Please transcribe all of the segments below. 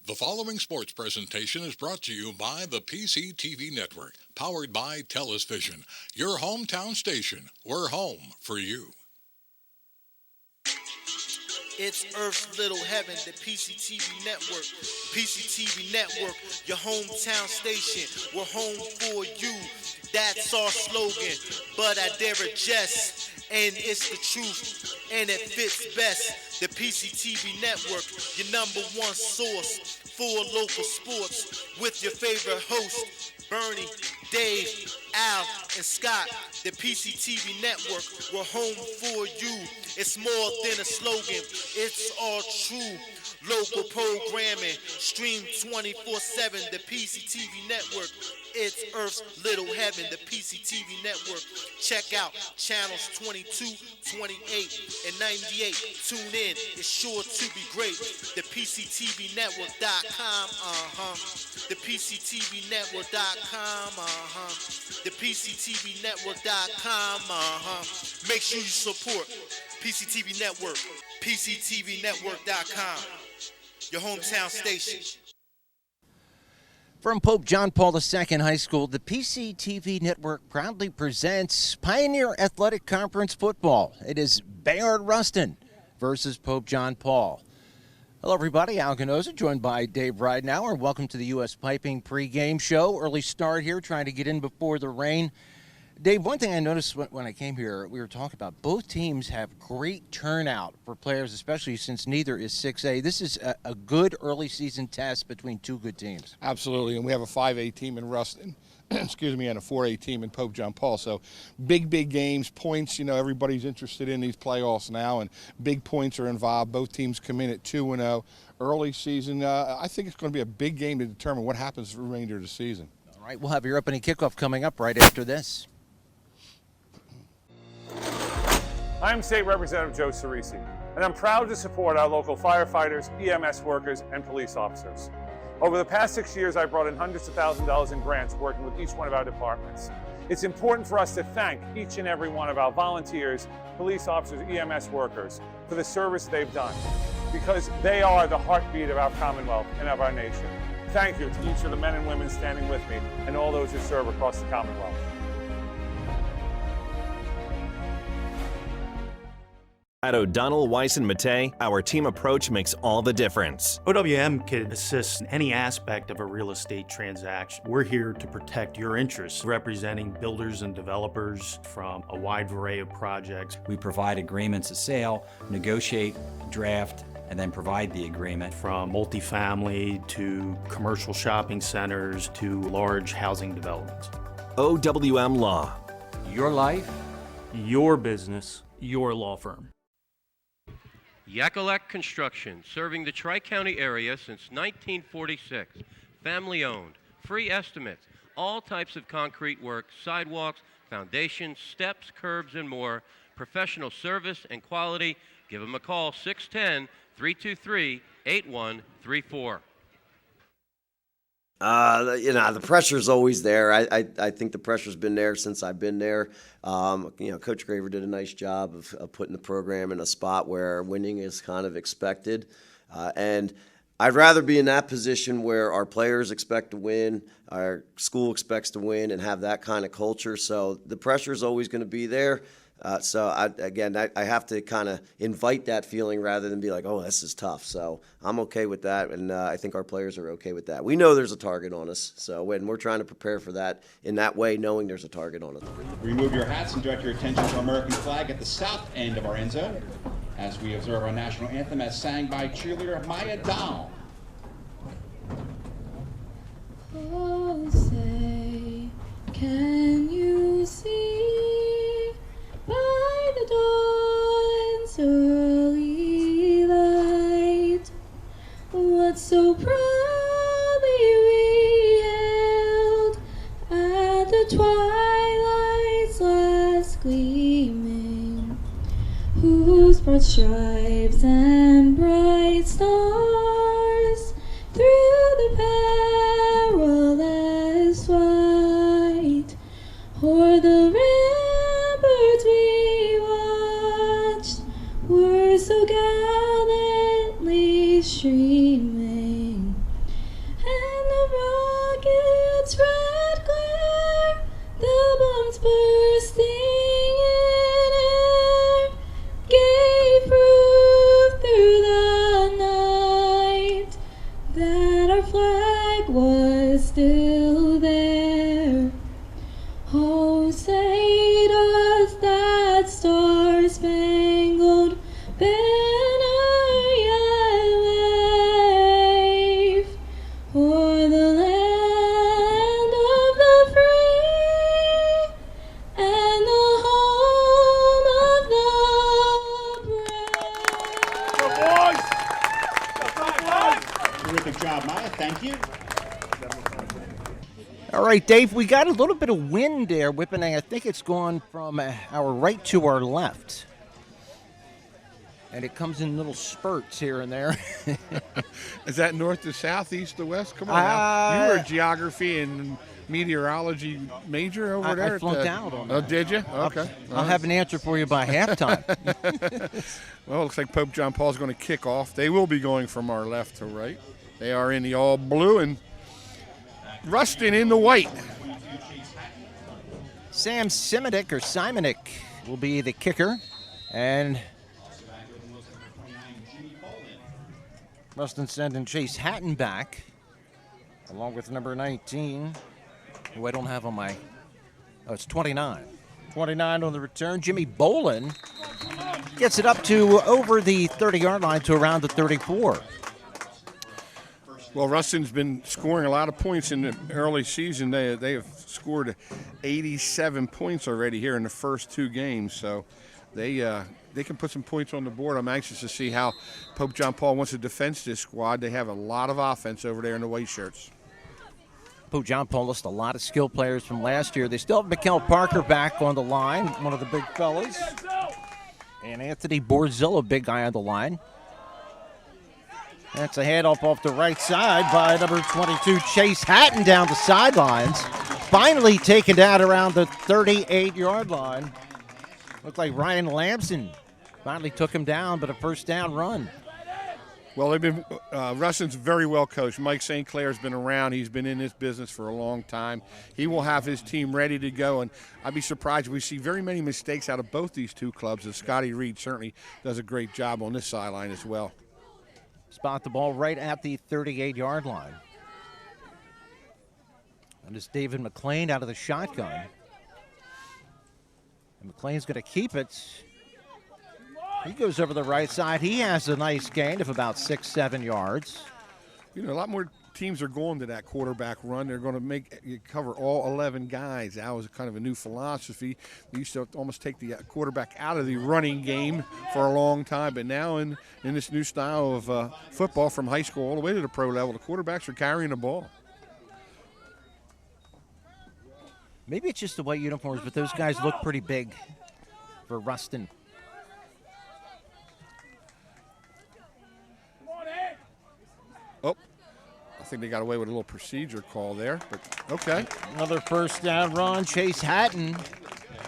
The following sports presentation is brought to you by the PCTV Network, powered by TELUS Vision, your hometown station. We're home for you. It's Earth's Little Heaven, the PCTV Network. PCTV Network, your hometown station. We're home for you. That's our slogan, but I dare adjust. And it's the truth, and it fits best. The PCTV Network, your number one source for local sports, with your favorite hosts, Bernie, Dave, Al, and Scott. The PCTV Network, we're home for you. It's more than a slogan, it's all true. Local programming, stream 24/7, the PCTV Network. It's Earth's Little Heaven, the PCTV Network. Check out channels 22, 28, and 98. Tune in, it's sure to be great. The PCTVnetwork.com, The PCTVnetwork.com, The PCTVnetwork.com, Make sure you support PCTV Network, PCTVnetwork.com, your hometown station. From Pope John Paul II High School, the PCTV Network proudly presents Pioneer Athletic Conference football. It is Bayard Rustin versus Pope John Paul. Hello, everybody. Al Ganoza, joined by Dave Ridenauer. Welcome to the U.S. Piping pregame show. Early start here, trying to get in before the rain. Dave, one thing I noticed when I came here, we were talking about both teams have great turnout for players, especially since neither is 6A. This is a good early season test between two good teams. Absolutely, and we have a 5A team in Rustin, excuse me, and a 4A team in Pope John Paul. So big games, points, everybody's interested in these playoffs now, and big points are involved. Both teams come in at 2-0. Early season, I think it's going to be a big game to determine what happens for the remainder of the season. All right, we'll have your opening kickoff coming up right after this. I'm State Representative Joe Cerisi, and I'm proud to support our local firefighters, EMS workers, and police officers. Over the past 6 years, I've brought in hundreds of thousands of dollars in grants working with each one of our departments. It's important for us to thank each and every one of our volunteers, police officers, EMS workers for the service they've done, because they are the heartbeat of our Commonwealth and of our nation. Thank you to each of the men and women standing with me and all those who serve across the Commonwealth. At O'Donnell, Weiss & Mattei, our team approach makes all the difference. OWM can assist in any aspect of a real estate transaction. We're here to protect your interests, representing builders and developers from a wide array of projects. We provide agreements of sale, negotiate, draft, and then provide the agreement. From multifamily to commercial shopping centers to large housing developments. OWM Law. Your life, your business, your law firm. Yakalak Construction, serving the Tri-County area since 1946. Family-owned, free estimates, all types of concrete work, sidewalks, foundations, steps, curbs, and more. Professional service and quality. Give them a call, 610-323-8134. The pressure's always there. I think the pressure's been there since I've been there. Coach Graver did a nice job of putting the program in a spot where winning is kind of expected. And I'd rather be in that position where our players expect to win, our school expects to win, and have that kind of culture. So the pressure's always going to be there. I have to kind of invite that feeling rather than be like, oh, this is tough. So I'm okay with that, and I think our players are okay with that. We know there's a target on us, so when we're trying to prepare for that in that way, knowing there's a target on us. Remove your hats and direct your attention to our American flag at the south end of our end zone as we observe our national anthem as sang by cheerleader Maya Dow. Oh, say, can you see by the dawn's early light what so proudly we hailed at the twilight's last gleaming, whose broad stripes and bright stars through the perilous fight o'er the ramparts we watched were so gallantly streaming. flag was still there. Oh, say does that star-spangled banner yet wave o'er the land of the free and the home of the brave? Terrific job, Maya. Thank you. All right, Dave, we got a little bit of wind there whipping. I think it's gone from our right to our left. And it comes in little spurts here and there. Is that north to south, east to west? Come on now. You were a geography and meteorology major over there? I flunked out on that. Oh, did you? Okay. I'll have an answer for you by halftime. Well, it looks like Pope John Paul's going to kick off. They will be going from our left to right. They are in the all blue and Rustin in the white. Sam Simonik will be the kicker. And Rustin sending Chase Hatton back, along with number 19, who I don't have on my, it's 29. 29 on the return. Jimmy Bolin gets it up to over the 30-yard line to around the 34. Well, Rustin's been scoring a lot of points in the early season. They have scored 87 points already here in the first two games, so they can put some points on the board. I'm anxious to see how Pope John Paul wants to defend this squad. They have a lot of offense over there in the white shirts. Pope John Paul lost a lot of skill players from last year. They still have Mikel Parker back on the line, one of the big fellas, and Anthony Borzillo, big guy on the line. That's a handoff off the right side by number 22, Chase Hatton, down the sidelines. Finally taken down around the 38-yard line. Looked like Ryan Lamson finally took him down, but a first down run. Well, they've been Rustin's very well coached. Mike St. Clair's been around. He's been in this business for a long time. He will have his team ready to go, and I'd be surprised if we see very many mistakes out of both these two clubs, as Scotty Reed certainly does a great job on this sideline as well. Spot the ball right at the 38-yard line. And it's David McLean out of the shotgun. And McLean's going to keep it. He goes over the right side. He has a nice gain of about 6-7 yards. You know, a lot more teams are going to that quarterback run. They're going to make you cover all 11 guys. That was kind of a new philosophy. They used to almost take the quarterback out of the running game for a long time, but now in this new style of football from high school all the way to the pro level, the quarterbacks are carrying the ball. Maybe it's just the white uniforms, but those guys look pretty big for Rustin. Oh, I think they got away with a little procedure call there, but okay. Another first down run. Chase Hatton.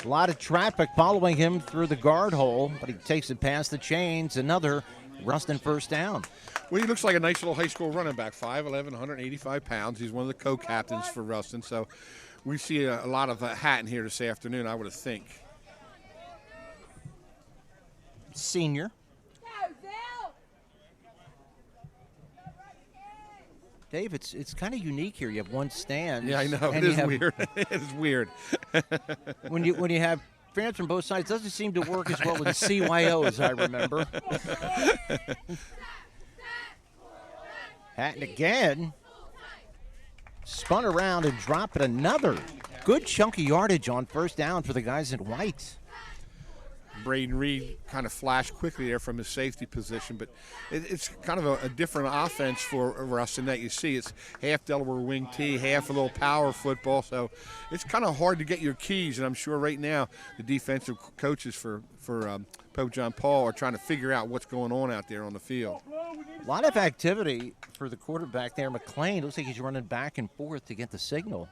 A lot of traffic following him through the guard hole, but he takes it past the chains. Another Rustin first down. Well, he looks like a nice little high school running back, 5'11", 185 pounds. He's one of the co-captains for Rustin, so we see a lot of Hatton here this afternoon, I would think. Senior. Dave, it's kind of unique here. You have one stand. Yeah, I know. It is weird. It is weird. when you have fans from both sides, it doesn't seem to work as well with the CYOs, I remember. Hatton again. Spun around and dropped it. Another good chunky yardage on first down for the guys in white. Braden Reed kind of flashed quickly there from his safety position, but it's kind of a different offense for Rustin that you see. It's half Delaware wing T, half a little power football, so it's kind of hard to get your keys, and I'm sure right now the defensive coaches for Pope John Paul are trying to figure out what's going on out there on the field. A lot of activity for the quarterback there, McLean. Looks like he's running back and forth to get the signal.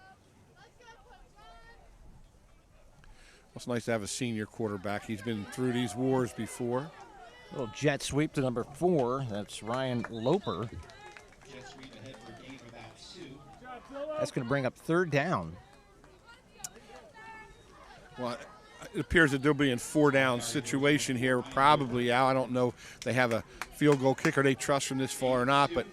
It's nice to have a senior quarterback. He's been through these wars before. Little jet sweep to number 4. That's Ryan Loper. That's going to bring up third down. Well, it appears that they'll be in 4-down situation here, probably. I don't know if they have a field goal kicker they trust from this far or not, but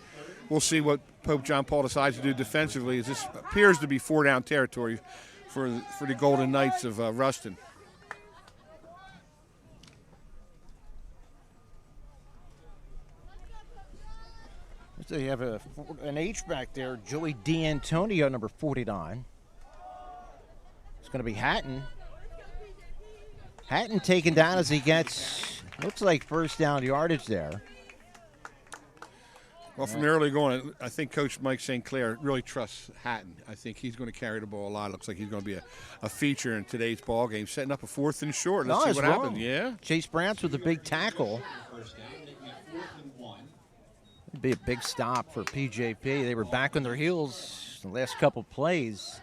we'll see what Pope John Paul decides to do defensively, as this appears to be 4-down territory for the Golden Knights of Rustin. So you have an H back there, Joey D'Antonio, number 49. It's going to be Hatton. Hatton taken down as he gets, looks like first down yardage there. Well, from the early going, I think Coach Mike St. Clair really trusts Hatton. I think he's going to carry the ball a lot. Looks like he's going to be a feature in today's ball game, setting up a 4th and short. Let's see what happens. Yeah. Chase Brants with a big tackle. It'd be a big stop for PJP. They were back on their heels the last couple plays.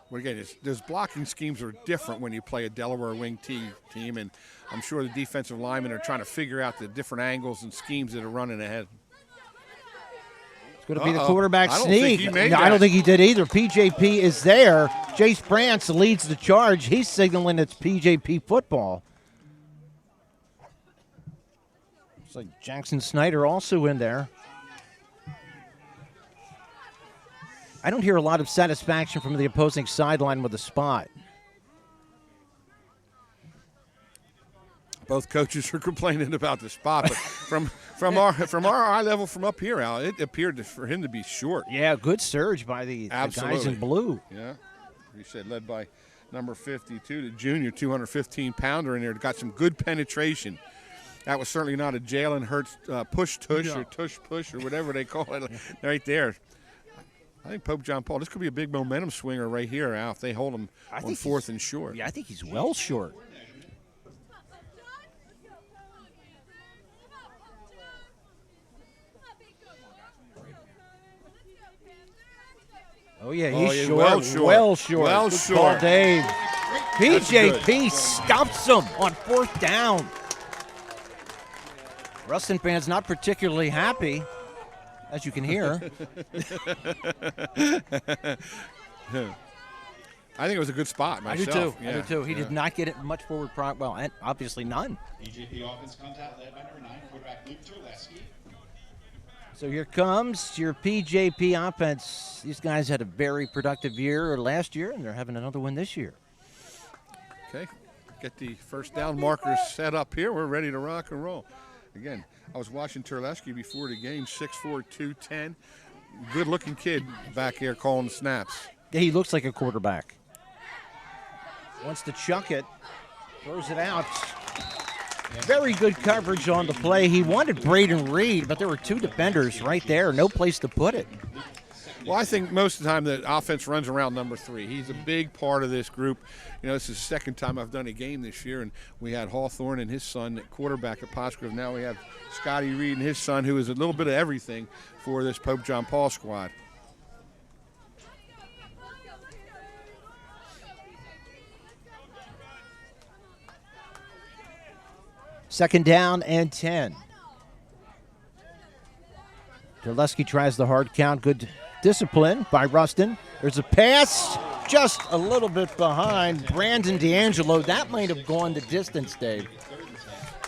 Well, again, those blocking schemes are different when you play a Delaware wing team, and I'm sure the defensive linemen are trying to figure out the different angles and schemes that are running ahead. It's going to be the quarterback sneak. I don't think he did either. PJP is there. Chase Brants leads the charge. He's signaling it's PJP football. Looks like Jackson Snyder also in there. I don't hear a lot of satisfaction from the opposing sideline with the spot. Both coaches are complaining about the spot, but from our eye level from up here, Al, it appeared for him to be short. Yeah, good surge by the guys in blue. Yeah, you said led by number 52, the junior 215-pounder in there. Got some good penetration. That was certainly not a Jalen Hurts push-tush or tush-push or whatever they call it right there. I think Pope John Paul, this could be a big momentum swinger right here, Al, if they hold him on 4th and short. Yeah, I think he's well short. Oh, yeah, he's short. Well short. Well Good short. call, Dave. PJP stops him on 4th down. Rustin fans not particularly happy, as you can hear. I think it was a good spot myself. I do too. Yeah. I do too. He did not get it much forward. Well, and obviously none. PJP offense comes out led by number 9, quarterback Luke Terleski. So here comes your PJP offense. These guys had a very productive year last year, and they're having another one this year. Okay, get the first down markers set up here. We're ready to rock and roll. Again, I was watching Terleski before the game, 6'4", 210. Good-looking kid back here calling the snaps. Yeah, he looks like a quarterback. Wants to chuck it, throws it out. Very good coverage on the play. He wanted Braden Reed, but there were 2 defenders right there. No place to put it. Well, I think most of the time the offense runs around number 3. He's a big part of this group. You know, this is the second time I've done a game this year, and we had Hawthorne and his son at quarterback at Pottsgrove. Now we have Scotty Reed and his son, who is a little bit of everything for this Pope John Paul squad. Second down and 10. Terleski tries the hard count. Good discipline by Rustin. There's a pass just a little bit behind Brandon D'Angelo. That might have gone the distance, Dave.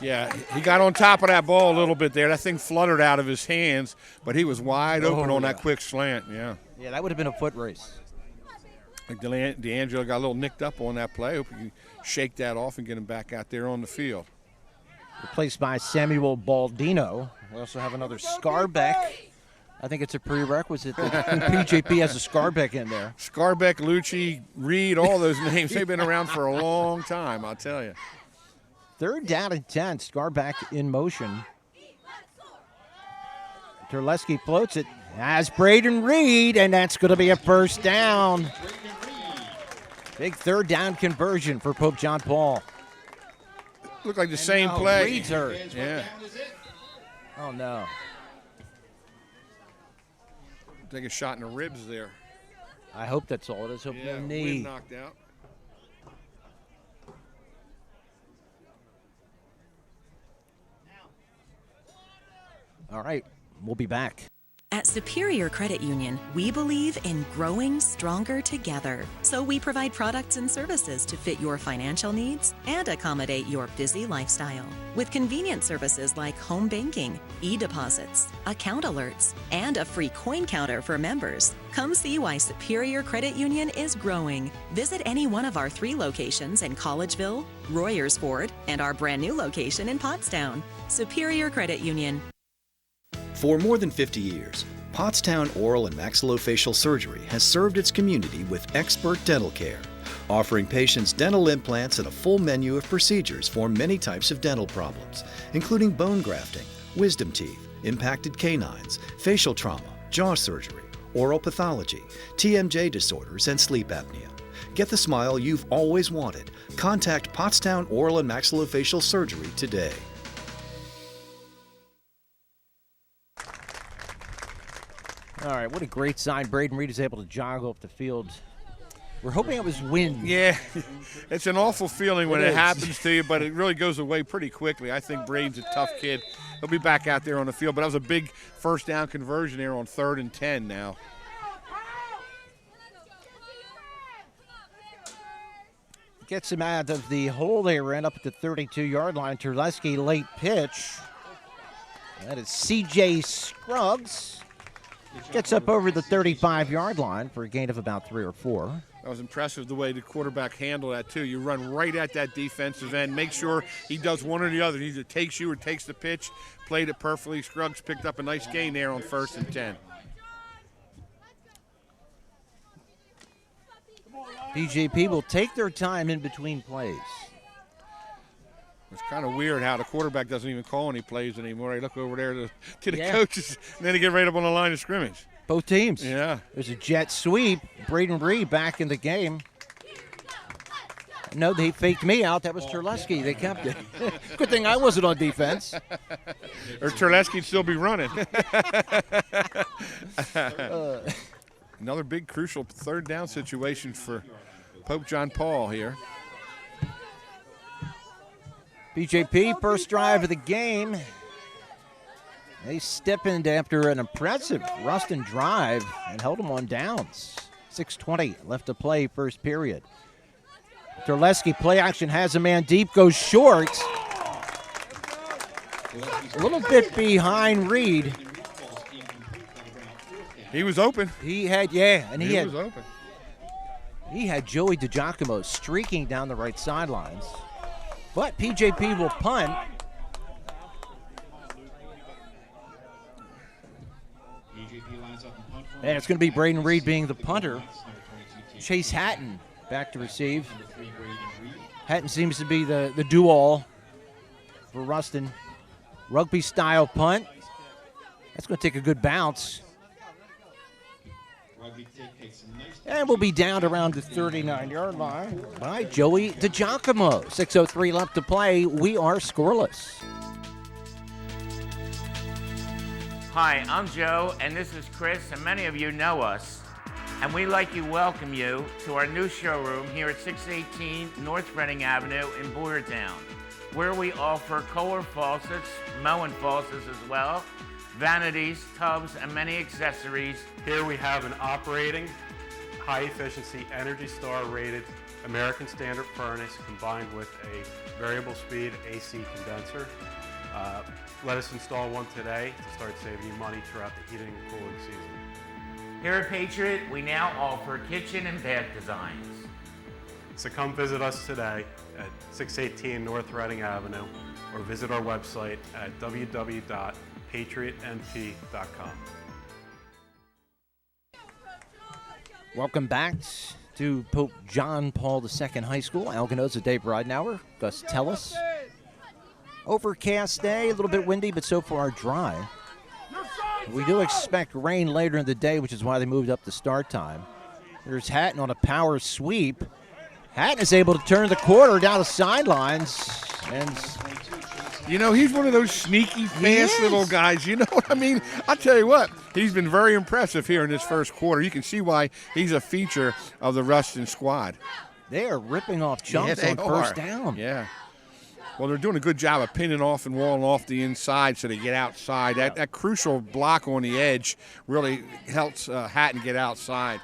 Yeah, he got on top of that ball a little bit there. That thing fluttered out of his hands, but he was wide open on that quick slant, yeah. Yeah, that would have been a foot race. Like D'Angelo got a little nicked up on that play. Hope he can shake that off and get him back out there on the field. Replaced by Samuel Baldino. We also have another Scarbeck. I think it's a prerequisite that PJP has a Scarbeck in there. Scarbeck, Lucci, Reed, all those names, they've been around for a long time, I'll tell you. Third down and 10. Scarbeck in motion. Terleski floats it. Has Braden Reed, and that's going to be a first down. Big third down conversion for Pope John Paul. Looked like the same play. Reed's hurt. Yeah. Oh, no. Take a shot in the ribs there. I hope that's all it is. Hope no knee. Wind knocked out. All right, we'll be back. At Superior Credit Union, we believe in growing stronger together. So we provide products and services to fit your financial needs and accommodate your busy lifestyle. With convenient services like home banking, e-deposits, account alerts, and a free coin counter for members. Come see why Superior Credit Union is growing. Visit any one of our 3 locations in Collegeville, Royersford, and our brand new location in Pottstown. Superior Credit Union. For more than 50 years, Pottstown Oral and Maxillofacial Surgery has served its community with expert dental care, offering patients dental implants and a full menu of procedures for many types of dental problems, including bone grafting, wisdom teeth, impacted canines, facial trauma, jaw surgery, oral pathology, TMJ disorders, and sleep apnea. Get the smile you've always wanted. Contact Pottstown Oral and Maxillofacial Surgery today. All right, what a great sign. Braden Reed is able to jog off the field. We're hoping it was wind. Yeah, it's an awful feeling when it is. happens to you, but it really goes away pretty quickly. I think Braden's a tough kid. He'll be back out there on the field, but that was a big first down conversion there on 3rd and 10 now. Gets him out of the hole they ran up at the 32-yard line. Terleski late pitch. That is C.J. Scruggs. Gets up over the 35-yard line for a gain of about 3 or 4. That was impressive the way the quarterback handled that, too. You run right at that defensive end. Make sure he does one or the other. He either takes you or takes the pitch. Played it perfectly. Scruggs picked up a nice gain there on 1st and 10. PJP will take their time in between plays. It's kind of weird how the quarterback doesn't even call any plays anymore. They look over there to the coaches, and then they get right up on the line of scrimmage. Both teams. Yeah. There's a jet sweep. Braden Reed back in the game. No, they faked me out. That was Terleski. They kept it. Good thing I wasn't on defense. Or Terleski'd still be running. Another big, crucial 3rd down situation for Pope John Paul here. PJP, first drive of the game. They stiffened after an impressive Rustin drive and held them on downs. 6:20 left to play, first period. Terleski, play action, has a man deep, goes short. A little bit behind Reed. He was open. He had, and he was open. He had Joey DiGiacomo streaking down the right sidelines. But PJP will punt. And it's going to be Braden Reed being the punter. Chase Hatton back to receive. Hatton seems to be the do-all for Rustin. Rugby-style punt. That's going to take a good bounce. And we'll be down around the 39-yard line by Joey DiGiacomo. 6:03 left to play. We are scoreless. Hi, I'm Joe, and this is Chris, and many of you know us. And we'd like to welcome you to our new showroom here at 618 North Reading Avenue in Boyertown, where we offer Kohler faucets, Moen faucets as well, vanities, tubs, and many accessories. Here we have an operating, high-efficiency, Energy Star rated American Standard furnace combined with a variable speed AC condenser. Let us install one today to start saving you money throughout the heating and cooling season. Here at Patriot, we now offer kitchen and bath designs. So come visit us today at 618 North Reading Avenue or visit our website at www.patriotmp.com. Welcome back to Pope John Paul II High School. Algonaza, Dave Ridenauer, Gus Tellis. Overcast day, a little bit windy, but so far dry. We do expect rain later in the day, which is why they moved up the start time. There's Hatton on a power sweep. Hatton is able to turn the quarter down the sidelines. And you know, he's one of those sneaky, fast little guys. You know what I mean? I'll tell you what, he's been very impressive here in this first quarter. You can see why he's a feature of the Rustin squad. They are ripping off chunks on first down. Yeah. Well, they're doing a good job of pinning off and walling off the inside so they get outside. That crucial block on the edge really helps Hatton get outside.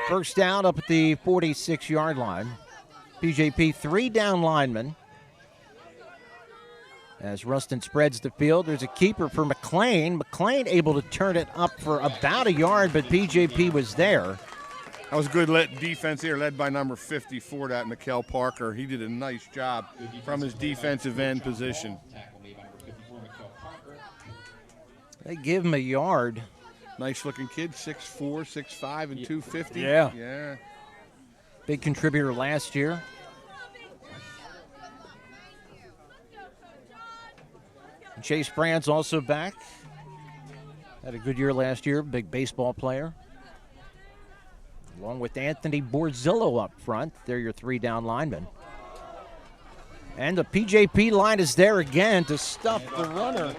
First down up at the 46-yard line. PJP 3 down linemen. As Rustin spreads the field, there's a keeper for McLean. McLean able to turn it up for about a yard, but PJP was there. That was good defense here, led by number 54, that Mikkel Parker. He did a nice job from his defensive end position. They give him a yard. Nice-looking kid, 6'4", 6'5", and 250. Yeah. Big contributor last year. And Chase Brand's also back. Had a good year last year, big baseball player. Along with Anthony Borzillo up front. They're your 3 down linemen. And the PJP line is there again to stuff the runner.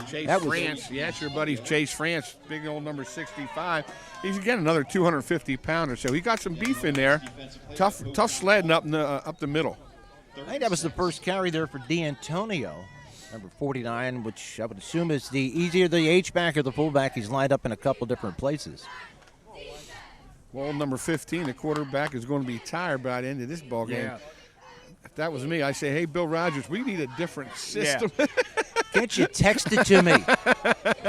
Chase France, that's your buddy Chase France, big old number 65. He's again another 250-pounder, so he got some beef in there. Tough sledding up the middle. I think that was the first carry there for D'Antonio, number 49, which I would assume is either the H-back or the fullback. He's lined up in a couple different places. Well, number 15, the quarterback, is going to be tired by the end of this ball game. Yeah. If that was me, I'd say, hey, Bill Rogers, we need a different system. Yeah. Can't you text it to me?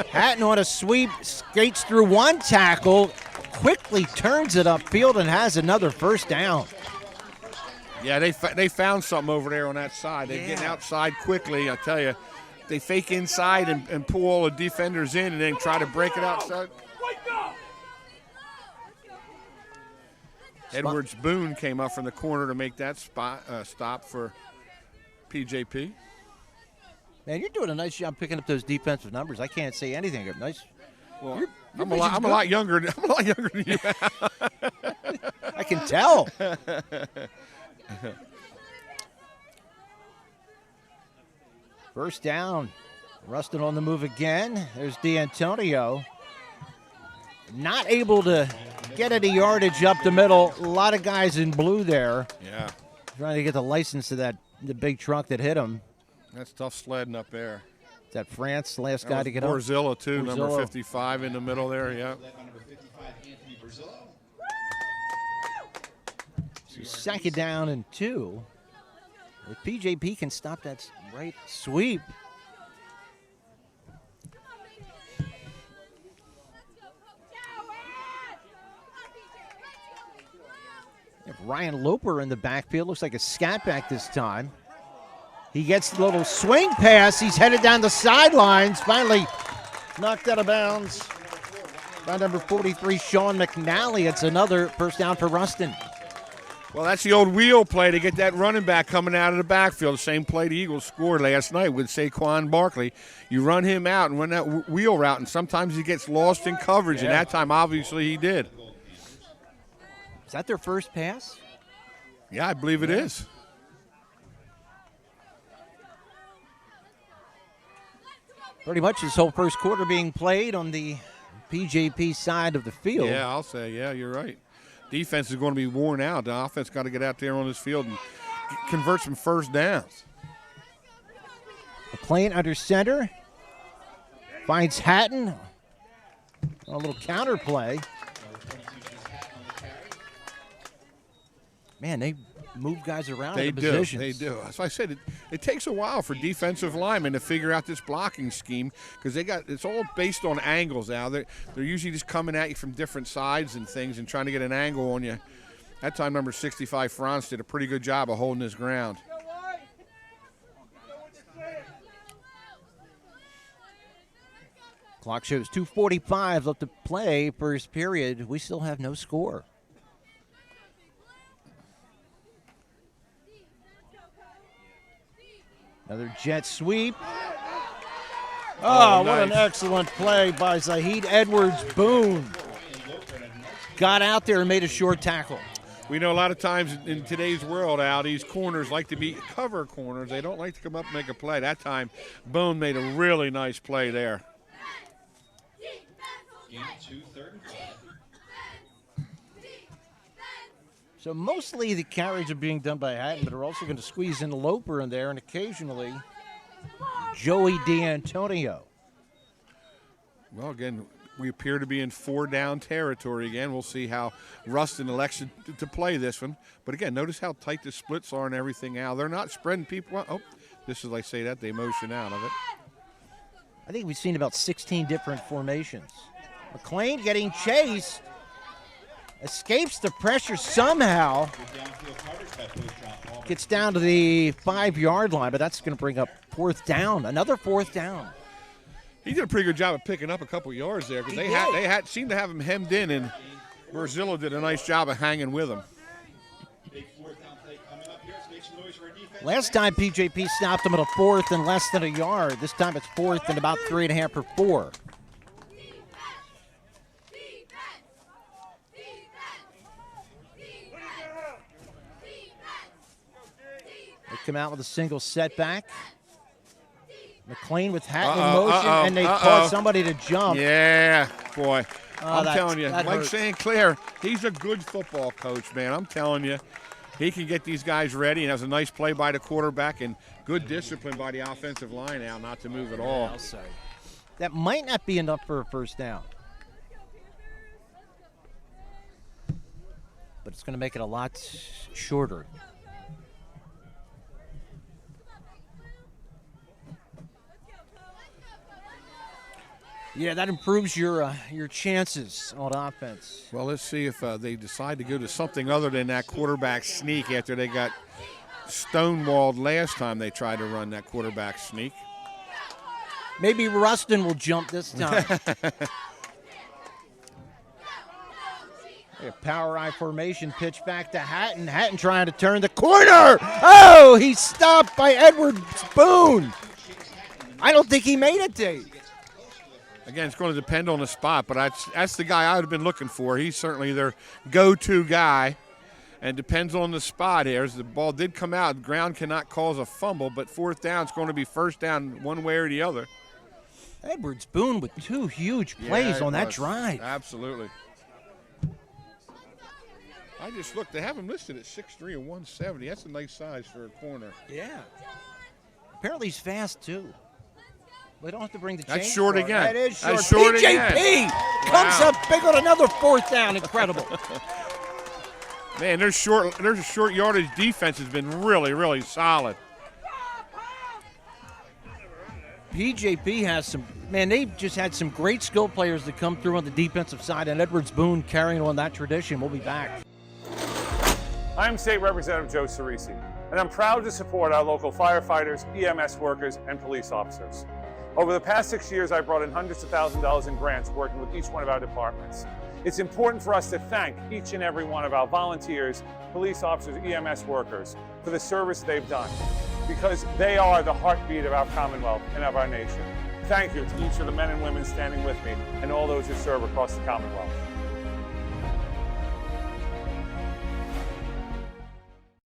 Hatton on a sweep, skates through one tackle, quickly turns it upfield and has another first down. Yeah, they found something over there on that side. They're getting outside quickly, I tell you. They fake inside and pull all the defenders in and then try to break it outside. Edwards Boone came up from the corner to make that stop for PJP. Man, you're doing a nice job picking up those defensive numbers. I can't say anything. Nice. Well, I'm a lot younger than you. I can tell. First down. Rustin on the move again. There's D'Antonio. Not able to get any yardage up the middle. A lot of guys in blue there. Yeah. Trying to get the license to the big truck that hit him. That's tough sledding up there. Is that France, the last guy to get up? Borzillo, too, Borzillo. number 55 in the middle there, yeah. So second down and 2. If PJP can stop that right sweep. Ryan Loper in the backfield. Looks like a scat back this time. He gets the little swing pass. He's headed down the sidelines. Finally knocked out of bounds by number 43, Sean McNally. It's another first down for Rustin. Well, that's the old wheel play to get that running back coming out of the backfield. The same play the Eagles scored last night with Saquon Barkley. You run him out and run that wheel route, and sometimes he gets lost in coverage, and that time obviously he did. Is that their first pass? Yeah, I believe it is. Pretty much his whole first quarter being played on the PJP side of the field. Yeah, I'll say, yeah, you're right. Defense is going to be worn out. The offense got to get out there on this field and convert some first downs. McLean under center. Finds Hatton. A little counter play. Man, they move guys around in positions. They do. As I said, it takes a while for defensive linemen to figure out this blocking scheme because it's all based on angles now. They're usually just coming at you from different sides and things and trying to get an angle on you. That time, number 65, Franz, did a pretty good job of holding his ground. Clock shows 2:45 left to play. First period. We still have no score. Another jet sweep. Oh, what an excellent play by Zahid Edwards Boone. Got out there and made a short tackle. We know a lot of times in today's world, Al, these corners like to be cover corners. They don't like to come up and make a play. That time, Boone made a really nice play there. Game 2, 3rd and 5. So mostly the carries are being done by Hatton, but they're also going to squeeze in Loper in there and occasionally Joey D'Antonio. Well, again, we appear to be in 4-down territory again. We'll see how Rustin elects to play this one. But again, notice how tight the splits are and everything now. They're not spreading people out. Oh, this is, I say that, they motion out of it. I think we've seen about 16 different formations. McLean getting chased. Escapes the pressure somehow. Gets down to the 5-yard line, but that's going to bring up 4th down. Another 4th down. He did a pretty good job of picking up a couple yards there because they seemed to have him hemmed in, and Marzillo did a nice job of hanging with him. Last time PJP stopped him at a 4th and less than a yard. This time it's 4th and about 3.5 or 4. They come out with a single setback. McLean with Hatton in motion, and they caught somebody to jump. Yeah, boy. I'm telling you, Mike hurts. St. Clair, he's a good football coach, man. I'm telling you. He can get these guys ready, and has a nice play by the quarterback and good discipline by the offensive line now not to move at all. That might not be enough for a 1st down. But it's going to make it a lot shorter. Yeah, that improves your chances on offense. Well, let's see if they decide to go to something other than that quarterback sneak after they got stonewalled last time they tried to run that quarterback sneak. Maybe Rustin will jump this time. A power I formation, pitch back to Hatton. Hatton trying to turn the corner. Oh, he's stopped by Edward Boone. I don't think he made it, Dave. Again, it's going to depend on the spot, but that's the guy I would have been looking for. He's certainly their go-to guy, and depends on the spot here. As the ball did come out, ground cannot cause a fumble, but 4th down is going to be 1st down one way or the other. Edwards Boone with 2 huge plays on that drive. Absolutely. I just looked. They have him listed at 6'3" and 170. That's a nice size for a corner. Yeah. Apparently he's fast, too. We don't have to bring the chain. That's short car. again. That is short. That's short PJP again. comes up big on another 4th down. Incredible. Man, their short yardage defense has been really, really solid. PJP has some, man, they've just had some great skill players that come through on the defensive side, and Edwards Boone carrying on that tradition. We'll be back. I'm State Representative Joe Cerisi, and I'm proud to support our local firefighters, EMS workers, and police officers. Over the past 6 years, I've brought in hundreds of thousands of dollars in grants working with each one of our departments. It's important for us to thank each and every one of our volunteers, police officers, EMS workers for the service they've done, because they are the heartbeat of our Commonwealth and of our nation. Thank you to each of the men and women standing with me and all those who serve across the Commonwealth.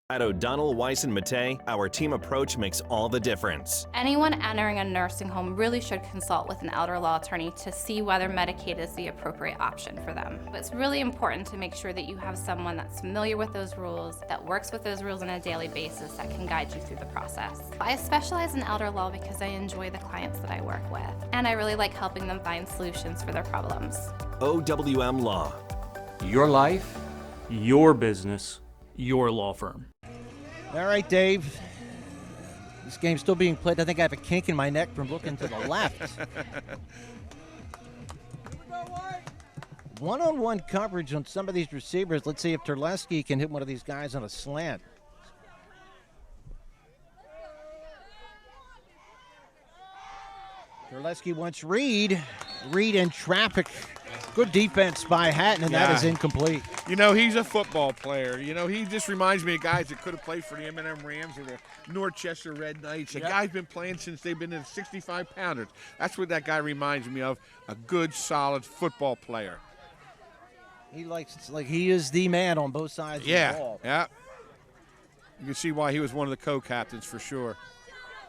At O'Donnell, Weiss & Mattei, our team approach makes all the difference. Anyone entering a nursing home really should consult with an elder law attorney to see whether Medicaid is the appropriate option for them. But it's really important to make sure that you have someone that's familiar with those rules, that works with those rules on a daily basis, that can guide you through the process. I specialize in elder law because I enjoy the clients that I work with, and I really like helping them find solutions for their problems. OWM Law. Your life, your business, your law firm. All right, Dave. This game's still being played. I think I have a kink in my neck from looking to the left. One-on-one coverage on some of these receivers. Let's see if Terleski can hit one of these guys on a slant. Terleski wants Reed. Reed in traffic. Good defense by Hatton, and that is incomplete. You know, he's a football player. You know, he just reminds me of guys that could have played for the M&M Rams or the Northchester Red Knights. A guy's been playing since they've been in 65-pounders. That's what that guy reminds me of, a good, solid football player. He likes, like, he is the man on both sides of the ball. Yeah. You can see why he was one of the co-captains for sure.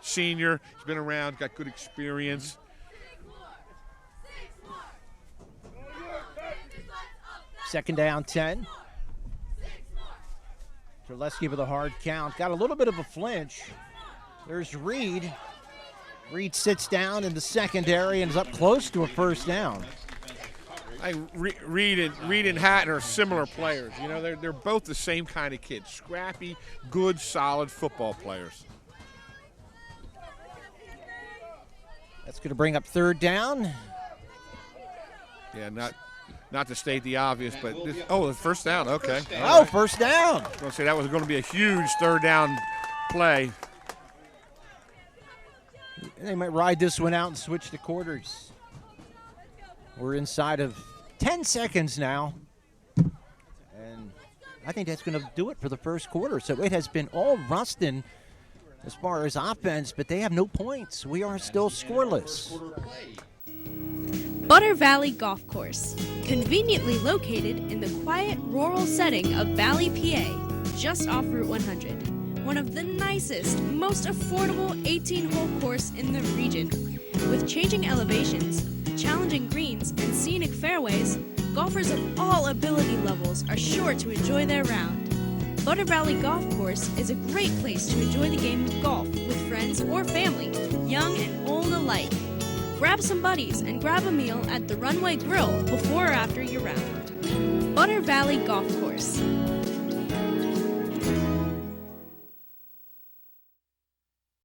Senior, he's been around, got good experience. Second down, 10. Terleski with a hard count. Got a little bit of a flinch. There's Reed. Reed sits down in the secondary and is up close to a first down. Reed and Hatton are similar players. You know, they're both the same kind of kids. Scrappy, good, solid football players. That's going to bring up third down. Yeah, not to state the obvious, but the first down. Okay. Oh, first down. I was going to say that was going to be a huge third down play. They might ride this one out and switch to quarters. We're inside of 10 seconds now. And I think that's going to do it for the first quarter. So it has been all Rustin as far as offense, but they have no points. We are still scoreless. Butter Valley Golf Course, conveniently located in the quiet rural setting of Valley, PA, just off Route 100. One of the nicest, most affordable 18-hole course in the region. With changing elevations, challenging greens, and scenic fairways, golfers of all ability levels are sure to enjoy their round. Butter Valley Golf Course is a great place to enjoy the game of golf with friends or family, young and old alike. Grab some buddies and grab a meal at the Runway Grill before or after your round. Butter Valley Golf Course.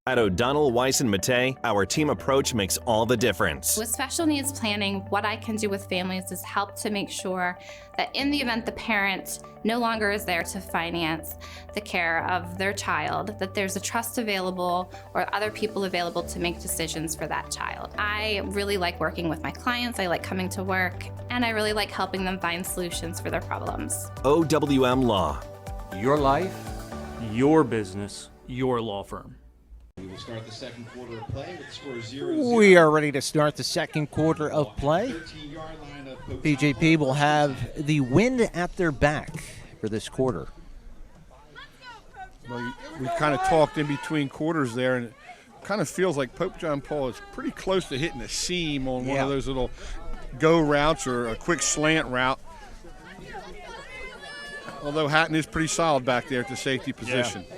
At O'Donnell, Weiss, and Mattei, our team approach makes all the difference. With special needs planning, what I can do with families is help to make sure that in the event the parent no longer is there to finance the care of their child, that there's a trust available or other people available to make decisions for that child. I really like working with my clients, I like coming to work, and I really like helping them find solutions for their problems. OWM Law. Your life, your business, your law firm. We will start the second quarter of play with score 0-0. We are ready to start the second quarter of play. PJP will have the wind at their back for this quarter. Well, we kind of talked in between quarters there, and it kind of feels like Pope John Paul is pretty close to hitting a seam on one of those little go routes or a quick slant route. Although Hatton is pretty solid back there at the safety position. Yeah.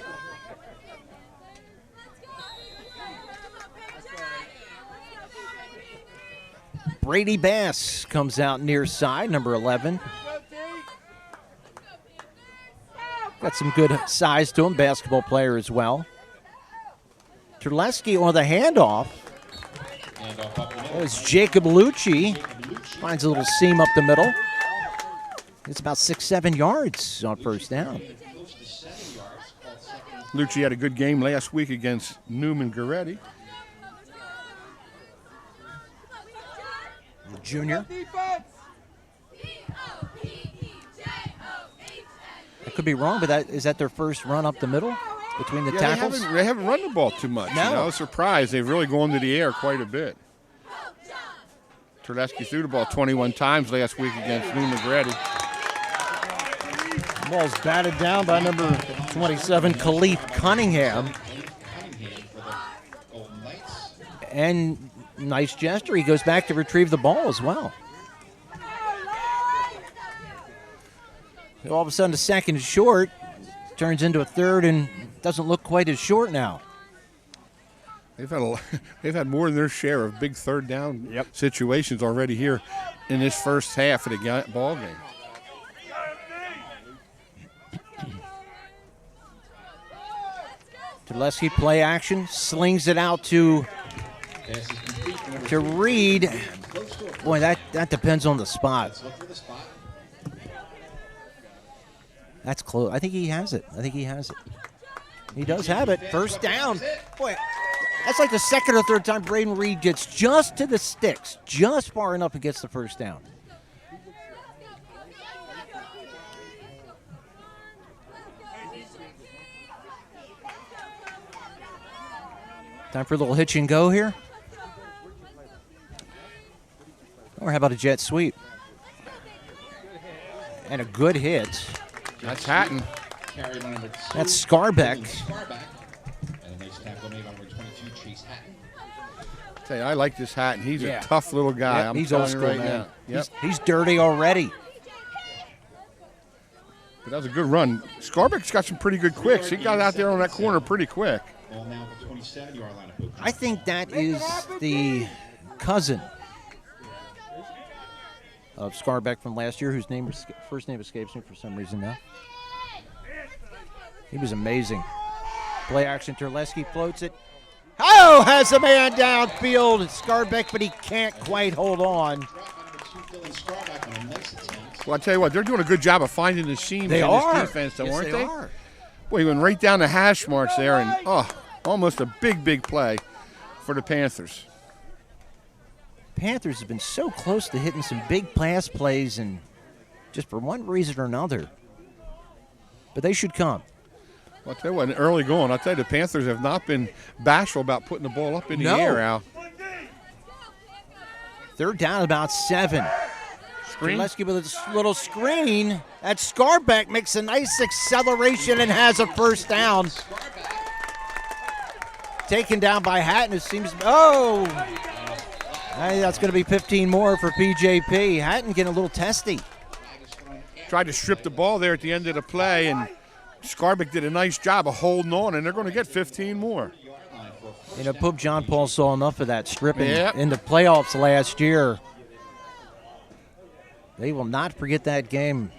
Brady Bass comes out near side, number 11. Got some good size to him, basketball player as well. Terleski on the handoff. It's Jacob Lucci. Finds a little seam up the middle. It's about 6-7 yards on first down. Lucci had a good game last week against Newman Goretti. The junior. I could be wrong, but is that their first run up the middle between the tackles? They haven't run the ball too much. No. You know, I was surprised. They've really gone to the air quite a bit. Terleski threw the ball 21 times last week against Newman Goretti. Ball's batted down by number 27, Khalif Cunningham. And nice gesture. He goes back to retrieve the ball as well. All of a sudden, a second short turns into a third and doesn't look quite as short now. They've had more than their share of big third down situations already here in this first half of the ball game. Terleski play action, slings it out to Reed. Boy, that depends on the spot. That's close. I think he has it. He does have it. First down. Boy, that's like the second or third time Braden Reed gets just to the sticks, just far enough and gets the first down. Time for a little hitch and go here. Or how about a jet sweep? And a good hit. That's Hatton. That's Scarbeck. Tell you, I like this Hatton. He's a tough little guy. Yep, I'm he's telling old you school, right man. now. Yep. He's dirty already. But that was a good run. Scarbeck's got some pretty good quicks. He got out there on that corner pretty quick. I think that is the cousin of Scarbeck from last year, whose first name escapes me for some reason now. He was amazing. Play action, Terleski floats it. Oh, has a man downfield. Scarbeck, but he can't quite hold on. Well, I tell you what, they're doing a good job of finding the seams in this defense, though, aren't they? Are. Boy, he went right down the hash marks there, and almost a big play for the Panthers. Panthers have been so close to hitting some big pass plays, and just for one reason or another. But they should come. Well, I'll tell you what, early going, I'll tell you, the Panthers have not been bashful about putting the ball up in the air, Al. They're down about 7. Screen? Let's give it a little screen. That Scarbeck makes a nice acceleration and has a first down. Taken down by Hatton, it seems. Oh! That's going to be 15 more for PJP. Hatton getting a little testy. Tried to strip the ball there at the end of the play, and Scarbeck did a nice job of holding on, and they're going to get 15 more. You know, Pope John Paul saw enough of that stripping in the playoffs last year. They will not forget that game.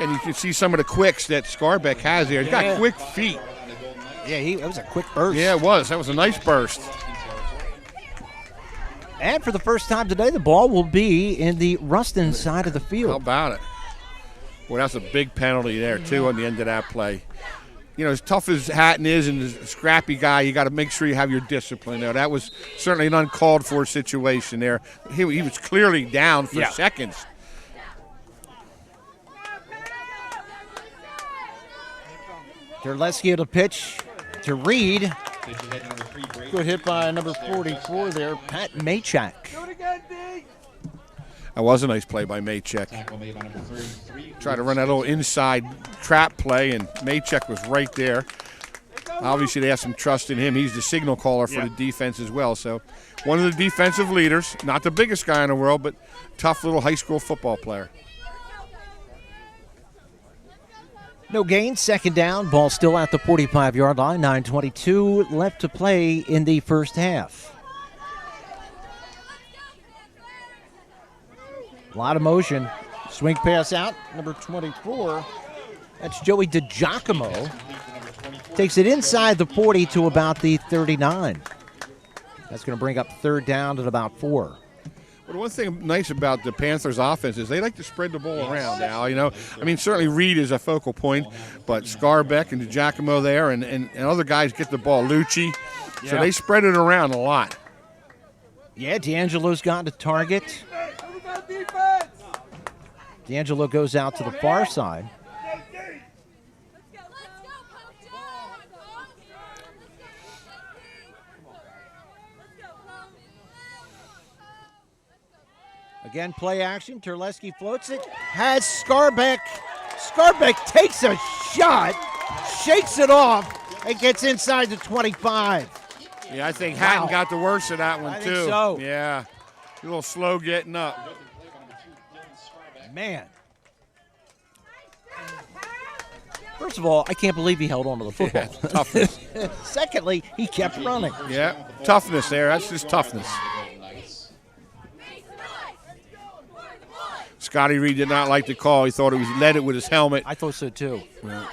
And you can see some of the quicks that Scarbeck has there. He's got quick feet. Yeah, it was a quick burst. Yeah, it was. That was a nice burst. And for the first time today, the ball will be in the Rustin side of the field. How about it? Well, that's a big penalty there, too, on the end of that play. You know, as tough as Hatton is and as a scrappy guy, you got to make sure you have your discipline there. That was certainly an uncalled for situation there. He was clearly down for seconds. Terleski to pitch to Reed. Good hit by number 44 there, Pat Maychak. That was a nice play by Maychak. Tried to run that little inside trap play, and Maychak was right there. Obviously, they have some trust in him. He's the signal caller for the defense as well. So one of the defensive leaders, not the biggest guy in the world, but tough little high school football player. No gain, second down. Ball still at the 45-yard line. 9:22 left to play in the first half. A lot of motion. Swing pass out, number 24. That's Joey DiGiacomo. Takes it inside the 40 to about the 39. That's going to bring up third down at about 4. Well, one thing nice about the Panthers' offense is they like to spread the ball around, Al. You know, I mean, certainly Reed is a focal point, but Scarbeck and DiGiacomo there and other guys get the ball. Lucci. So they spread it around a lot. Yeah, D'Angelo's gotten a target. D'Angelo goes out to the far side. Again, play action. Terleski floats it. Has Scarbeck. Scarbeck takes a shot, shakes it off, and gets inside the 25. Yeah, I think Hatton got the worst of that one, I too. think so. Yeah, a little slow getting up. Man. First of all, I can't believe he held on to the football. Yeah, toughness. Secondly, he kept running. Yeah, toughness there. That's just toughness. Scotty Reed did not like the call. He thought he led it with his helmet. I thought so, too. Yeah.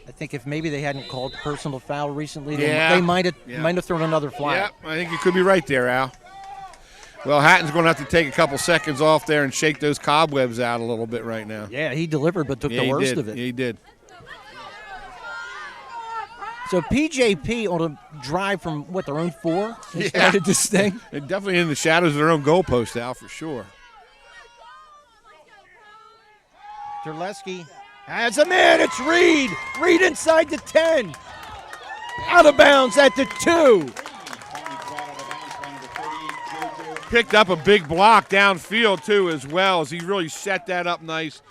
I think if maybe they hadn't called personal foul recently, Yeah. they might have thrown another flag. Yeah, I think you could be right there, Al. Well, Hatton's going to have to take a couple seconds off there and shake those cobwebs out a little bit right now. Yeah, he delivered but took the worst of it. Yeah, he did. So PJP on a drive from, their own 4? They started this thing? They're definitely in the shadows of their own goalpost, Al, for sure. Terleski has a man. It's Reed. Reed inside the 10. Out of bounds at the 2. Picked up a big block downfield, too, as well, as he really set that up nice.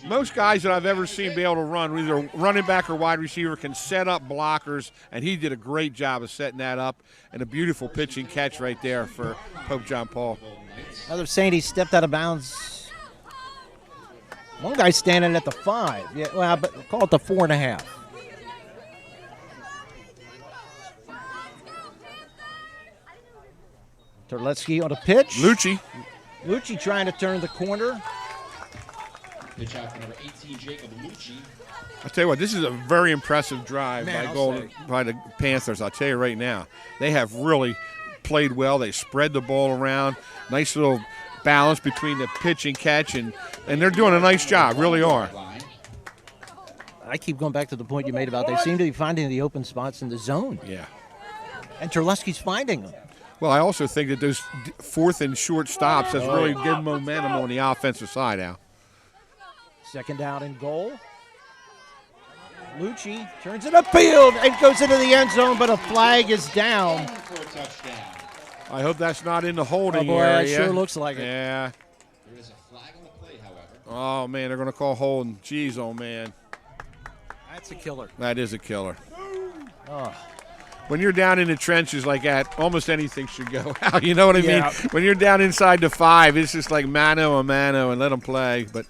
Most guys that I've ever seen be able to run, either running back or wide receiver, can set up blockers, and he did a great job of setting that up, and a beautiful pitching catch right there for Pope John Paul. Another saying he stepped out of bounds. One guy's standing at the 5. Yeah, well, but call it the 4.5. Terletsky on a pitch. Lucci trying to turn the corner. Pitch out for number 18, Jacob Lucci. I'll tell you what, this is a very impressive drive Man, by the Panthers. I'll tell you right now, they have really played well. They spread the ball around. Nice little balance between the pitch and catch, and they're doing a nice job, really are. I keep going back to the point you made about they seem to be finding the open spots in the zone. Yeah. And Terletsky's finding them. Well, I also think that those 4th and short stops has really given momentum on the offensive side, Al. Second down and goal. Lucci turns it upfield and goes into the end zone, but a flag is down. For a touchdown. I hope that's not in the holding boy, area. it sure looks like it. Yeah. There is a flag on the play, however. Oh, man, they're going to call holding. Jeez, oh, man. That's a killer. That is a killer. Oh. When you're down in the trenches like that, almost anything should go out. You know what I mean? When you're down inside the 5, it's just like mano a mano and let them play. But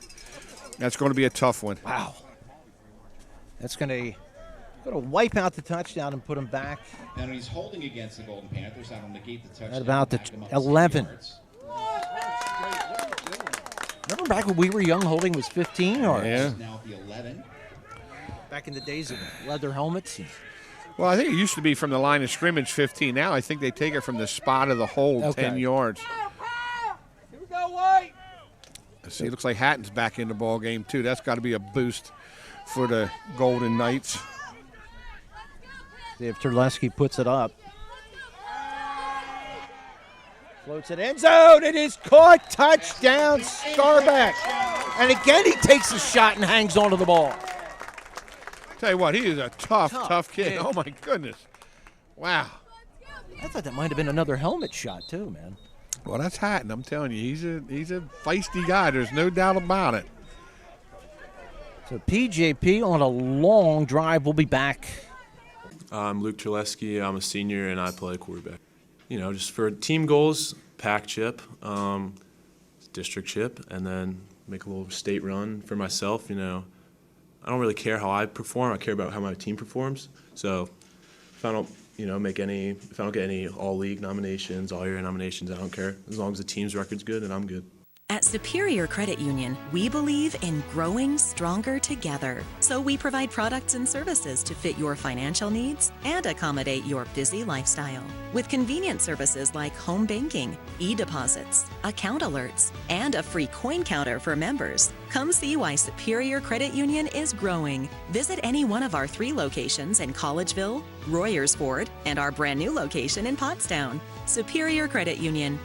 that's going to be a tough one. Wow. That's going to wipe out the touchdown and put him back. And he's holding against the Golden Panthers. That'll negate the touchdown. At about the 11. Remember back when we were young, holding was 15 yards? Yeah. Now at the 11. Back in the days of leather helmets. Well, I think it used to be from the line of scrimmage 15. Now I think they take it from the spot of the hold 10 yards. Here we go, White. See, it looks like Hatton's back in the ball game, too. That's got to be a boost for the Golden Knights. See if Terletsky puts it up. Floats it end zone. It is caught. Touchdown, Scarback. And again, he takes a shot and hangs onto the ball. Tell you what, he is a tough kid. Oh, my goodness. Wow. I thought that might have been another helmet shot, too, man. Well, that's Hatton. I'm telling you, he's a feisty guy. There's no doubt about it. So PJP on a long drive. We'll be back. I'm Luke Terletsky. I'm a senior, and I play quarterback. You know, just for team goals, pack chip, district chip, and then make a little state run for myself, you know. I don't really care how I perform. I care about how my team performs. So if I don't, if I don't get any all-league nominations, all-year nominations, I don't care. As long as the team's record's good, and I'm good. At Superior Credit Union, we believe in growing stronger together. So we provide products and services to fit your financial needs and accommodate your busy lifestyle. With convenient services like home banking, e-deposits, account alerts, and a free coin counter for members. Come see why Superior Credit Union is growing. Visit any one of our 3 locations in Collegeville, Royersford, and our brand new location in Pottstown. Superior Credit Union.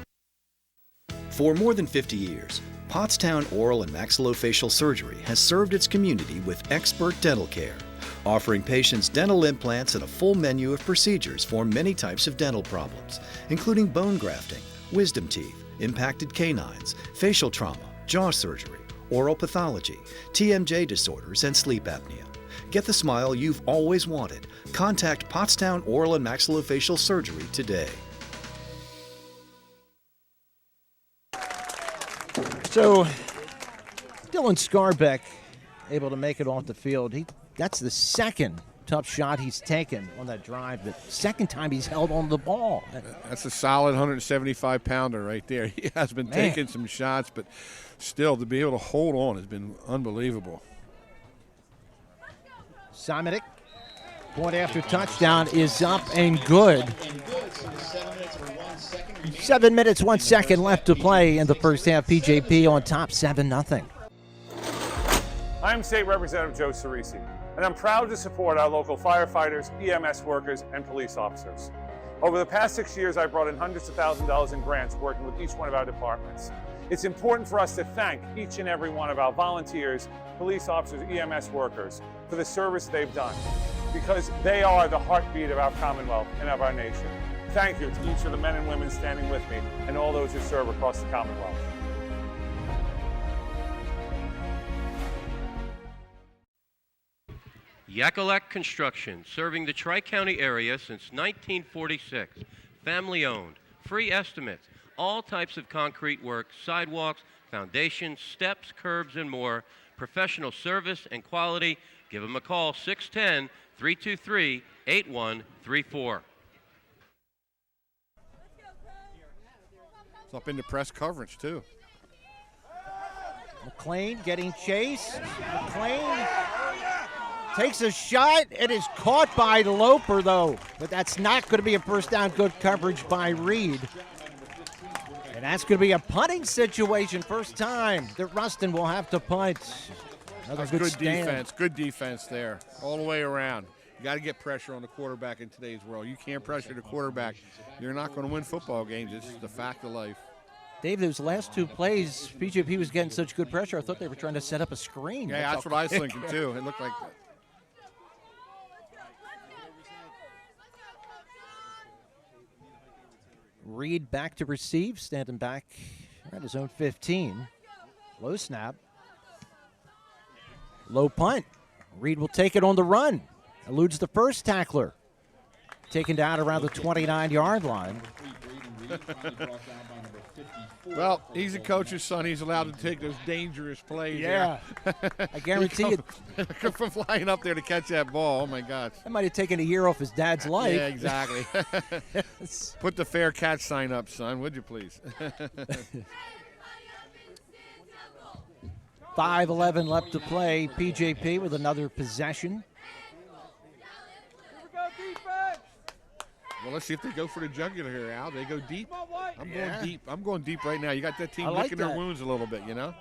For more than 50 years, Pottstown Oral and Maxillofacial Surgery has served its community with expert dental care, offering patients dental implants and a full menu of procedures for many types of dental problems, including bone grafting, wisdom teeth, impacted canines, facial trauma, jaw surgery, oral pathology, TMJ disorders, and sleep apnea. Get the smile you've always wanted. Contact Pottstown Oral and Maxillofacial Surgery today. So, Dylan Scarbeck able to make it off the field. That's the second tough shot he's taken on that drive. The second time he's held on the ball. That's a solid 175-pounder right there. He has been taking some shots, but still to be able to hold on has been unbelievable. Simonik, point after touchdown is up and good. 7 minutes, 1 second left to play in the first half. PJP on top 7-0. I'm State Representative Joe Cerisi, and I'm proud to support our local firefighters, EMS workers, and police officers. Over the past 6 years, I've brought in hundreds of thousands of dollars in grants working with each one of our departments. It's important for us to thank each and every one of our volunteers, police officers, EMS workers for the service they've done, because they are the heartbeat of our Commonwealth and of our nation. Thank you to each of the men and women standing with me and all those who serve across the Commonwealth. Yakalak Construction, serving the Tri-County area since 1946. Family owned, free estimates, all types of concrete work, sidewalks, foundations, steps, curbs, and more. Professional service and quality. Give them a call, 610-323-8134. It's up into press coverage, too. McLean getting chased. McLean takes a shot. It is caught by Loper, though. But that's not going to be a first down. Good coverage by Reed. And that's going to be a punting situation. First time that Rustin will have to punt. Another That's good stand. defense. Good defense there, all the way around. You got to get pressure on the quarterback in today's world. You can't pressure the quarterback, you're not going to win football games. It's the fact of life. Dave, those last two plays, PJP was getting such good pressure, I thought they were trying to set up a screen. Yeah, that's what I was thinking, too. It looked like that. Reed back to receive, standing back at his own 15. Low snap. Low punt. Reed will take it on the run. Eludes the first tackler. Taken down around the 29-yard line. Well, he's a coach's son. He's allowed to take those dangerous plays. Yeah. I guarantee you. From flying up there to catch that ball. Oh, my gosh. That might have taken a year off his dad's life. Yeah, exactly. Put the fair catch sign up, son, would you please? 5:11 left to play. PJP with another possession. Well, let's see if they go for the jugular here, Al. They go deep. I'm Yeah. going deep. I'm going deep right now. You got that team I like licking their that. wounds a little bit, you know?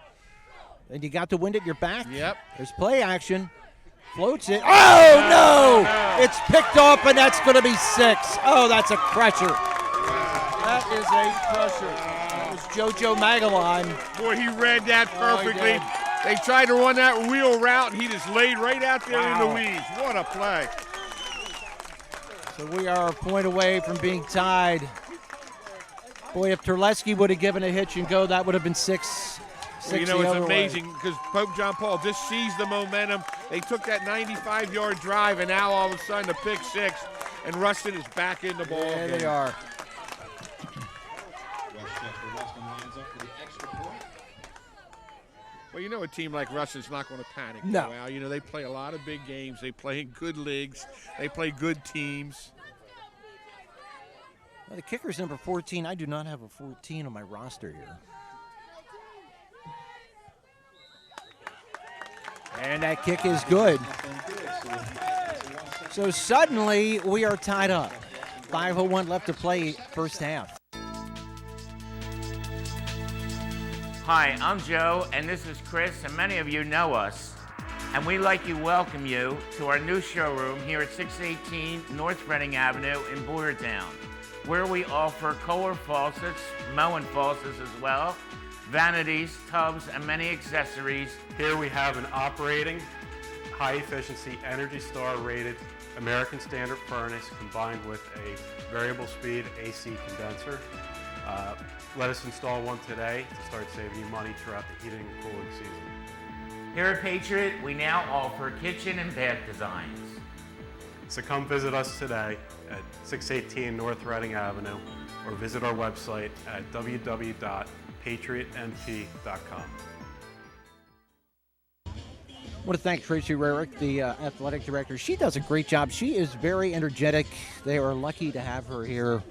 And you got the wind at your back. Yep. There's play action. Floats it. Oh, no! It's picked off, and that's going to be 6. Oh, that's a crusher. That is a crusher. That was JoJo Magalon. Boy, he read that perfectly. They tried to run that wheel route, and he just laid right out there in the weeds. What a play. So we are a point away from being tied. Boy, if Terleski would have given a hitch and go, that would have been 6. Well, you know, it's amazing because Pope John Paul just seized the momentum. They took that 95-yard drive, and now all of a sudden a pick 6, and Rustin is back in the ball Yeah, game. they are. Well, you know, a team like Rustin's not going to panic. No. Well, you know, they play a lot of big games. They play in good leagues. They play good teams. Well, the kicker's number 14. I do not have a 14 on my roster here. And that kick is good. So suddenly we are tied up. 5:01 left to play first half. Hi, I'm Joe, and this is Chris, and many of you know us. And we'd like to welcome you to our new showroom here at 618 North Reading Avenue in Boyertown, where we offer Kohler faucets, Moen faucets as well, vanities, tubs, and many accessories. Here we have an operating, high-efficiency, Energy Star rated American Standard furnace combined with a variable speed AC condenser. Let us install one today to start saving you money throughout the heating and cooling season. Here at Patriot, we now offer kitchen and bath designs. So come visit us today at 618 North Reading Avenue or visit our website at www.patriotnp.com. I want to thank Tracy Rarick, the athletic director. She does a great job. She is very energetic. They are lucky to have her here.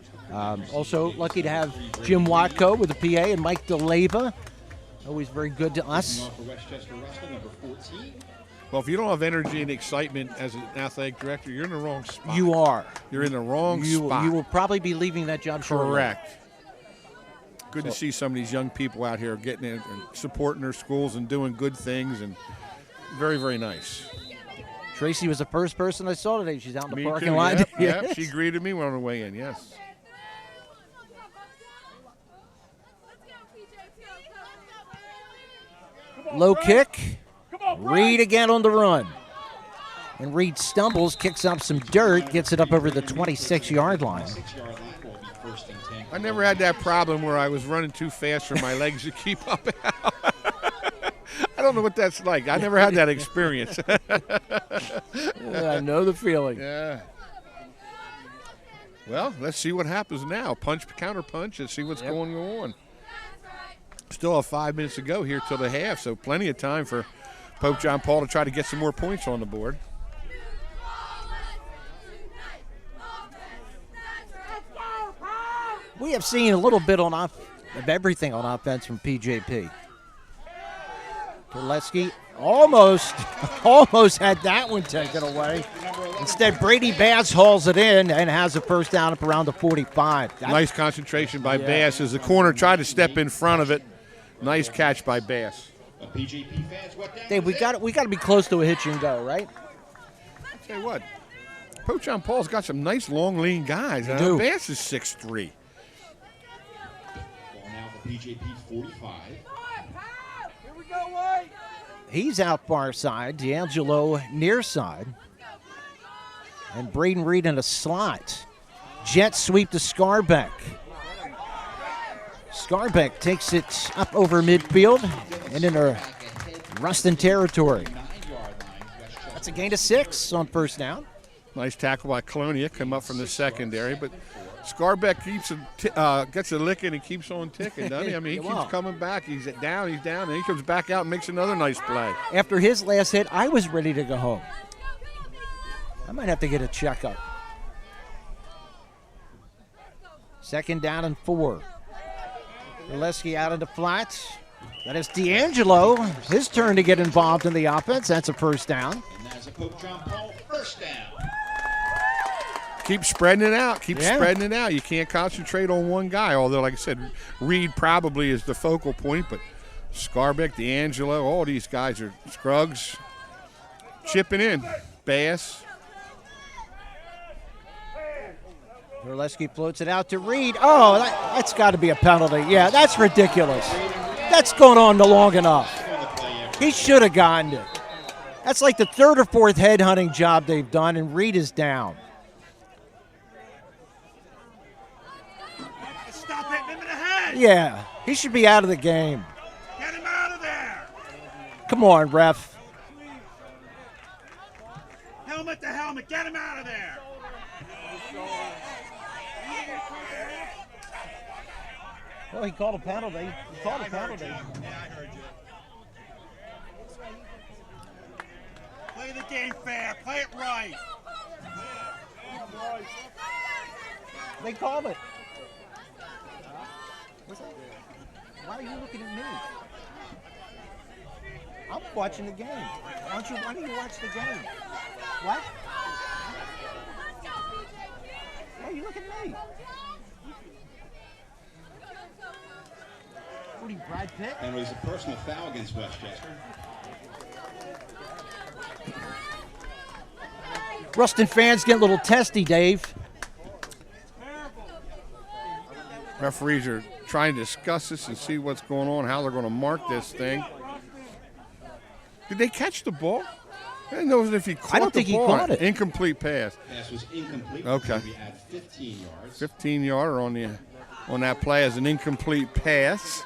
Also lucky to have Jim Watko with the PA and Mike DeLeva. Always very good to us. Well, if you don't have energy and excitement as an athletic director, you're in the wrong spot. You are. You're in the wrong spot. You will probably be leaving that job shortly. Correct. Good to see some of these young people out here getting in and supporting their schools and doing good things, and very, very nice. Tracy was the first person I saw today. She's out in the Me parking too, lot. Yep, yep. She greeted me on her way in, yes. Low kick. Reed again on the run. And Reed stumbles, kicks up some dirt, gets it up over the 26-yard line. I never had that problem where I was running too fast for my legs to keep up. I don't know what that's like. I never had that experience. I know the feeling. Yeah. Well, let's see what happens now. Punch, counter punch, and see what's going on. Still have 5 minutes to go here till the half, so plenty of time for Pope John Paul to try to get some more points on the board. We have seen a little bit of everything on offense from PJP. Terleski almost had that one taken away. Instead, Brady Bass hauls it in and has a first down up around the 45. Nice concentration by Bass as the corner tried to step in front of it. Nice catch by Bass. Dave, we got to be close to a hitch and go, right? I'll tell you what, Pope John Paul's got some nice, long, lean guys. Bass is 6'3". Ball now for PJP 45. He's out far side. D'Angelo near side. And Braden Reed in a slot. Jet sweep to Scarbeck. Scarbeck takes it up over midfield and into Rustin territory. That's a gain of 6 on first down. Nice tackle by Colonia, come up from the secondary, but Scarbeck gets a licking and keeps on ticking, doesn't he? I mean, he keeps coming back. He's down, and he comes back out and makes another nice play. After his last hit, I was ready to go home. I might have to get a checkup. Second down and 4. Terleski out of the flats. That is D'Angelo. His turn to get involved in the offense. That's a first down. And that's a Pope John Paul first down. Keep spreading it out. Spreading it out. You can't concentrate on one guy, although, like I said, Reed probably is the focal point, but Scarbeck, D'Angelo, all these guys are Scruggs chipping in. Bass. Terleski floats it out to Reed. Oh, that's got to be a penalty. Yeah, that's ridiculous. That's gone on long enough. He should have gotten it. That's like the third or fourth headhunting job they've done, and Reed is down. Stop hitting him in the head. Yeah, he should be out of the game. Get him out of there. Come on, ref. Helmet to helmet. Get him out of there. Well, he called a penalty. He called a penalty. Yeah, I heard you. Play the game fair. Play it right. They called it. Why are you looking at me? I'm watching the game. Why don't you watch the game? What? Why are you looking at me? What are you, Brad Pitt? And it was a personal foul against Westchester. Rustin fans get a little testy, Dave. Referees are trying to discuss this and see what's going on, how they're going to mark this thing. Did they catch the ball? I didn't know if he caught the ball. I don't think he caught it. Incomplete pass. Pass was incomplete. Okay. We had 15 yards. 15-yarder on that play as an incomplete pass.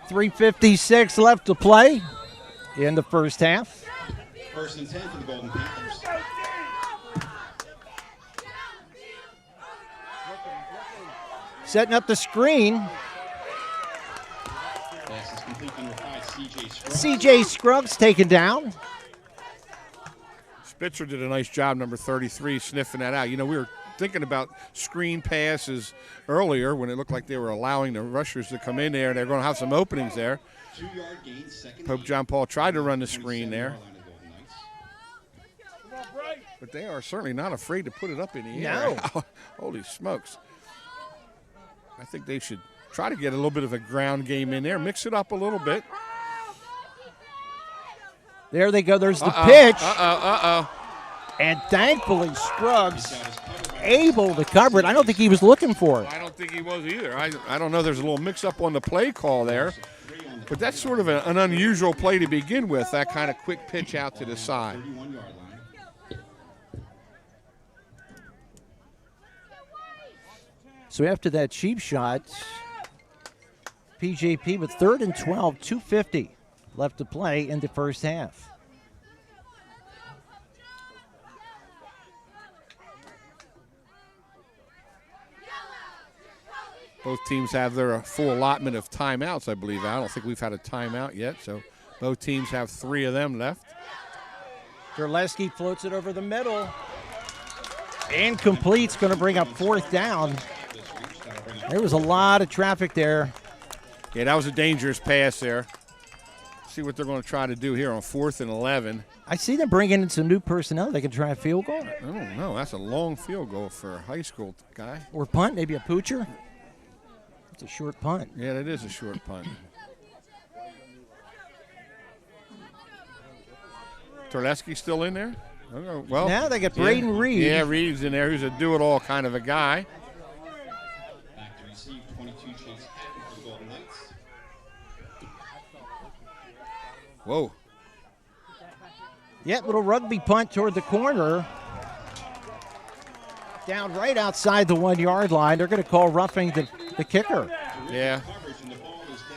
.356 left to play in the first half. First and 10 for the Golden Panthers. Setting up the screen. Pass is complete number 5, C.J. Scruggs. C.J. Scruggs taken down. Spitzer did a nice job, number 33, sniffing that out. You know, we were thinking about screen passes earlier when it looked like they were allowing the rushers to come in there and they're going to have some openings there. 2-yard gain, second. Pope John Paul tried to run the screen there. But they are certainly not afraid to put it up in the air. No. Holy smokes. I think they should try to get a little bit of a ground game in there, mix it up a little bit. There they go. There's the pitch. Uh-oh. And thankfully, Scruggs able to cover it. I don't think he was looking for it. I don't think he was either. I don't know. There's a little mix-up on the play call there. But that's sort of an unusual play to begin with, that kind of quick pitch out to the side. So after that cheap shot, PJP with 3rd and 12, 2:50 left to play in the first half. Both teams have their full allotment of timeouts, I believe. I don't think we've had a timeout yet, so both teams have 3 of them left. Terleski floats it over the middle. Incomplete's going to bring up 4th down. There was a lot of traffic there. Yeah, that was a dangerous pass there. See what they're going to try to do here on 4th and 11. I see them bringing in some new personnel. They can try a field goal. I don't know. That's a long field goal for a high school guy. Or punt, maybe a poocher. It's a short punt. Yeah, that is a short punt. Terleski still in there? Oh, well, now they got Braden Reed. Yeah, Reed's in there. Who's a do-it-all kind of a guy. Back to receive 22 Chase Hatton for the Golden Knights. Whoa. Yeah, little rugby punt toward the corner. Down right outside the 1-yard line. They're going to call roughing the kicker. Yeah.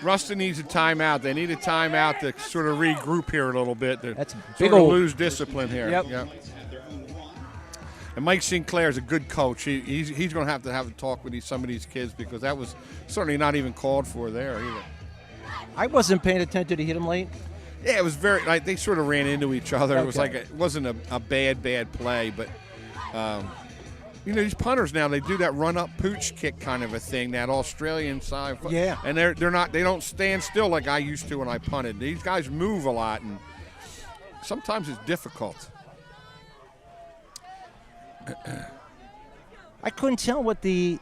Rustin needs a timeout. They need a timeout to sort of regroup here a little bit. That's sort big of old. lose discipline here. Yep. And Mike Sinclair is a good coach. He's going to have a talk with some of these kids because that was certainly not even called for there either. I wasn't paying attention. Did he hit him late? Yeah, it was very like they sort of ran into each other. Okay. It was like it wasn't a bad play, but you know, these punters now, they do that run-up pooch kick kind of a thing, that Australian side. Yeah. And they don't stand still like I used to when I punted. These guys move a lot, and sometimes it's difficult. I couldn't tell what the...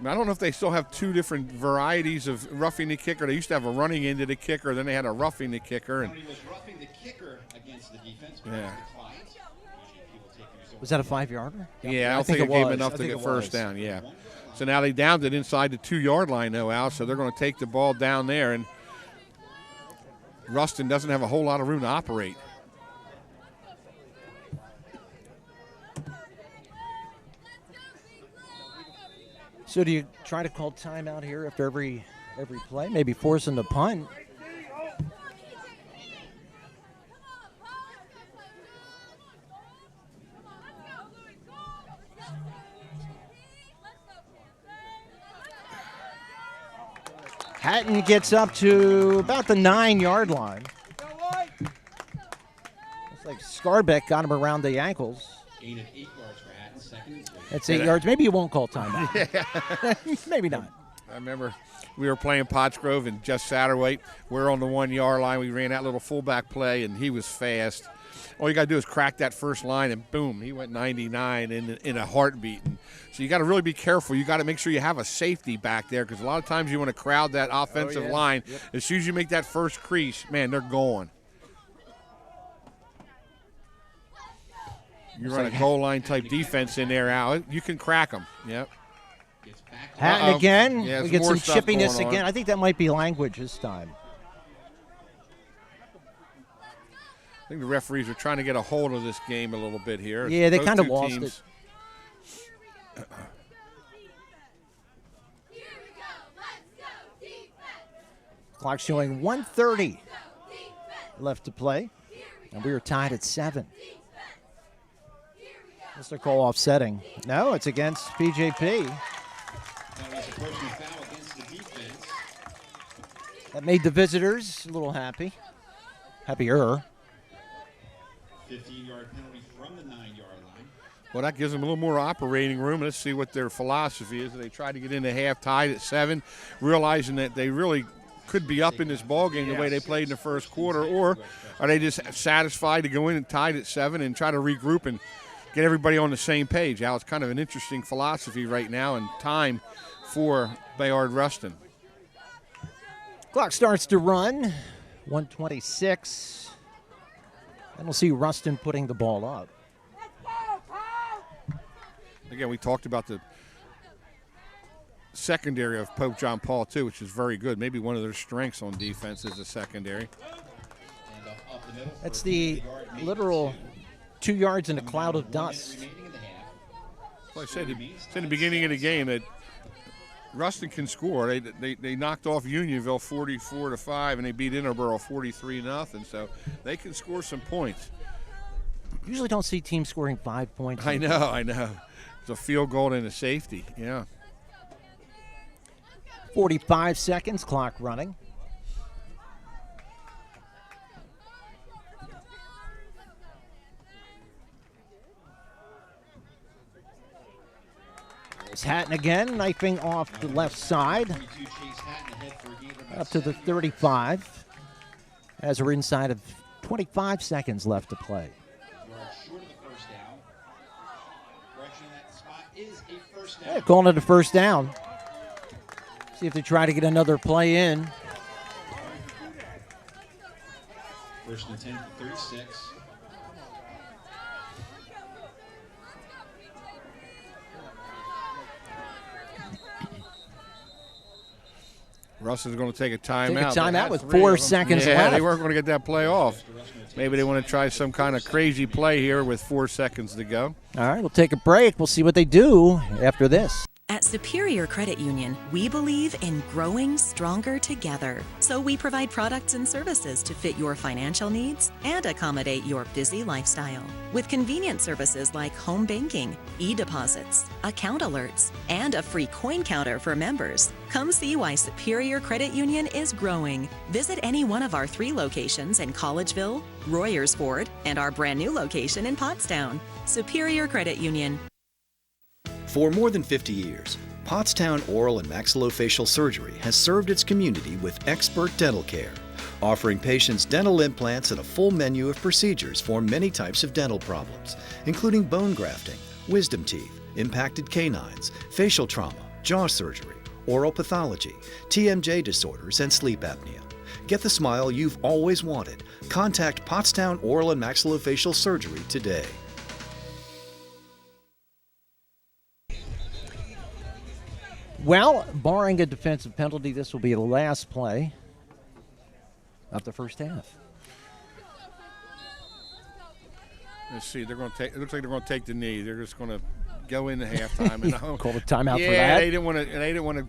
I don't know if they still have 2 different varieties of roughing the kicker. They used to have a running into the kicker, then they had a roughing the kicker. And He was roughing the kicker against the defense. Yeah. Was that a 5-yarder? Yeah, I don't think it gave enough to get first down, yeah. So now they downed it inside the 2-yard line, though, Al, so they're going to take the ball down there, and Rustin doesn't have a whole lot of room to operate. So do you try to call timeout here after every play? Maybe forcing the punt? Hatton gets up to about the 9-yard line. Looks like Scarbeck got him around the ankles. Gain of 8 yards for Hatton, 2nd and 3. That's 8 yards. Maybe you won't call timeout. Maybe not. I remember we were playing Pottsgrove and Jeff Satterwhite. We're on the 1-yard line. We ran that little fullback play, and he was fast. All you got to do is crack that first line, and boom, he went 99 in a heartbeat. And so you got to really be careful. You got to make sure you have a safety back there because a lot of times you want to crowd that offensive line. Yep. As soon as you make that first crease, man, they're going. You run a goal line type defense in there, Al. You can crack them. Yep. Hatton again. Yeah, we get some chippiness again. again. I think that might be language this time. I think the referees are trying to get a hold of this game a little bit here. Yeah, they Both kind of two lost teams. it. Clock showing 1:30 left to play, and we are tied at 7. Mr. Cole offsetting. No, it's against PJP. That made the visitors a little happy. Happier. 15-yard penalty from the 9-yard line. Well, that gives them a little more operating room. Let's see what their philosophy is. They try to get into half tied at 7, realizing that they really could be up in this ballgame the way they played in the first quarter, or are they just satisfied to go in and tied at 7 and try to regroup and get everybody on the same page? Al, it's kind of an interesting philosophy right now and time for Bayard Rustin. Clock starts to run. 1:26. And we'll see Rustin putting the ball up. Again, we talked about the secondary of Pope John Paul, too, which is very good. Maybe one of their strengths on defense is the secondary. That's the literal 2 yards in a cloud of dust. Well, I said in the beginning of the game that Rustin can score. They knocked off Unionville 44-5, and they beat Interboro 43-0. So they can score some points. Usually don't see teams scoring 5 points. I know. It's a field goal and a safety. Yeah. 45 seconds, clock running. There's Hatton again, knifing off the left side. Up to the 35. As we're inside of 25 seconds left to play. Yeah, calling it a first down. See if they try to get another play in. First and 10 for 36. Rustin's going to take a timeout. Take a timeout with 4 seconds left. Yeah, they weren't going to get that play off. Maybe they want to try some kind of crazy play here with 4 seconds to go. All right, we'll take a break. We'll see what they do after this. At Superior Credit Union, we believe in growing stronger together. So we provide products and services to fit your financial needs and accommodate your busy lifestyle. With convenient services like home banking, e-deposits, account alerts, and a free coin counter for members. Come see why Superior Credit Union is growing. Visit any one of our 3 locations in Collegeville, Royersford, and our brand new location in Pottstown. Superior Credit Union. For more than 50 years, Pottstown Oral and Maxillofacial Surgery has served its community with expert dental care, offering patients dental implants and a full menu of procedures for many types of dental problems, including bone grafting, wisdom teeth, impacted canines, facial trauma, jaw surgery, oral pathology, TMJ disorders, and sleep apnea. Get the smile you've always wanted. Contact Pottstown Oral and Maxillofacial Surgery today. Well, barring a defensive penalty, this will be the last play of the first half. Let's see. They're going to take. It looks like they're going to take the knee. They're just going to go into halftime and call the timeout yeah, for that. They didn't want to. They didn't want to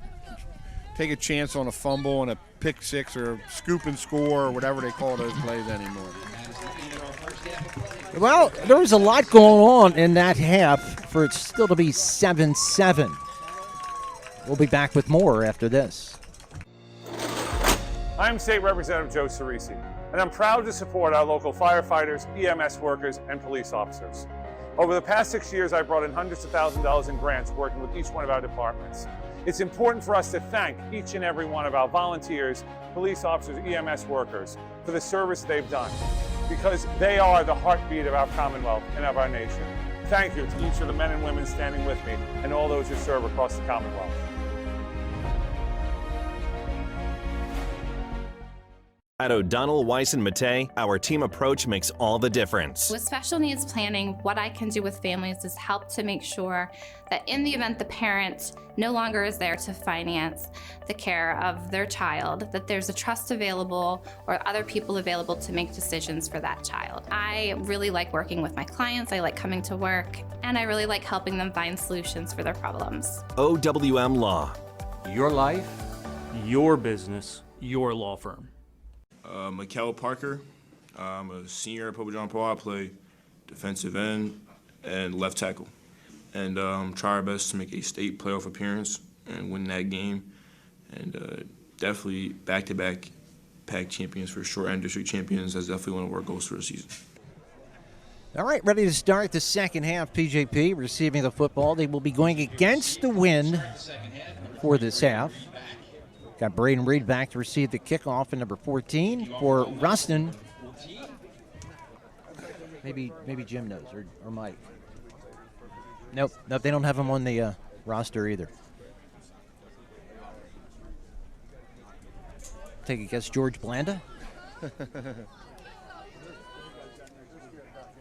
take a chance on a fumble and a pick six or a scoop and score or whatever they call those plays anymore. Well, there was a lot going on in that half for it still to be 7-7. We'll be back with more after this. I'm State Representative Joe Cerisi, and I'm proud to support our local firefighters, EMS workers, and police officers. Over the past 6 years, I've brought in hundreds of thousands of dollars in grants working with each one of our departments. It's important for us to thank each and every one of our volunteers, police officers, EMS workers for the service they've done, because they are the heartbeat of our Commonwealth and of our nation. Thank you to each of the men and women standing with me and all those who serve across the Commonwealth. At O'Donnell, Weiss & Mattei, our team approach makes all the difference. With special needs planning, what I can do with families is help to make sure that in the event the parent no longer is there to finance the care of their child, that there's a trust available or other people available to make decisions for that child. I really like working with my clients, I like coming to work, and I really like helping them find solutions for their problems. OWM Law. Your life, your business, your law firm. Mikel Parker. I'm a senior at Pope John Paul. I play defensive end and left tackle. And try our best to make a state playoff appearance and win that game. And definitely back-to-back PAC champions for sure, and district champions. That's definitely one of our goals for the season. All right, ready to start the second half. PJP receiving the football. They will be going against the wind for this half. Got Braden Reed back to receive the kickoff in number 14 for Rustin. Maybe Jim knows, or Mike. Nope, they don't have him on the roster either. Take a guess, George Blanda?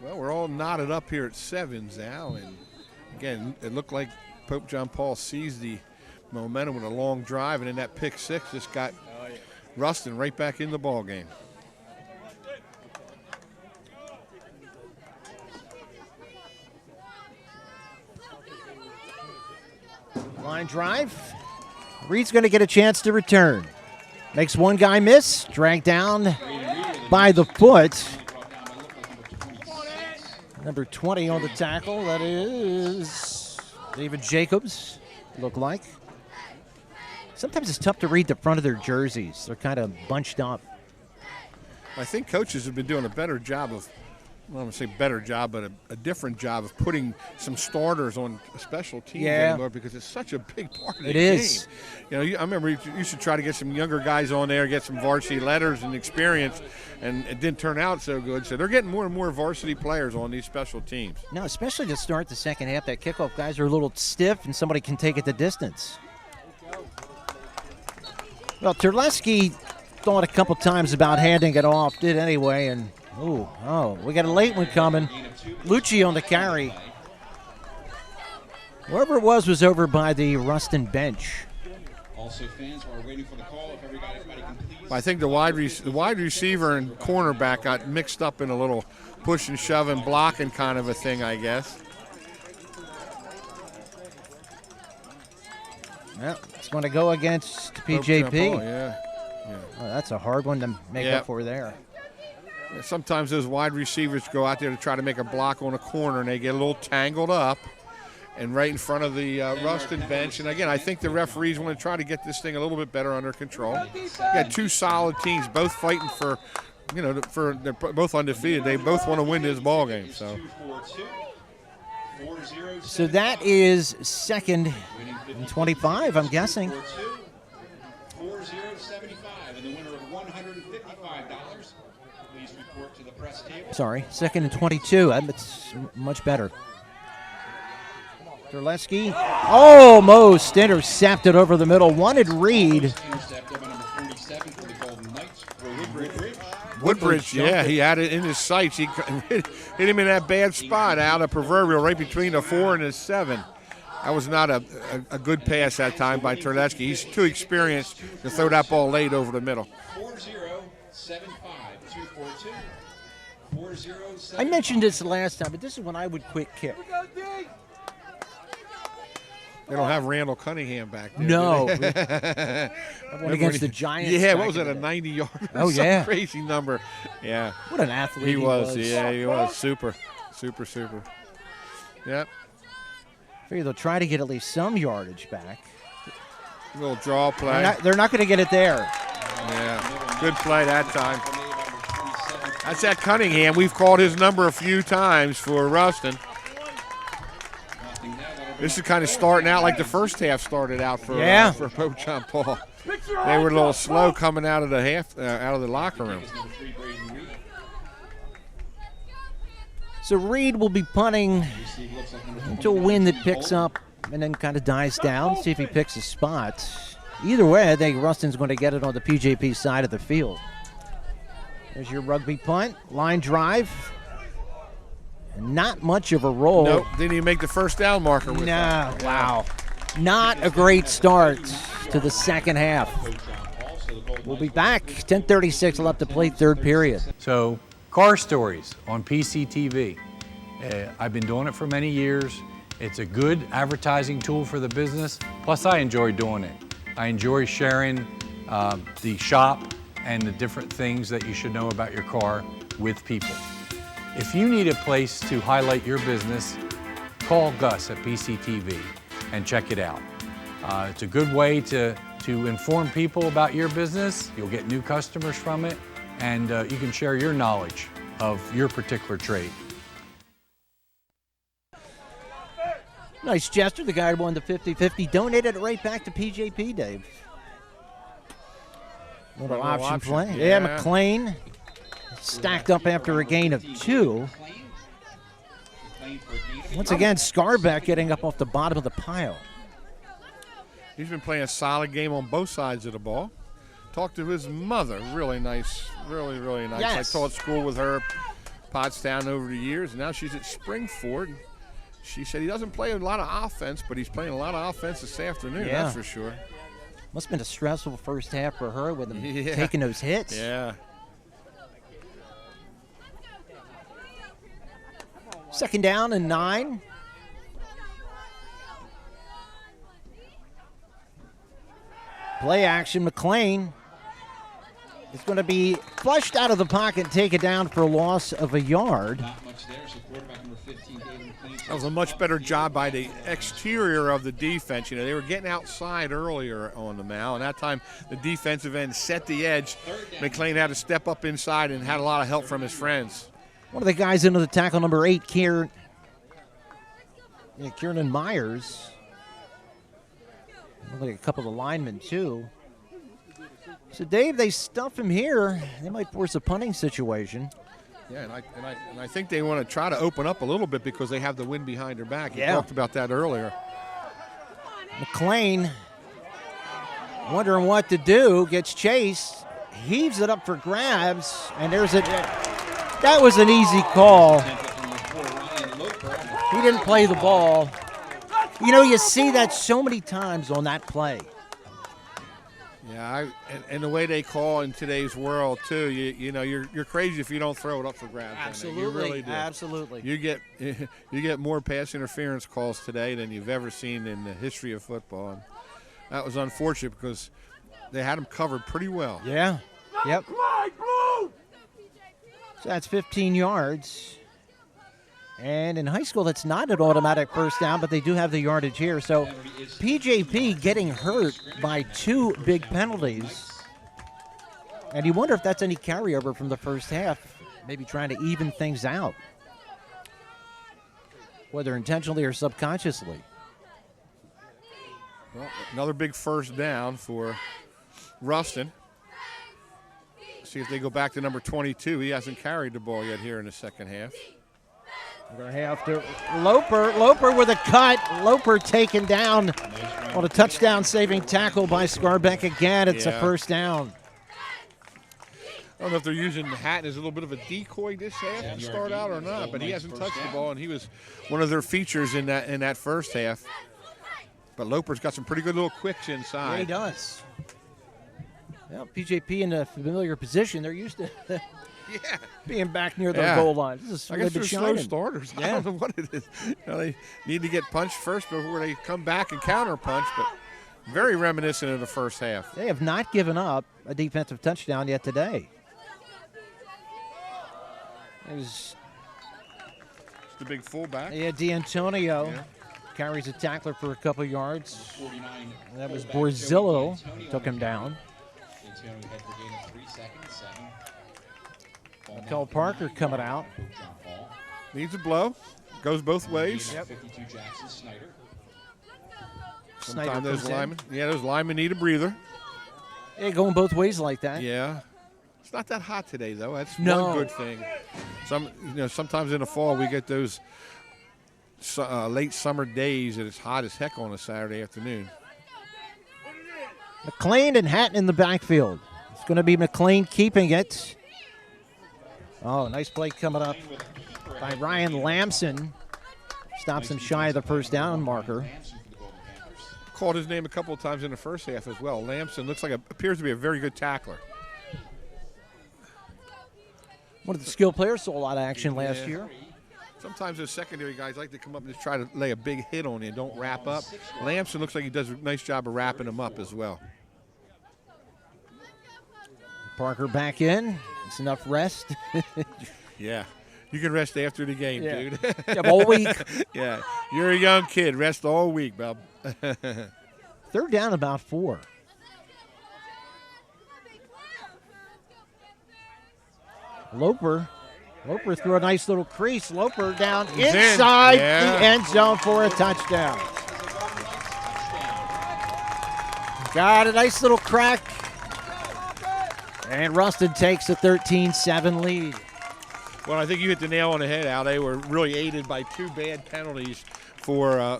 Well, we're all knotted up here at 7s now, and again, it looked like Pope John Paul sees the momentum with a long drive, and then that pick six just got Rustin right back in the ball game. Line drive. Reed's going to get a chance to return. Makes one guy miss. Dragged down by the foot. Number 20 on the tackle. That is David Jacobs, look like. Sometimes it's tough to read the front of their jerseys. They're kind of bunched up. I think coaches have been doing a better job of, well, I'm going to say better job, but a different job of putting some starters on special teams anymore because it's such a big part of the game. It is. You know, I remember you should try to get some younger guys on there, get some varsity letters and experience, and it didn't turn out so good. So they're getting more and more varsity players on these special teams. No, especially to start the second half. That kickoff guys are a little stiff, and somebody can take it the distance. Well, Terleski thought a couple times about handing it off, did anyway, and we got a late one coming. Lucci on the carry. Whoever it was over by the Rustin bench. Also, fans are waiting for the call. If everybody can please. I think the wide receiver and cornerback got mixed up in a little push and shove and blocking kind of a thing, I guess. Yeah, it's going to go against PJP. Yeah. Oh, that's a hard one to make up for there. Sometimes those wide receivers go out there to try to make a block on a corner, and they get a little tangled up and right in front of the Rustin bench. And, again, I think the referees want to try to get this thing a little bit better under control. You got two solid teams, both fighting for, they're both undefeated. They both want to win this ball game. So that is second and 25, I'm guessing. 4075, and the winner of $155. Please report to the press table. Sorry, second and 22. That's much better. Terleski almost intercepted over the middle. Wanted Reed. Intercepted by number 47 for the Golden Knights. Woodbridge, yeah, he had it in his sights. He hit him in that bad spot out of proverbial, right between the 4 and the 7. That was not a good pass that time by Terleski. He's too experienced to throw that ball late over the middle. 4075-242. I mentioned this last time, but this is when I would quit kick. They don't have Randall Cunningham back there. No. That one against the Giants. Yeah, what was it, a 90-yard? Oh, yeah. Crazy number. Yeah. What an athlete he was. was. Yeah, he was. Super. Yep. Figure they'll try to get at least some yardage back. A little draw play. They're not going to get it there. Yeah, good play that time. That's that Cunningham. We've called his number a few times for Rustin. This is kind of starting out like the first half started out for Pope John Paul. They were a little slow coming out of the out of the locker room. So Reed will be punting into a wind that picks up and then kind of dies down. See if he picks a spot. Either way, I think Rustin's going to get it on the PJP side of the field. There's your rugby punt. Line drive. Not much of a roll. Nope, didn't even make the first down marker with that. Wow. Not a great start to the second half. We'll be back. 10:36 left to play, third period. So, car stories on PCTV. I've been doing it for many years. It's a good advertising tool for the business. Plus, I enjoy doing it. I enjoy sharing the shop and the different things that you should know about your car with people. If you need a place to highlight your business, call Gus at PCTV and check it out. It's a good way to inform people about your business. You'll get new customers from it, and you can share your knowledge of your particular trade. Nice gesture. The guy who won the 50-50 donated it right back to PJP, Dave. Little option play. Yeah, McLean stacked up after a gain of 2. Once again, Scarbeck getting up off the bottom of the pile. He's been playing a solid game on both sides of the ball. Talked to his mother. Really nice. Really, really nice. Yes. I taught school with her, Pottstown, over the years, and now she's at Springford. She said he doesn't play a lot of offense, but he's playing a lot of offense this afternoon, that's for sure. Must have been a stressful first half for her with him taking those hits. Yeah. Second down and 9. Play action, McLean. It's going to be flushed out of the pocket and taken down for a loss of a yard. Not much there, so quarterback number 15, David McLean. That was a much better job by the exterior of the defense. You know, they were getting outside earlier on them now, and that time the defensive end set the edge. McLean had to step up inside and had a lot of help from his friends. One of the guys into the tackle, number 8, Kieran Myers. Look like a couple of linemen, too. So, Dave, they stuff him here. They might force a punting situation. Yeah, and I think they want to try to open up a little bit because they have the wind behind their back. You Yeah. talked about that earlier. McLean, wondering what to do, gets chased, heaves it up for grabs, and there's a. That was an easy call. He didn't play the ball. You know, you see that so many times on that play. Yeah, and the way they call in today's world too, you know, you're crazy if you don't throw it up for grabs. Absolutely, you really do. absolutely. You get more pass interference calls today than you've ever seen in the history of football. And that was unfortunate because they had them covered pretty well. Yeah. Yep. So that's 15 yards. And in high school, that's not an automatic first down, but they do have the yardage here. So PJP getting hurt by 2 big penalties. And you wonder if that's any carryover from the first half, maybe trying to even things out, whether intentionally or subconsciously. Well, another big first down for Rustin. See if they go back to number 22. He hasn't carried the ball yet here in the second half. We're going to have to Loper with a cut. Loper taken down on a touchdown-saving tackle by Scarbeck again. It's a first down. I don't know if they're using Hatton as a little bit of a decoy this half to start out or not, but he hasn't touched the ball, and he was one of their features in that first half. But Loper's got some pretty good little quicks inside. Yeah, he does. Well, PJP in a familiar position. They're used to being back near their goal line. This is I guess they're slow shining. starters. Yeah. I don't know what it is. You know, they need to get punched first before they come back and counter punch, but very reminiscent of the first half. They have not given up a defensive touchdown yet today. There's the big fullback. Yeah, D'Antonio carries a tackler for a couple yards. That was Borzillo took him down. Mikel Parker coming out. Needs a blow. Goes both ways. Yep. Sometimes those linemen need a breather. Yeah, going both ways like that. Yeah. It's not that hot today, though. That's No. one good thing. Sometimes in the fall we get those late summer days that it's hot as heck on a Saturday afternoon. McLean and Hatton in the backfield. It's going to be McLean keeping it. Oh, nice play coming up by Ryan Lamson. Stops him shy of the first down marker. Called his name a couple of times in the first half as well. Lamson appears to be a very good tackler. One of the skill players saw a lot of action last year. Sometimes those secondary guys like to come up and just try to lay a big hit on you and don't wrap up. Lamson looks like he does a nice job of wrapping them up as well. Parker back in. It's enough rest. Yeah. You can rest after the game, Yeah. dude. Yeah, all week. Yeah. You're a young kid. Rest all week, bub. Third down, about 4. Loper threw a nice little crease. Loper down He's inside in. the end zone for a touchdown. Got a nice little crack. And Rustin takes a 13-7 lead. Well, I think you hit the nail on the head, Al. They were really aided by 2 bad penalties for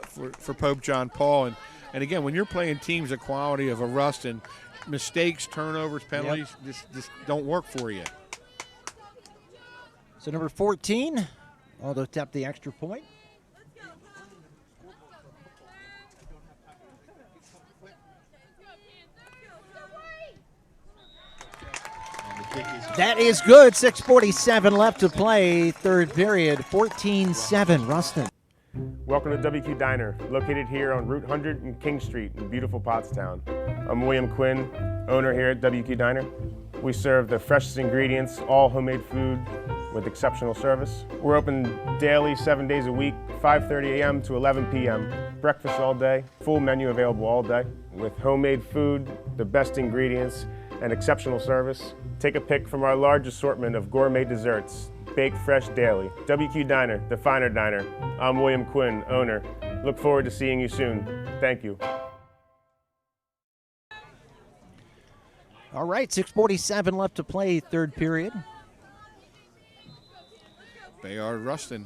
Pope John Paul. And again, when you're playing teams the quality of a Rustin, mistakes, turnovers, penalties just don't work for you. So number 14, although tapped the extra point. That is good. 6:47 left to play, third period. 14-7, Rustin. Welcome to WQ Diner, located here on Route 100 and King Street in beautiful Pottstown. I'm William Quinn, owner here at WQ Diner. We serve the freshest ingredients, all homemade food with exceptional service. We're open daily, 7 days a week, 5:30 a.m. to 11 p.m. Breakfast all day, full menu available all day with homemade food, the best ingredients, and exceptional service. Take a pick from our large assortment of gourmet desserts, baked fresh daily. WQ Diner, the finer diner. I'm William Quinn, owner. Look forward to seeing you soon. Thank you. All right, 6:47 left to play, third period. Bayard Rustin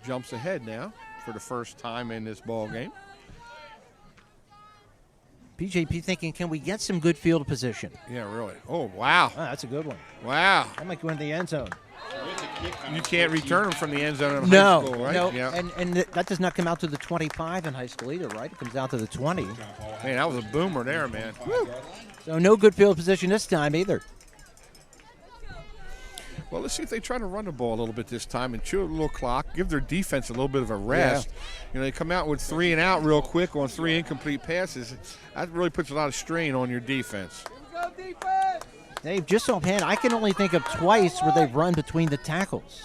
jumps ahead now for the first time in this ball game. PJP thinking, can we get some good field position? Yeah, really. Oh, wow. Oh, that's a good one. Wow. That might go in the end zone. You can't return them from the end zone in No, high school, right? no, Yeah. and that does not come out to the 25 in high school either, right? It comes out to the 20. Man, that was a boomer there, man. Woo. So no good field position this time either. Well, let's see if they try to run the ball a little bit this time and chew a little clock, give their defense a little bit of a rest. Yeah. You know, they come out with 3 and out real quick on 3 incomplete passes. That really puts a lot of strain on your defense. Dave, just offhand, I can only think of twice where they've run between the tackles.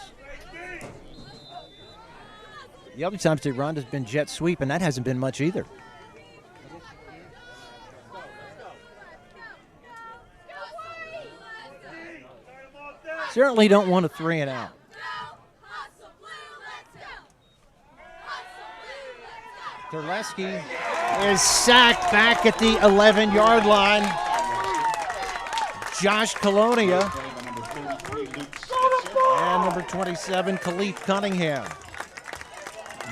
The other times they run has been jet sweep, and that hasn't been much either. Certainly don't want a 3 and out. Terleski is sacked back at the 11-yard line. Josh Colonia and number 27, Khalif Cunningham.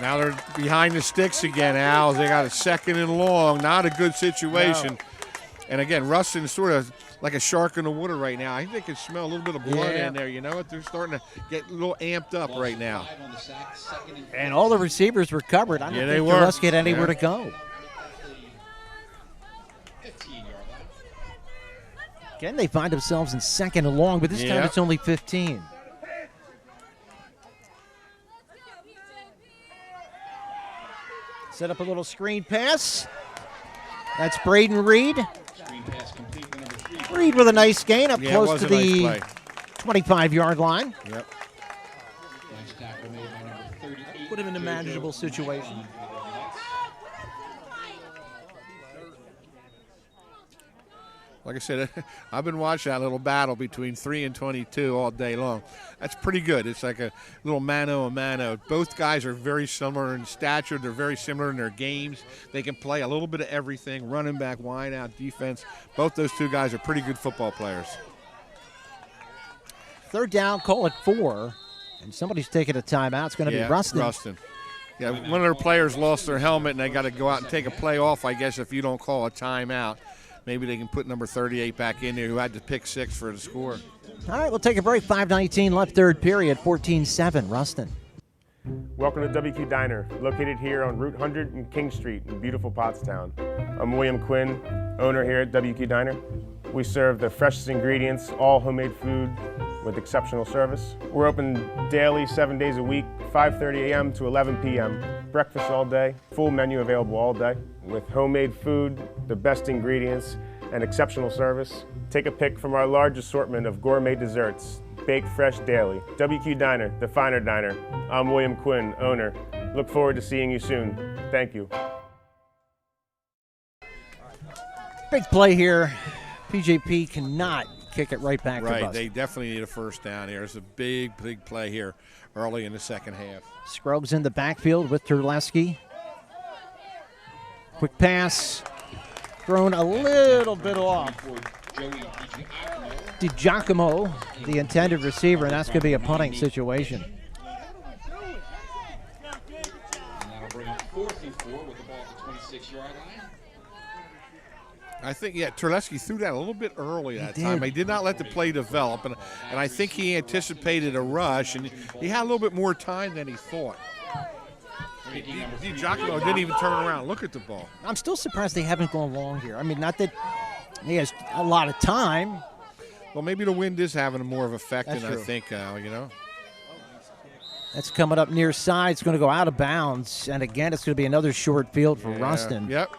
Now they're behind the sticks again, Al. They got a 2nd and long. Not a good situation. No. And again, Rustin's sort of like a shark in the water right now. I think they can smell a little bit of blood Yeah. in there. You know what? They're starting to get a little amped up right now. And all the receivers were covered. I don't Yeah, they think were. Terleski had anywhere Yeah. to go. Again, they find themselves in 2nd and long, but this time Yeah. it's only 15. Set up a little screen pass. That's Braden Reed. Reed with a nice gain up Yeah, it close was to a nice the play. 25-yard line. Yep. Put him in a manageable situation. Like I said, I've been watching that little battle between 3 and 22 all day long. That's pretty good. It's like a little mano a mano. Both guys are very similar in stature. They're very similar in their games. They can play a little bit of everything, running back, wide out, defense. Both those two guys are pretty good football players. 3rd down, call it 4. And somebody's taking a timeout. It's going to be Rustin. Rustin. Yeah, one of their players lost their helmet, and they got to go out and take a play off, I guess, if you don't call a timeout. Maybe they can put number 38 back in there who had the pick 6 for the score. All right, we'll take a break. 5:19 left, third period. 14-7, Rustin. Welcome to WQ Diner, located here on Route 100 and King Street in beautiful Pottstown. I'm William Quinn, owner here at WQ Diner. We serve the freshest ingredients, all homemade food with exceptional service. We're open daily, 7 days a week, 5:30 a.m. to 11 p.m. Breakfast all day, full menu available all day with homemade food, the best ingredients, and exceptional service. Take a pick from our large assortment of gourmet desserts, baked fresh daily. WQ Diner, the finer diner. I'm William Quinn, owner. Look forward to seeing you soon. Thank you. Big play here. PJP cannot kick it right back to Right, Bus. they definitely need a first down here. It's a big, big play here early in the second half. Scruggs in the backfield with Terleski. Quick pass. Thrown a little bit off. DiGiacomo, the intended receiver, and that's going to be a punting situation. That'll bring up 4th and 4 with the ball at the 26-yard line. I think, yeah, Terleski threw that a little bit early that did. time. He did not let the play develop, and I think he anticipated a rush, and he had a little bit more time than he thought. DiGiacomo didn't even turn around. Look at the ball. I'm still surprised they haven't gone long here. I mean, not that he has a lot of time. Well, maybe the wind is having more of an effect That's than true. I think, you know. That's coming up near side. It's going to go out of bounds. And again, it's going to be another short field for Rustin. Yep.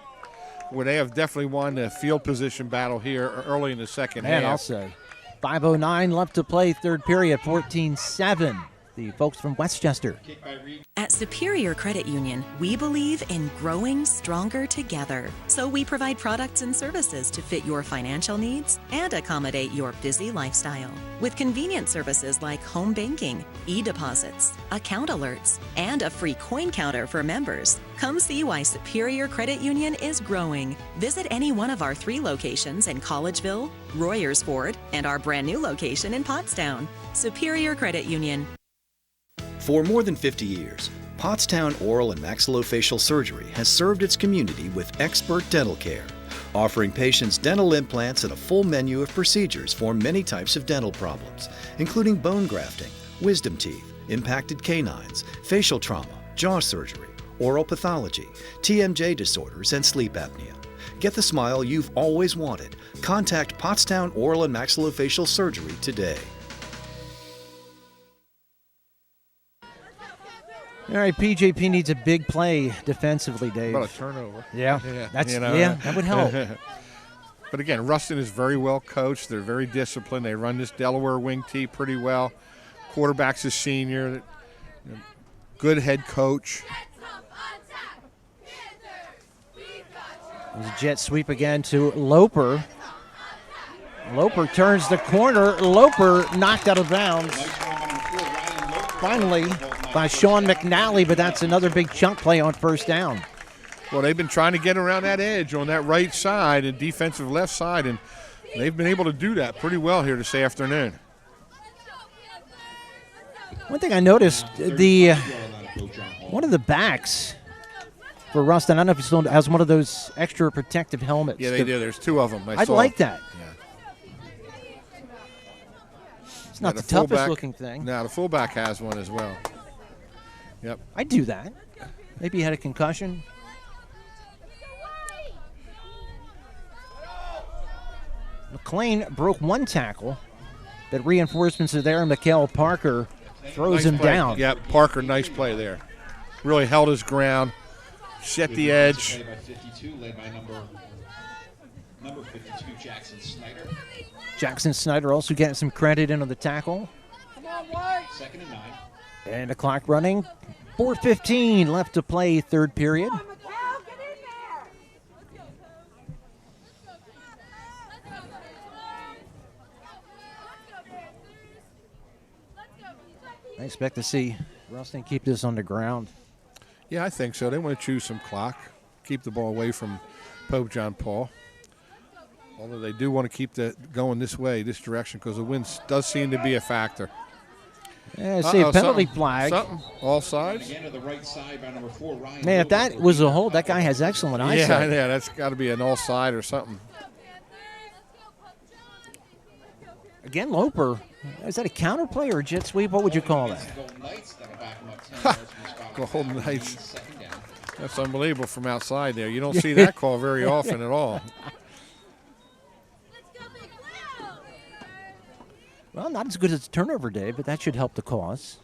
Well, they have definitely won the field position battle here early in the second half. And I'll say 5:09 left to play, third period, 14-7. The folks from Westchester. At Superior Credit Union, we believe in growing stronger together. So we provide products and services to fit your financial needs and accommodate your busy lifestyle. With convenient services like home banking, e-deposits, account alerts, and a free coin counter for members. Come see why Superior Credit Union is growing. Visit any one of our 3 locations in Collegeville, Royersford, and our brand new location in Pottstown. Superior Credit Union. For more than 50 years, Pottstown Oral and Maxillofacial Surgery has served its community with expert dental care, offering patients dental implants and a full menu of procedures for many types of dental problems, including bone grafting, wisdom teeth, impacted canines, facial trauma, jaw surgery, oral pathology, TMJ disorders, and sleep apnea. Get the smile you've always wanted. Contact Pottstown Oral and Maxillofacial Surgery today. All right, PJP needs a big play defensively, Dave. About a turnover. Yeah, that would help. But again, Rustin is very well coached. They're very disciplined. They run this Delaware wing tee pretty well. Quarterback's a senior. Good head coach. There's a jet sweep again to Loper. Loper turns the corner. Loper knocked out of bounds. Finally by Sean McNally, but that's another big chunk play on first down. Well, they've been trying to get around that edge on that right side and defensive left side, and they've been able to do that pretty well here this afternoon. One thing I noticed, one of the backs for Rustin, I don't know if he still has one of those extra protective helmets. Yeah, they do. There's 2 of them. I'd like that. It's not the toughest looking thing. No, the fullback has one as well. Yep. I'd do that. Maybe he had a concussion. McLean broke 1 tackle, but reinforcements are there. Mikael Parker throws him down. Yep, Parker, nice play there. Really held his ground, set the edge. By 52, led by number 52, Jackson Snyder. Jackson Snyder also getting some credit in on the tackle. Second and 9. And the clock running. 4:15 left to play, third period. I expect to see Rustin keep this on the ground. Yeah, I think so. They want to choose some clock, keep the ball away from Pope John Paul. Although they do want to keep that going this way, this direction, because the wind does seem to be a factor. Yeah, see a penalty flag. All sides. Again to the right side by number 4, Ryan. Man, if that was a hold, that guy has excellent eyesight. Yeah, that's got to be an all side or something. Again, Loper. Is that a counter play or a jet sweep? What would you call that? Golden Knights. That's unbelievable from outside there. You don't see that call very often at all. Well, not as good as turnover day, but that should help the cause.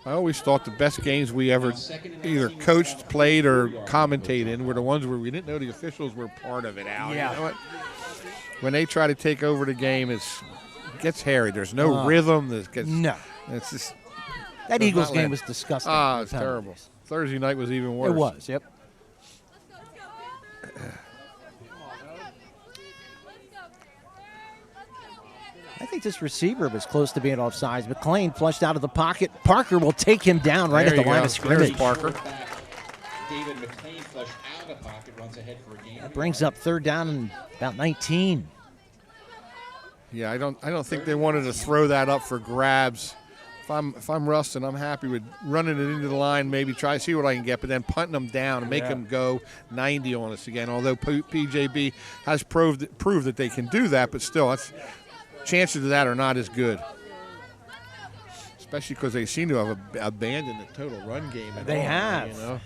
I always thought the best games we ever either coached, played, or commentated in were the ones where we didn't know the officials were part of it, Al. Yeah. You know what? When they try to take over the game, it gets hairy. There's no rhythm. It's just that Eagles game was disgusting. It's terrible. Thursday night was even worse. It was, yep. I think this receiver was close to being offsides. McLean flushed out of the pocket. Parker will take him down right at the line of scrimmage. There's Parker. David McLean flushed out of the pocket, runs ahead for a gain. That brings up third down and about 19. Yeah, I don't think they wanted to throw that up for grabs. If I'm Rustin, I'm happy with running it into the line, maybe try to see what I can get, but then punting them down and make them go 90 on us again. Although PJB has proved that they can do that, but still, chances of that are not as good. Especially because they seem to have abandoned the total run game. They have. You know?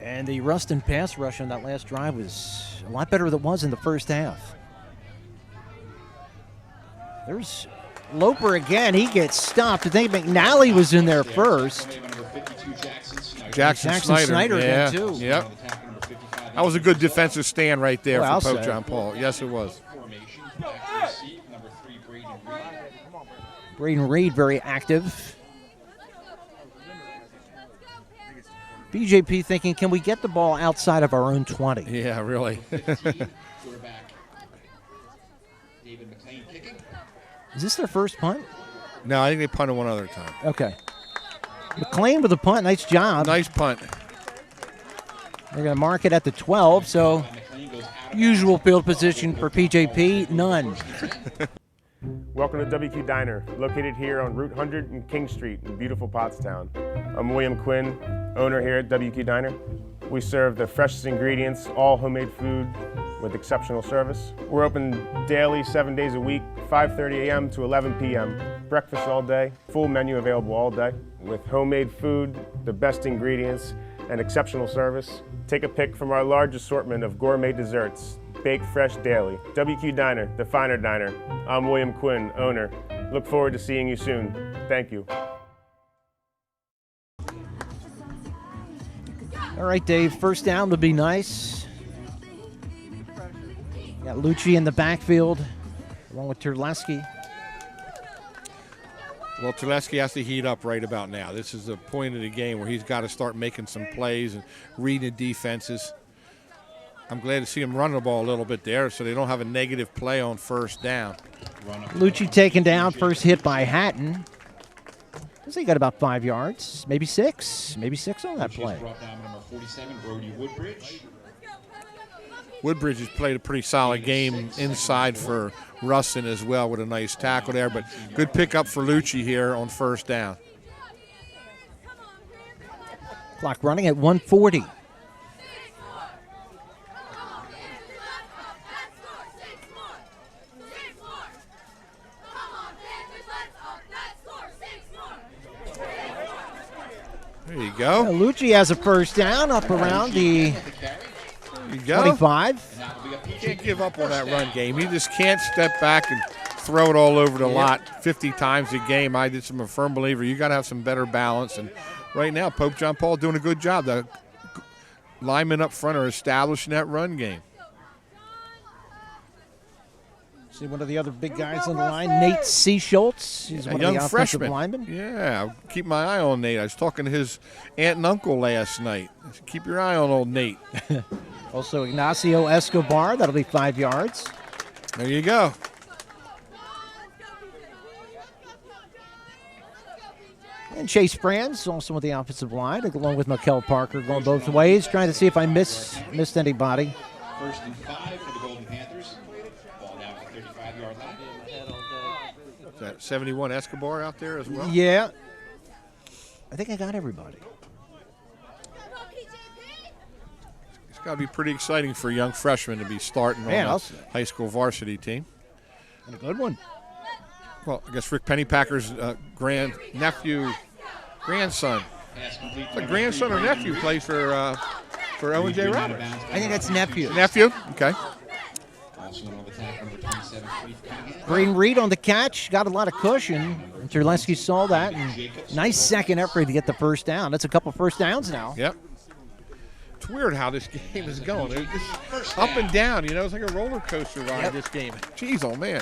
And the Rustin pass rush on that last drive was a lot better than it was in the first half. There's Loper again. He gets stopped. I think McNally was in there first. Jackson Snyder again, too. Yep. That was a good defensive stand right there Well, for I'll Pope say. John Paul. Yes, it was. Braden Reed very active. PJP thinking, can we get the ball outside of our own 20? Yeah, really. Is this their first punt? No, I think they punted one other time. Okay. McLean with a punt. Nice job. Nice punt. They're going to mark it at the 12, so usual field position for PJP, none. Welcome to WQ Diner, located here on Route 100 and King Street in beautiful Pottstown. I'm William Quinn, owner here at WQ Diner. We serve the freshest ingredients, all homemade food with exceptional service. We're open daily, 7 days a week, 5:30 a.m. to 11 p.m. Breakfast all day, full menu available all day with homemade food, the best ingredients, and exceptional service. Take a pick from our large assortment of gourmet desserts, baked fresh daily. WQ Diner, the finer diner. I'm William Quinn, owner. Look forward to seeing you soon. Thank you. All right, Dave, first down would be nice. Got Lucci in the backfield, along with Terleski. Well, Terleski has to heat up right about now. This is the point of the game where he's got to start making some plays and reading the defenses. I'm glad to see him run the ball a little bit there so they don't have a negative play on first down. Lucci taken down, first hit by Hatton. Looks like he got about 5 yards, maybe six on that play. Woodbridge has played a pretty solid game inside for Rustin as well with a nice tackle there, but good pickup for Lucci here on first down. Clock running at 1:40. There you go. Lucci has a first down up around the 25. Can't give up on that run game. You just can't step back and throw it all over the lot 50 times a game. I'm a firm believer. You got to have some better balance. And right now, Pope John Paul doing a good job. The linemen up front are establishing that run game. See one of the other big guys on the line, Nate C. Schultz. He's one of the young offensive freshman. linemen. Yeah, keep my eye on Nate. I was talking to his aunt and uncle last night. Keep your eye on old Nate. Also Ignacio Escobar, that'll be 5 yards. There you go. And Chase Franz, also with the offensive line, along with Mikel Parker, going both ways, trying to see if I missed anybody. 1st and 5 for the Golden Panthers. Ball down at the 35-yard line. Is that 71 Escobar out there as well? Yeah. I think I got everybody. It's got to be pretty exciting for a young freshman to be starting on a high school varsity team. And a good one. Well, I guess Rick Pennypacker's grandson. The grandson or nephew plays for Owen J. Roberts. I think that's nephew. Nephew? Okay. Braden Reed on the catch, got a lot of cushion. And Terleski saw that. And nice second effort to get the first down. That's a couple first downs now. Yep. It's weird how this game is going. It's just up and down, It's like a roller coaster ride, this game. Jeez, oh, man.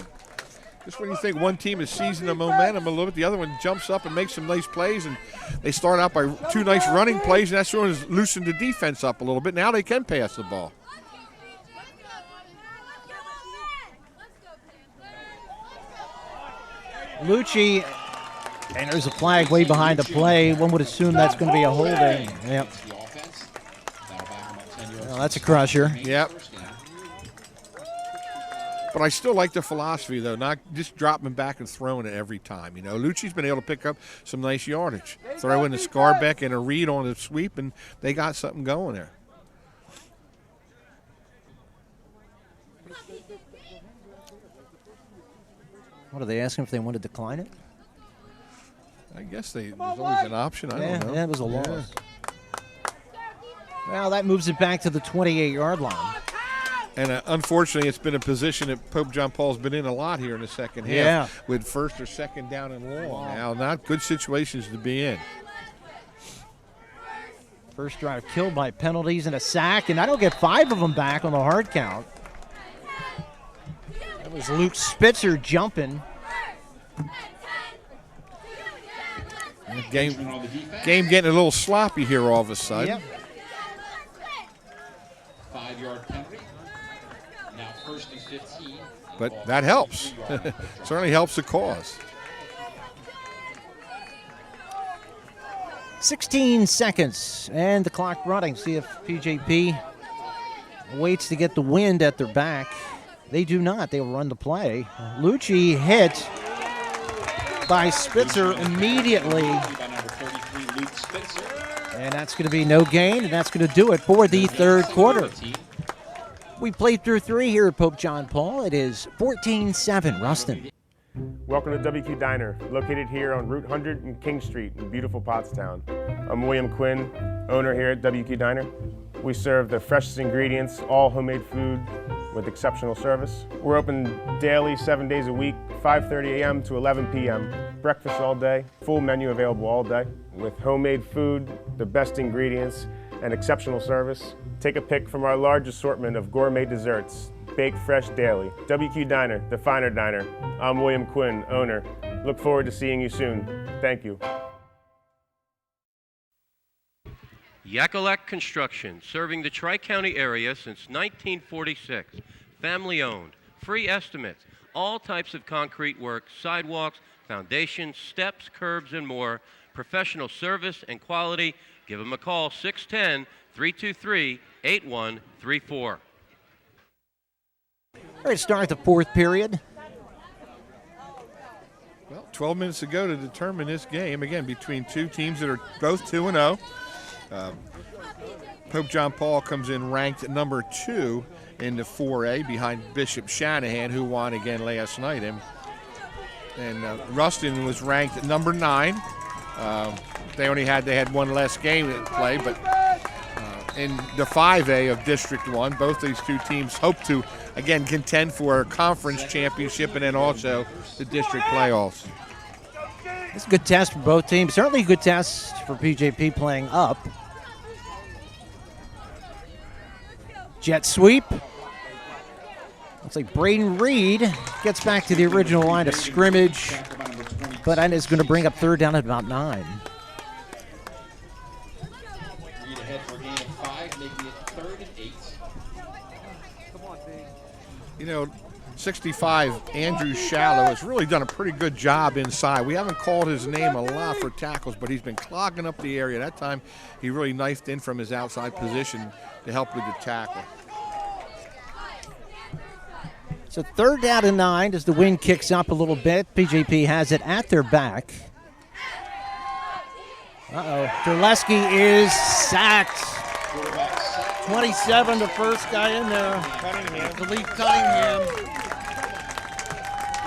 Just when you think one team is seizing the momentum a little bit, the other one jumps up and makes some nice plays, and they start out by two nice running plays, and that's sort of loosened the defense up a little bit. Now they can pass the ball. Lucci, and there's a flag way behind the play. One would assume that's going to be a holding. Yep. Well, that's a crusher. Yep. But I still like the philosophy, though, not just dropping back and throwing it every time. Lucci's been able to pick up some nice yardage. Throw in the Scarbeck and a Reed on the sweep, and they got something going there. What are they asking if they want to decline it? I guess there's always an option. I don't know. Yeah, it was a loss. Well, that moves it back to the 28-yard line. And unfortunately, it's been a position that Pope John Paul's been in a lot here in the second half. Yeah. With first or second down and long. Now, not good situations to be in. First drive killed by penalties and a sack, and I don't get 5 of them back on the hard count. That was Luke Spitzer jumping. Game getting a little sloppy here all of a sudden. Yep. 5-yard penalty. Now first and 15. But that helps. Certainly helps the cause. 16 seconds, and the clock running. See if PJP waits to get the wind at their back. They do not. They will run the play. Lucci hit by Spitzer immediately. And that's going to be no gain, and that's going to do it for the third quarter. We played through 3 here at Pope John Paul. It is 14-7, Rustin. Welcome to WQ Diner, located here on Route 100 and King Street in beautiful Pottstown. I'm William Quinn, owner here at WQ Diner. We serve the freshest ingredients, all homemade food with exceptional service. We're open daily, 7 days a week, 5:30 a.m. to 11 p.m. Breakfast all day, full menu available all day with homemade food, the best ingredients, and exceptional service. Take a pick from our large assortment of gourmet desserts, baked fresh daily. WQ Diner, the finer diner. I'm William Quinn, owner. Look forward to seeing you soon. Thank you. Yakalak Construction, serving the Tri-County area since 1946. Family owned, free estimates, all types of concrete work, sidewalks, foundations, steps, curbs, and more. Professional service and quality. Give them a call, 610-323-8134. All right, start the fourth period. Well, 12 minutes to go to determine this game, again, between two teams that are both 2-0. Pope John Paul comes in ranked number 2 in the 4A behind Bishop Shanahan, who won again last night. And Rustin was ranked number 9. They had one less game to play, but in the 5A of District 1, both these two teams hope to, again, contend for a conference championship and then also the district playoffs. It's a good test for both teams. Certainly a good test for PJP playing up. Jet sweep. Looks like Braden Reed gets back to the original line of scrimmage, but is going to bring up third down at about 9. Reed ahead for a gain of 5, making it 3rd and 8. You know, 65, Andrew Shallow has really done a pretty good job inside. We haven't called his name a lot for tackles, but he's been clogging up the area. That time, he really knifed in from his outside position to help with the tackle. So third down and 9 as the wind kicks up a little bit. PJP has it at their back. Terleski is sacked. 27, the first guy in there. Khalif Cunningham.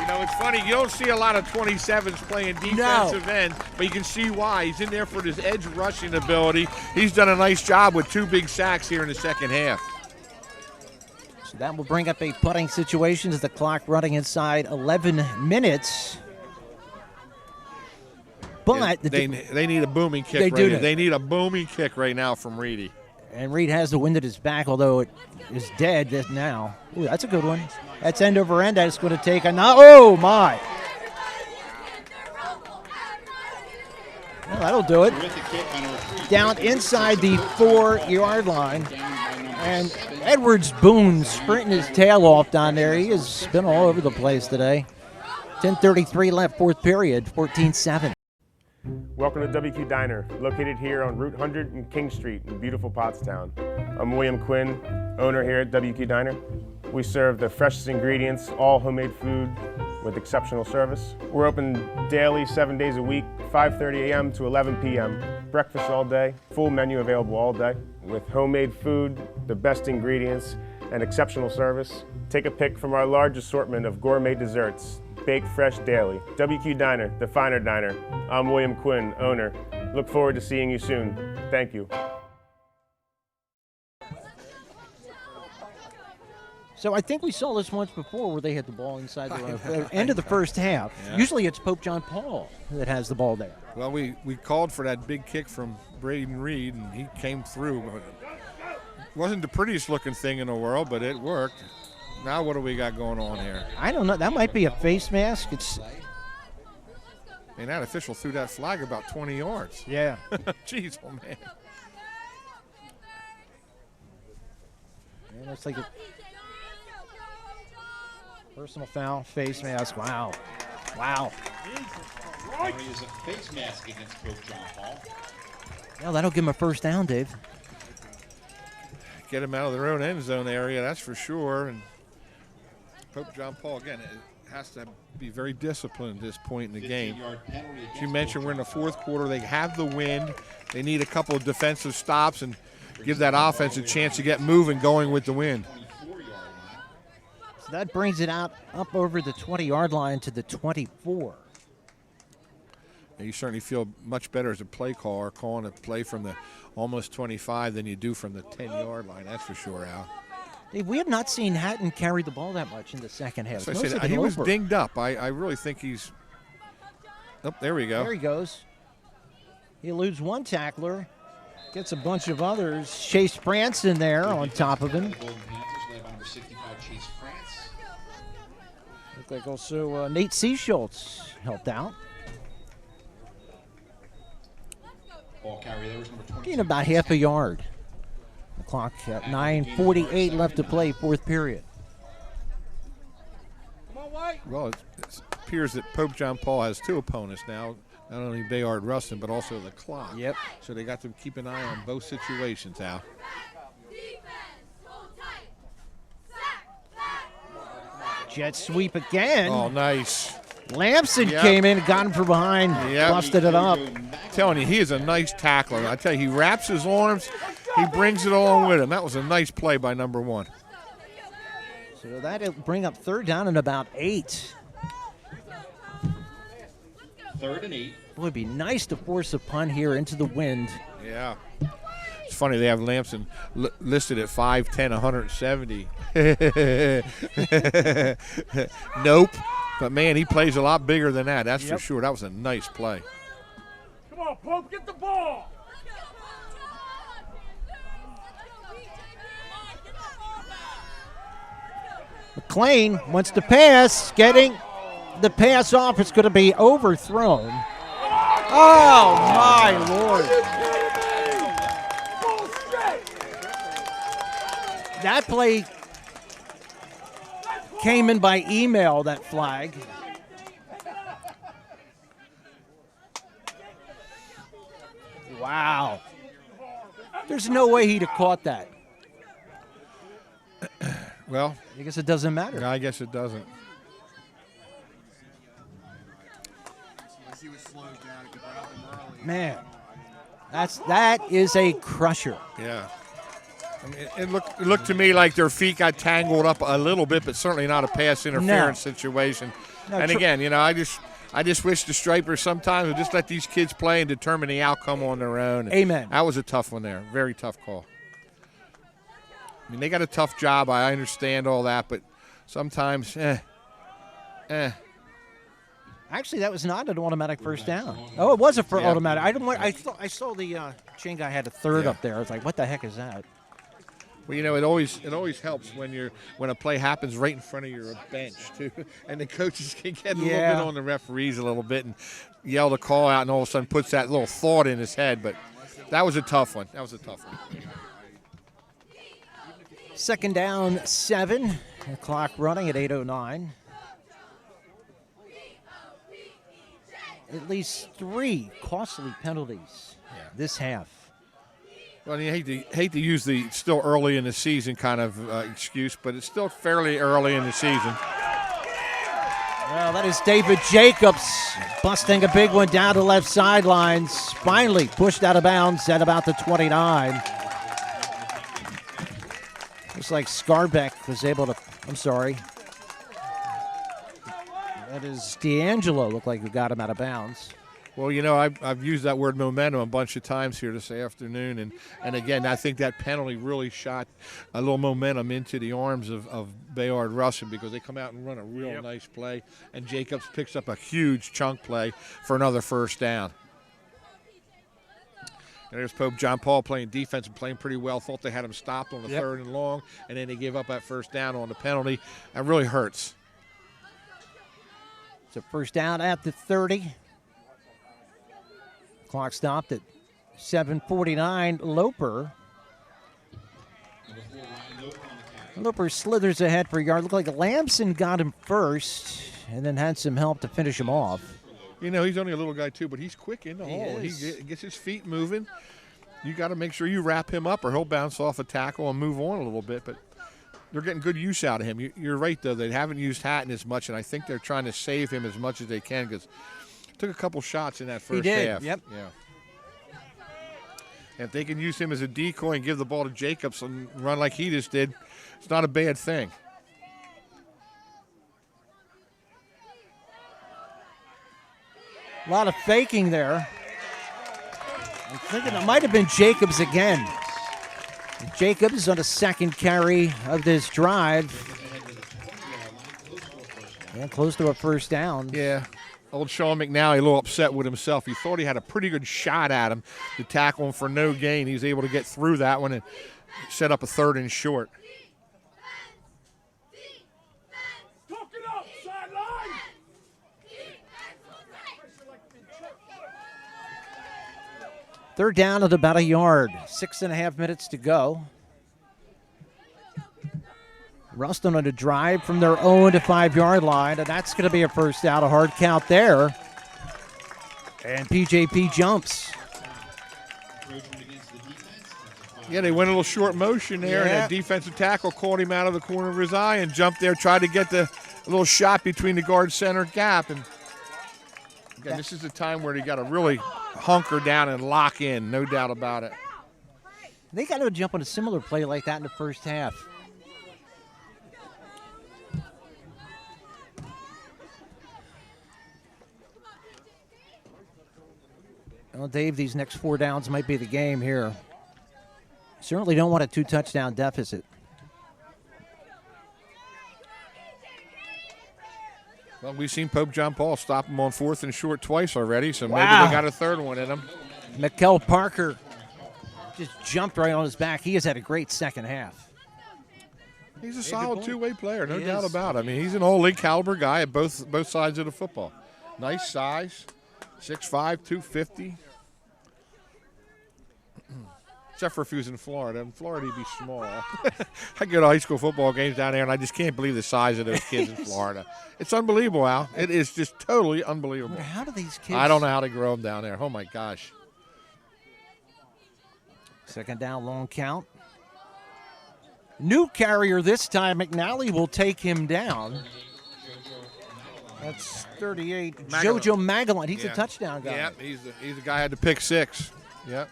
You know, it's funny, you don't see a lot of 27s playing defensive end, but you can see why. He's in there for his edge rushing ability. He's done a nice job with 2 big sacks here in the second half. So that will bring up a punting situation as the clock running inside 11 minutes. But they need a booming kick. They need a booming kick right now from Reedy. And Reed has the wind at his back, although it is dead now. Ooh, that's a good one. That's end over end. That's going to take a oh my! Well, that'll do it. Down inside the 4-yard line. And Edwards Boone sprinting his tail off down there. He has been all over the place today. 10:33 left, fourth period, 14-7. Welcome to WQ Diner, located here on Route 100 and King Street in beautiful Pottstown. I'm William Quinn, owner here at WQ Diner. We serve the freshest ingredients, all homemade food with exceptional service. We're open daily, 7 days a week, 5:30 a.m. to 11 p.m. Breakfast all day, full menu available all day with homemade food, the best ingredients, and exceptional service. Take a pick from our large assortment of gourmet desserts, baked fresh daily. WQ Diner, the finer diner. I'm William Quinn, owner. Look forward to seeing you soon. Thank you. So I think we saw this once before where they had the ball inside the end of the first half. Yeah. Usually it's Pope John Paul that has the ball there. Well, we called for that big kick from Braden Reed, and he came through. But it wasn't the prettiest looking thing in the world, but it worked. Now what do we got going on here? I don't know. That might be a face mask. It's. And that official threw that flag about 20 yards. Yeah. Jeez, oh man. Man, it's like a personal foul, face mask. Wow. Wow. There is a face mask against Pope John Paul. Well, that'll give him a first down, Dave. Get him out of their own end zone area, that's for sure. And Pope John Paul, again, it has to be very disciplined at this point in the game. As you mentioned, we're in the fourth quarter. They have the wind. They need a couple of defensive stops and give that offense a chance to get moving going with the wind. So that brings it out up over the 20-yard line to the 24. And you certainly feel much better as a play caller calling a play from the almost 25 than you do from the 10-yard line, that's for sure, Al. Dave, we have not seen Hatton carry the ball that much in the second half. So I said, he was dinged up. I really think he's – oh, there we go. There he goes. He eludes one tackler, gets a bunch of others. Chase Branson there on top of him. Looked like also Nate Seaschultz helped out. Ball carrier there was number 20. Gain about half a yard. The clock at 9:48 left to play, fourth period. Well, it appears that Pope John Paul has two opponents now, not only Bayard Rustin, but also the clock. Yep. So they got to keep an eye on both situations, Al. Jet sweep again. Oh, nice. Lamson Yep. came in, got him from behind, Yep. busted it up. Telling you, he is a nice tackler. I tell you, he wraps his arms, he brings it along with him. That was a nice play by number one. So that'll bring up third down and about 8. 3rd and 8. Boy, it'd be nice to force a punt here into the wind. Yeah. It's funny, they have Lamson listed at 5'10", 170. Nope. But, man, he plays a lot bigger than that. That's for sure. That was a nice play. Come on, Pope, get the ball. McLean wants to pass, getting the pass off. It's going to be overthrown. Oh, my Lord. That play came in by email, that flag. Wow. There's no way he'd have caught that. Well, I guess it doesn't matter. No, I guess it doesn't. Man, that is a crusher. Yeah. I mean, it looked to me like their feet got tangled up a little bit, but certainly not a pass interference situation. No, and again, you know, I just wish the Stripers sometimes would just let these kids play and determine the outcome on their own. Amen. That was a tough one there. Very tough call. I mean, they got a tough job. I understand all that, but sometimes, Actually, that was not an automatic first down. Oh, it was a automatic. I saw the chain guy had a third up there. I was like, what the heck is that? Well, you know, it always helps when a play happens right in front of your bench too, and the coaches can get a little bit on the referees a little bit and yell the call out, and all of a sudden puts that little thought in his head. But that was a tough one. Second down, 7. The clock running at 8:09. At least 3 costly penalties this half. Well, you hate to use the still early in the season kind of excuse, but it's still fairly early in the season. Well, that is David Jacobs busting a big one down the left sidelines. Finally pushed out of bounds at about the 29. Looks like Scarbeck was able to, I'm sorry. That is D'Angelo looked like he got him out of bounds. Well, you know, I've used that word momentum a bunch of times here this afternoon, and again, I think that penalty really shot a little momentum into the arms of Bayard Rustin, because they come out and run a real nice play, and Jacobs picks up a huge chunk play for another first down. And there's Pope John Paul playing defense and playing pretty well. Thought they had him stopped on the 3rd and long, and then they gave up that first down on the penalty. That really hurts. It's a first down at the 30. Clock stopped at 7:49. Loper slithers ahead for a yard. Looked like Lamson got him first and then had some help to finish him off. You know, he's only a little guy too, but he's quick in the hole. He gets his feet moving. You got to make sure you wrap him up or he'll bounce off a tackle and move on a little bit. But they're getting good use out of him. You're right, though. They haven't used Hatton as much, and I think they're trying to save him as much as they can, because took a couple shots in that first half. Yep. Yeah. And if they can use him as a decoy and give the ball to Jacobs and run like he just did, it's not a bad thing. A lot of faking there. I'm thinking it might have been Jacobs again. Jacobs on a second carry of this drive. And close to a first down. Yeah. Old Sean McNally a little upset with himself. He thought he had a pretty good shot at him to tackle him for no gain. He was able to get through that one and set up a 3rd and short. Third down at about a yard. 6.5 minutes to go. Rustin on a drive from their own to 5-yard line, and that's going to be a first down, a hard count there. And PJP jumps. Yeah, they went a little short motion there, and that defensive tackle caught him out of the corner of his eye and jumped there, tried to get the little shot between the guard center gap. And again, this is the time where they got to really hunker down and lock in, no doubt about it. They got to jump on a similar play like that in the first half. Well, Dave, these next 4 downs might be the game here. Certainly don't want a 2-touchdown deficit. Well, we've seen Pope John Paul stop him on 4th and short twice already, so maybe they got a 3rd one in them. Mikel Parker just jumped right on his back. He has had a great second half. He's a solid two-way player, no doubt about it. I mean, he's an all-league caliber guy at both sides of the football. Nice size, 6'5", 250. Except for if he was in Florida. In Florida, he'd be small. I go to high school football games down there, and I just can't believe the size of those kids in Florida. It's unbelievable, Al. It is just totally unbelievable. How do these kids... I don't know how they grow them down there. Oh, my gosh. Second down, long count. New carrier this time. McNally will take him down. That's 38. JoJo Magellan. He's a touchdown guy. Yeah, he's the guy who had to pick 6. Yep.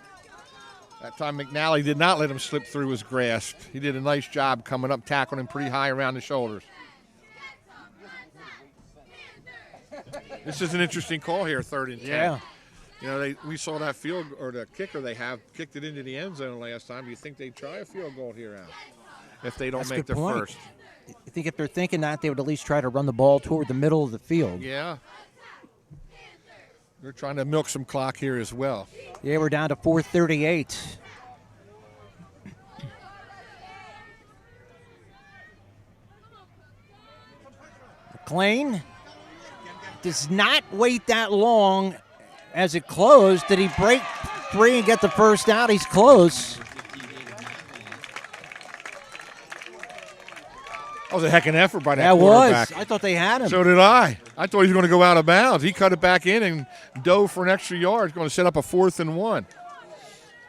That time McNally did not let him slip through his grasp. He did a nice job coming up, tackling him pretty high around the shoulders. This is an interesting call here, 3rd and 10. Yeah. You know, we saw that field, or the kicker they have, kicked it into the end zone last time. Do you think they'd try a field goal here, Al, if they don't That's a make good their point. first? I think if they're thinking that, they would at least try to run the ball toward the middle of the field. Yeah. They're trying to milk some clock here as well. Yeah, we're down to 4:38. McLean does not wait that long as it closed. Did he break 3 and get the first out? He's close. That was a heck of an effort by that quarterback. Was. I thought they had him. So did I. I thought he was going to go out of bounds. He cut it back in and dove for an extra yard. He's going to set up a 4th and 1.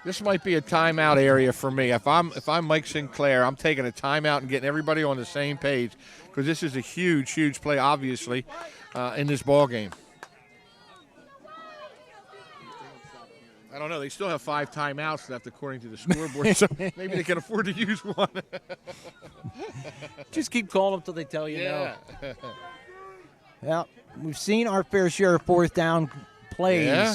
This might be a timeout area for me. If I'm Mike Sinclair, I'm taking a timeout and getting everybody on the same page, because this is a huge, huge play, obviously, in this ball game. I don't know. They still have 5 timeouts left according to the scoreboard, so maybe they can afford to use one. Just keep calling them until they tell you no. Yeah, we've seen our fair share of 4th down plays. Yeah.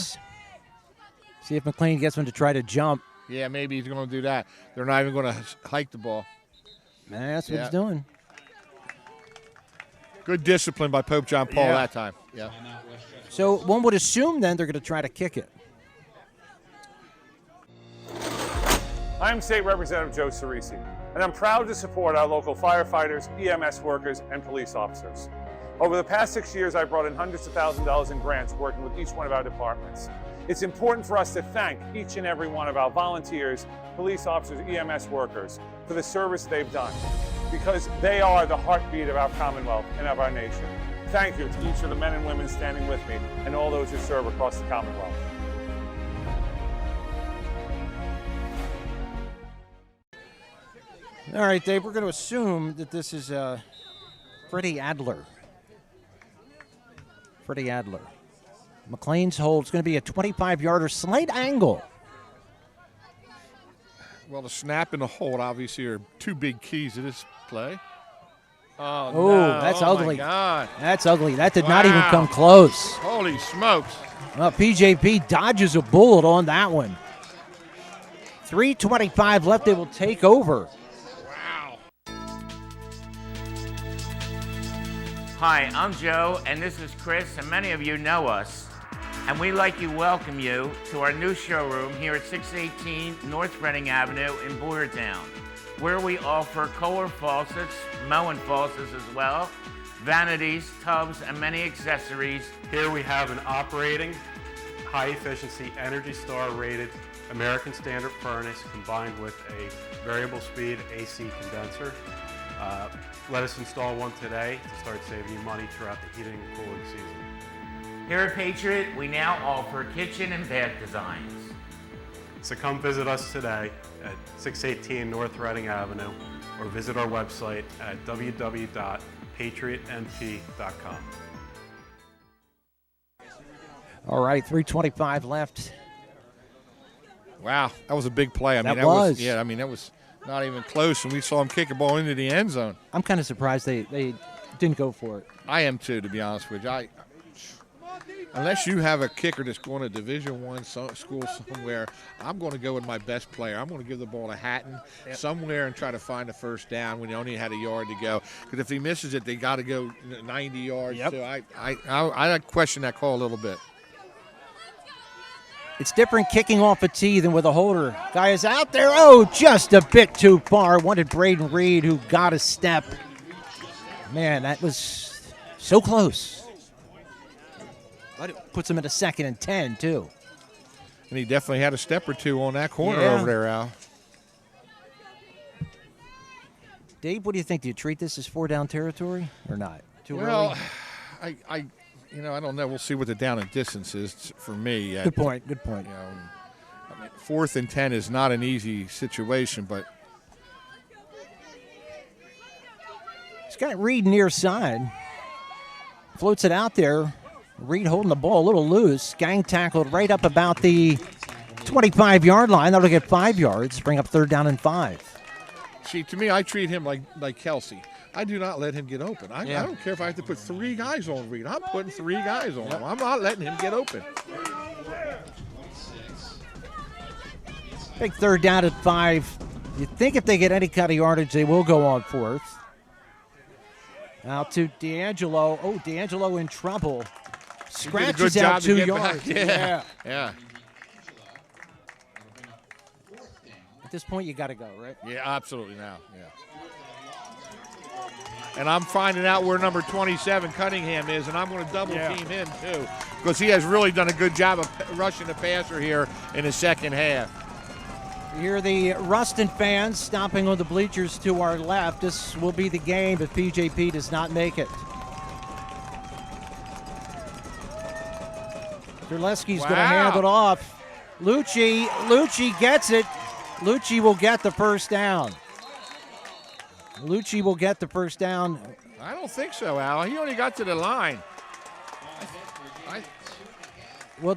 See if McLean gets one to try to jump. Yeah, maybe he's going to do that. They're not even going to hike the ball. That's what he's doing. Good discipline by Pope John Paul that time. Yeah. So one would assume then they're going to try to kick it. I'm State Representative Joe Cerisi, and I'm proud to support our local firefighters, EMS workers, and police officers. Over the past 6 years, I've brought in hundreds of thousands of dollars in grants working with each one of our departments. It's important for us to thank each and every one of our volunteers, police officers, EMS workers for the service they've done, because they are the heartbeat of our Commonwealth and of our nation. Thank you to each of the men and women standing with me and all those who serve across the Commonwealth. All right, Dave, we're going to assume that this is Freddie Adler. Freddie Adler. McLean's hold is going to be a 25-yarder, slight angle. Well, the snap and the hold obviously are two big keys to this play. Oh, Oh, no. that's Oh, ugly. my God. That's ugly. That did not even come close. Holy smokes. Well, PJP dodges a bullet on that one. 3:25 left. They will take over. Hi, I'm Joe, and this is Chris, and many of you know us. And we'd like to welcome you to our new showroom here at 618 North Reading Avenue in Boyertown, where we offer Kohler faucets, Moen faucets as well, vanities, tubs, and many accessories. Here we have an operating, high-efficiency, Energy Star rated American Standard furnace combined with a variable speed AC condenser. Let us install one today to start saving you money throughout the heating and cooling season. Here at Patriot, we now offer kitchen and bath designs. So come visit us today at 618 North Reading Avenue or visit our website at www.patriotnp.com. All right, 3:25 left. Wow, that was a big play. I mean, That was. that was not even close, and we saw him kick a ball into the end zone. I'm kind of surprised they didn't go for it. I am too, to be honest with you. Unless you have a kicker that's going to Division I school somewhere, I'm going to go with my best player. I'm going to give the ball to Hatton somewhere and try to find a first down when he only had a yard to go. Because if he misses it, they got to go 90 yards. Yep. So I question that call a little bit. It's different kicking off a tee than with a holder. Guy is out there. Oh, just a bit too far. Wanted Braden Reed, who got a step. Man, that was so close. But it puts him at a 2nd and 10, too. And he definitely had a step or two on that corner Yeah. over there, Al. Dave, what do you think? Do you treat this as 4-down territory or not? Too Well, early? I don't know. We'll see what the down and distance is for me. Good point. Good point. You know, I mean, 4th and 10 is not an easy situation, but He's got Reed near side. Floats it out there. Reed holding the ball a little loose. Gang tackled right up about the 25-yard line. That'll get 5 yards. Bring up 3rd down and 5. see, to me, I treat him like Kelsey. I do not let him get open. I don't care if I have to put 3 guys on Reed. I'm putting 3 guys on him. I'm not letting him get open. Big 3rd down at 5. You think if they get any kind of yardage, they will go on 4th. Out to D'Angelo. Oh, D'Angelo in trouble. Scratches out 2 yards. Yeah. At this point, you got to go, right? Yeah, absolutely now. Yeah. And I'm finding out where number 27, Cunningham, is, and I'm going to double team him, too, because he has really done a good job of rushing the passer here in the second half. You hear the Rustin fans stomping on the bleachers to our left. This will be the game if PJP does not make it. Terleski's going to hand it off. Lucci gets it. Lucci will get the first down. Lucci will get the first down. I don't think so, Al. He only got to the line. Well,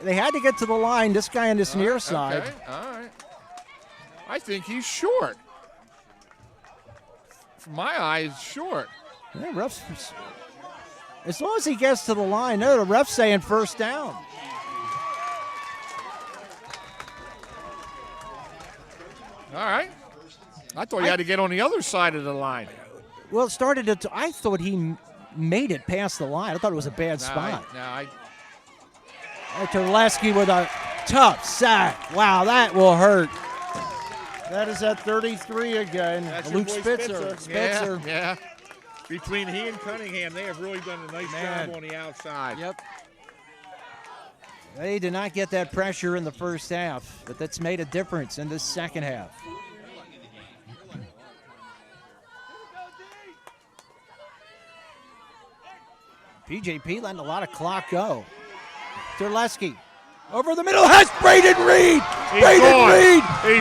they had to get to the line. This guy on this near side. Okay, all right. I think he's short. From my eyes, short. Yeah, refs. As long as he gets to the line, no, the ref's saying first down. All right. I thought you had to get on the other side of the line. Well, it started to. I thought he made it past the line. I thought it was a bad spot. Terleski with a tough sack. Wow, that will hurt. That is at 33 again. That's Luke your boy Spitzer. Yeah. Between he and Cunningham, they have really done a nice job on the outside. Yep. They did not get that pressure in the first half, but that's made a difference in the second half. PJP letting a lot of clock go. Terleski over the middle has Braden Reed.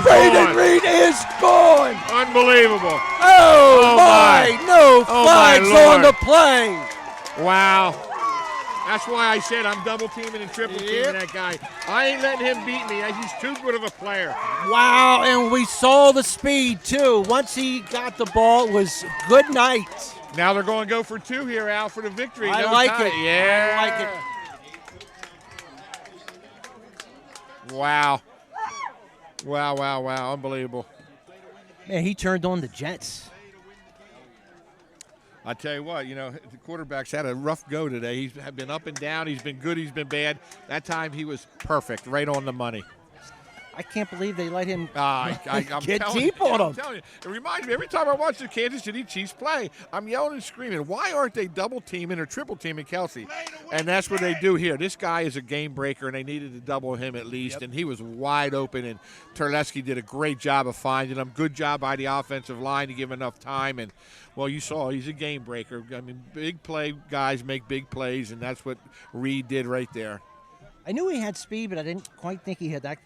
Braden Reed is gone. Unbelievable. Oh my. No flags on the play. Wow. That's why I said I'm double teaming and triple teaming that guy. I ain't letting him beat me. He's too good of a player. Wow, and we saw the speed too. Once he got the ball, it was good night. Now they're going to go for two here, Al, for the victory. I like it. Yeah. I like it. Wow. Wow. Unbelievable. Man, he turned on the Jets. I tell you what, the quarterback's had a rough go today. He's been up and down. He's been good. He's been bad. That time he was perfect, right on the money. I can't believe they let him I'm get telling deep you, on I'm him. telling you. It reminds me, every time I watch the Kansas City Chiefs play, I'm yelling and screaming, why aren't they double teaming or triple teaming Kelsey? And that's what they do here. This guy is a game breaker, and they needed to double him at least, and he was wide open, and Terleski did a great job of finding him. Good job by the offensive line to give him enough time, and, well, you saw he's a game breaker. I mean, big play guys make big plays, and that's what Reed did right there. I knew he had speed, but I didn't quite think he had that.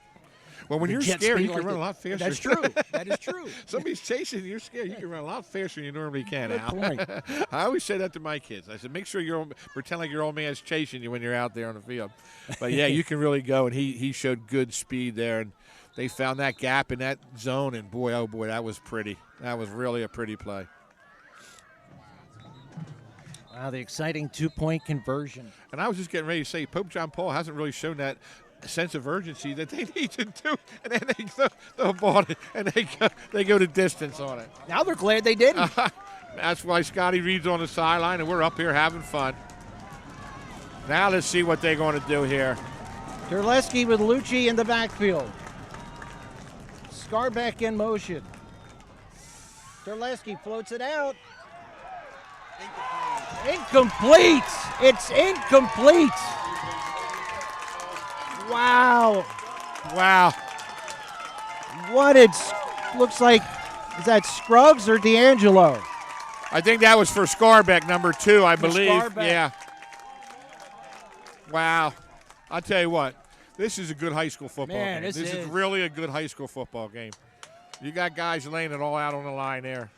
Well, when you're scared, you can run a lot faster. That's true. That is true. Somebody's chasing you, you're scared. You can run a lot faster than you normally can, Good Al. point. I always say that to my kids. I said, make sure pretend like your old man's chasing you when you're out there on the field. But, yeah, you can really go, and he showed good speed there. And they found that gap in that zone, and, boy, oh, boy, that was pretty. That was really a pretty play. Wow, the exciting two-point conversion. And I was just getting ready to say, Pope John Paul hasn't really shown that sense of urgency that they need to do, and then they throw the ball and they go to distance on it. Now they're glad they didn't. That's why Scotty Reed's on the sideline, and we're up here having fun. Now let's see what they're going to do here. Terleski with Lucci in the backfield. Scarbeck in motion. Terleski floats it out. Incomplete. It's incomplete. Wow. What looks like, is that Scruggs or D'Angelo? I think that was for Scarbeck, number 2, I believe. Scarbeck. Yeah. Wow. I'll tell you what, this is a good high school football Man, game. This is really a good high school football game. You got guys laying it all out on the line there.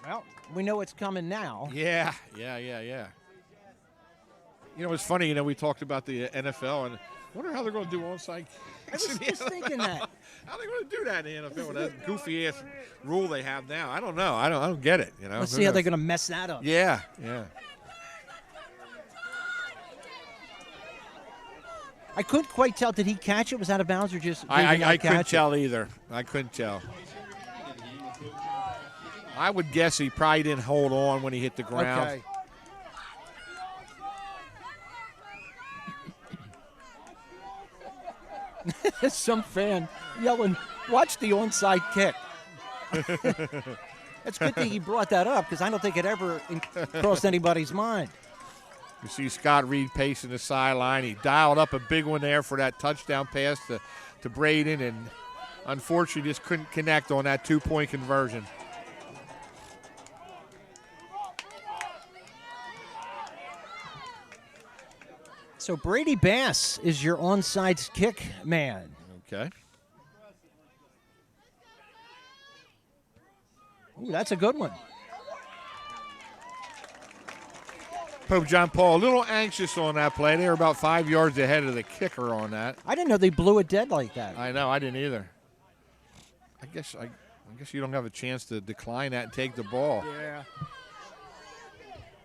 Well, we know it's coming now. Yeah. It's funny, we talked about the NFL, and I wonder how they're going to do onside kicks. I was just thinking that. How are they going to do that in the NFL with that goofy-ass rule they have now? I don't know. I don't get it, Let's see how they're going to mess that up. Yeah. I couldn't quite tell. Did he catch it? Was out of bounds or just? I couldn't tell either. I couldn't tell. I would guess he probably didn't hold on when he hit the ground. Okay. Some fan yelling, "Watch the onside kick." It's good that he brought that up because I don't think it ever crossed anybody's mind. You see Scott Reed pacing the sideline. He dialed up a big one there for that touchdown pass to Braden, and unfortunately just couldn't connect on that 2-point conversion. So Brady Bass is your onside kick man. Okay. Ooh, that's a good one. Pope John Paul a little anxious on that play. They were about 5 yards ahead of the kicker on that. I didn't know they blew it dead like that. I know, I didn't either. I guess you don't have a chance to decline that and take the ball. Yeah.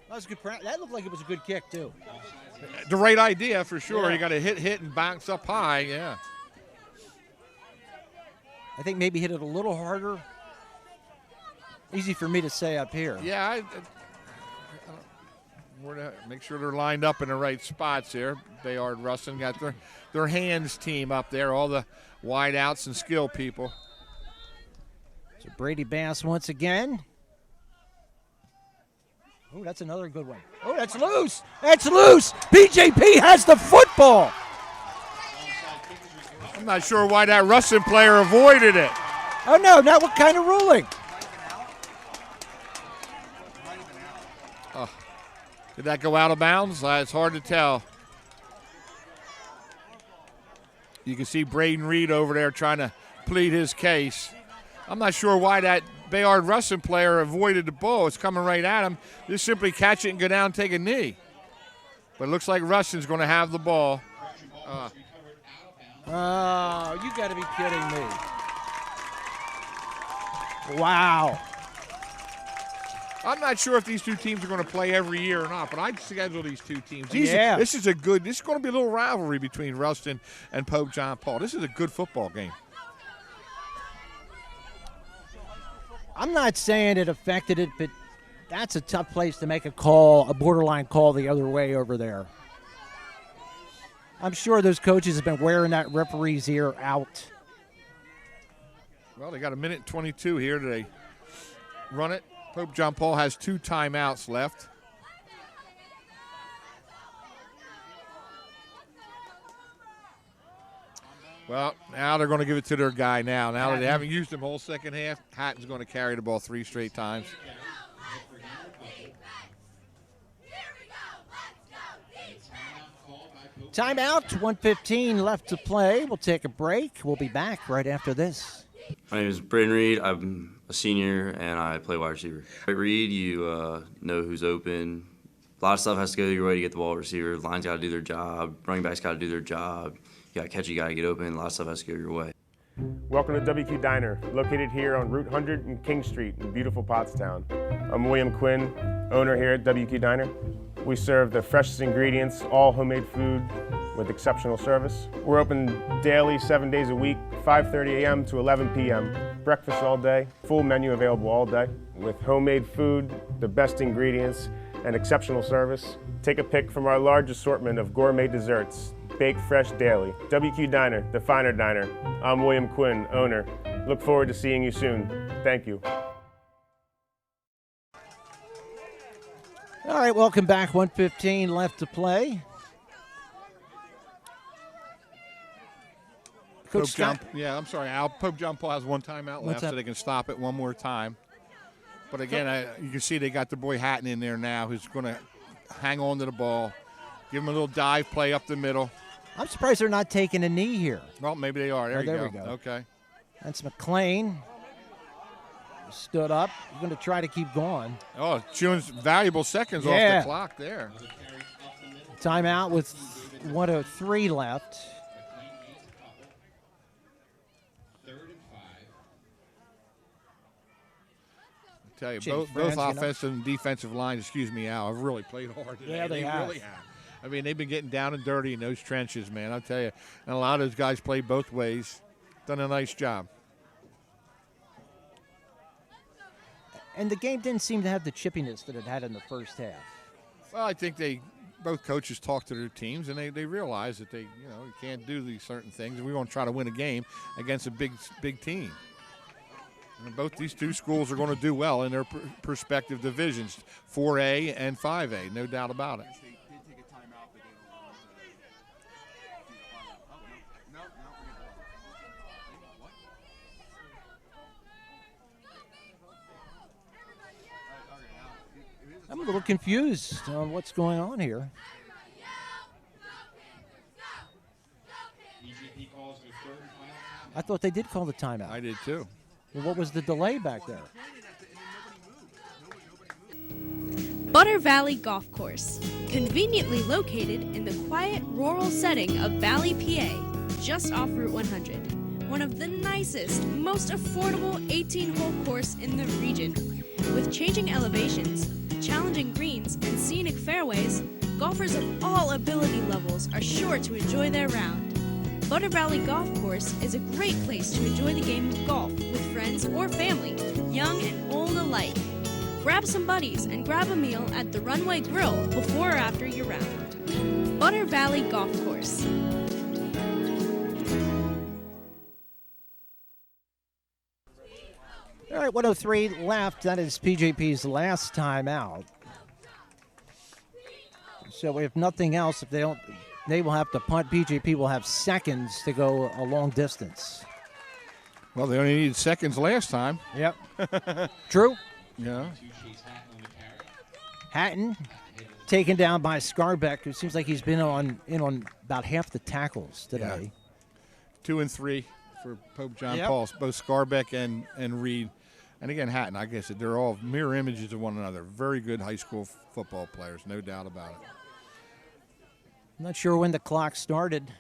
That was good. That looked like it was a good kick too. The right idea for sure. Yeah. You got to hit and bounce up high. Yeah. I think maybe hit it a little harder. Easy for me to say up here. Yeah, we're to make sure they're lined up in the right spots here. Bayard Rustin got their hands team up there, all the wide outs and skill people. So Brady Bass once again. Oh, that's another good one. Oh, that's loose. That's loose. PJP has the football. I'm not sure why that Rustin player avoided it. Oh, no, not what kind of ruling? Did that go out of bounds? It's hard to tell. You can see Braden Reed over there trying to plead his case. I'm not sure why that Bayard Rustin player avoided the ball. It's coming right at him. Just simply catch it and go down and take a knee. But it looks like Rustin's going to have the ball. Oh, you got to be kidding me. Wow. I'm not sure if these two teams are going to play every year or not, but I'd schedule these two teams. Yeah. This is going to be a little rivalry between Rustin and Pope John Paul. This is a good football game. I'm not saying it affected it, but that's a tough place to make a call, a borderline call the other way over there. I'm sure those coaches have been wearing that referee's ear out. Well, they got a minute 22 here. They run it. Pope John Paul has 2 timeouts left. Well, now they're going to give it to their guy now. Now that they haven't used him whole second half, Hatton's going to carry the ball 3 straight times. Timeout, 1:15 left to play. We'll take a break. We'll be back right after this. My name is Braden Reed. I'm a senior, and I play wide receiver. At Reed, you know who's open. A lot of stuff has to go your way to get the ball at receiver. Line's got to do their job. Running backs got to do their job. You got to catch, you got to get open. A lot of stuff has to go your way. Welcome to WQ Diner, located here on Route 100 and King Street in beautiful Pottstown. I'm William Quinn, owner here at WQ Diner. We serve the freshest ingredients, all homemade food with exceptional service. We're open daily, 7 days a week, 5:30 a.m. to 11 p.m. Breakfast all day, full menu available all day with homemade food, the best ingredients, and exceptional service. Take a pick from our large assortment of gourmet desserts, baked fresh daily. WQ Diner, the finer diner. I'm William Quinn, owner. Look forward to seeing you soon. Thank you. All right, welcome back. 1:15 left to play. Pope John, yeah, I'm sorry, Al. Pope John Paul has 1 timeout left, so they can stop it one more time. But again, you can see they got the boy Hatton in there now, who's going to hang on to the ball, give him a little dive play up the middle. I'm surprised they're not taking a knee here. Well, maybe they are. There we go. Okay. That's McLean. Stood up. He's going to try to keep going. Oh, chewing valuable seconds off the clock there. Timeout with 1:03 left. I tell you, both offensive and defensive lines, excuse me, Al, have really played hard today. Yeah, they have. Really have. I mean, they've been getting down and dirty in those trenches, man. I'll tell you. And a lot of those guys play both ways. Done a nice job. And the game didn't seem to have the chippiness that it had in the first half. Well, I think both coaches talk to their teams, and they realize that you can't do these certain things, and we want to try to win a game against a big team. And both these two schools are going to do well in their respective divisions, 4A and 5A, no doubt about it. I'm a little confused on what's going on here. I thought they did call the timeout. I did too. Well, what was the delay back there? Butter Valley Golf Course, conveniently located in the quiet rural setting of Valley, PA, just off Route 100. One of the nicest, most affordable 18-hole course in the region. With changing elevations, challenging greens, and scenic fairways, golfers of all ability levels are sure to enjoy their round. Butter Valley Golf Course is a great place to enjoy the game of golf with friends or family, young and old alike. Grab some buddies and grab a meal at the Runway Grill before or after your round. Butter Valley Golf Course. All right, 103 left. That is PJP's last time out. So if nothing else, if they don't, they will have to punt. PJP will have seconds to go a long distance. Well, they only needed seconds last time. Yep. True. Yeah. Hatton taken down by Scarbeck, who seems like he's been in on about half the tackles today. Yeah. 2 and 3 for Pope John Yep. Paul, both Scarbeck and Reed. And again, Hatton, I guess they're all mirror images of one another. Very good high school football players, no doubt about it. I'm not sure when the clock started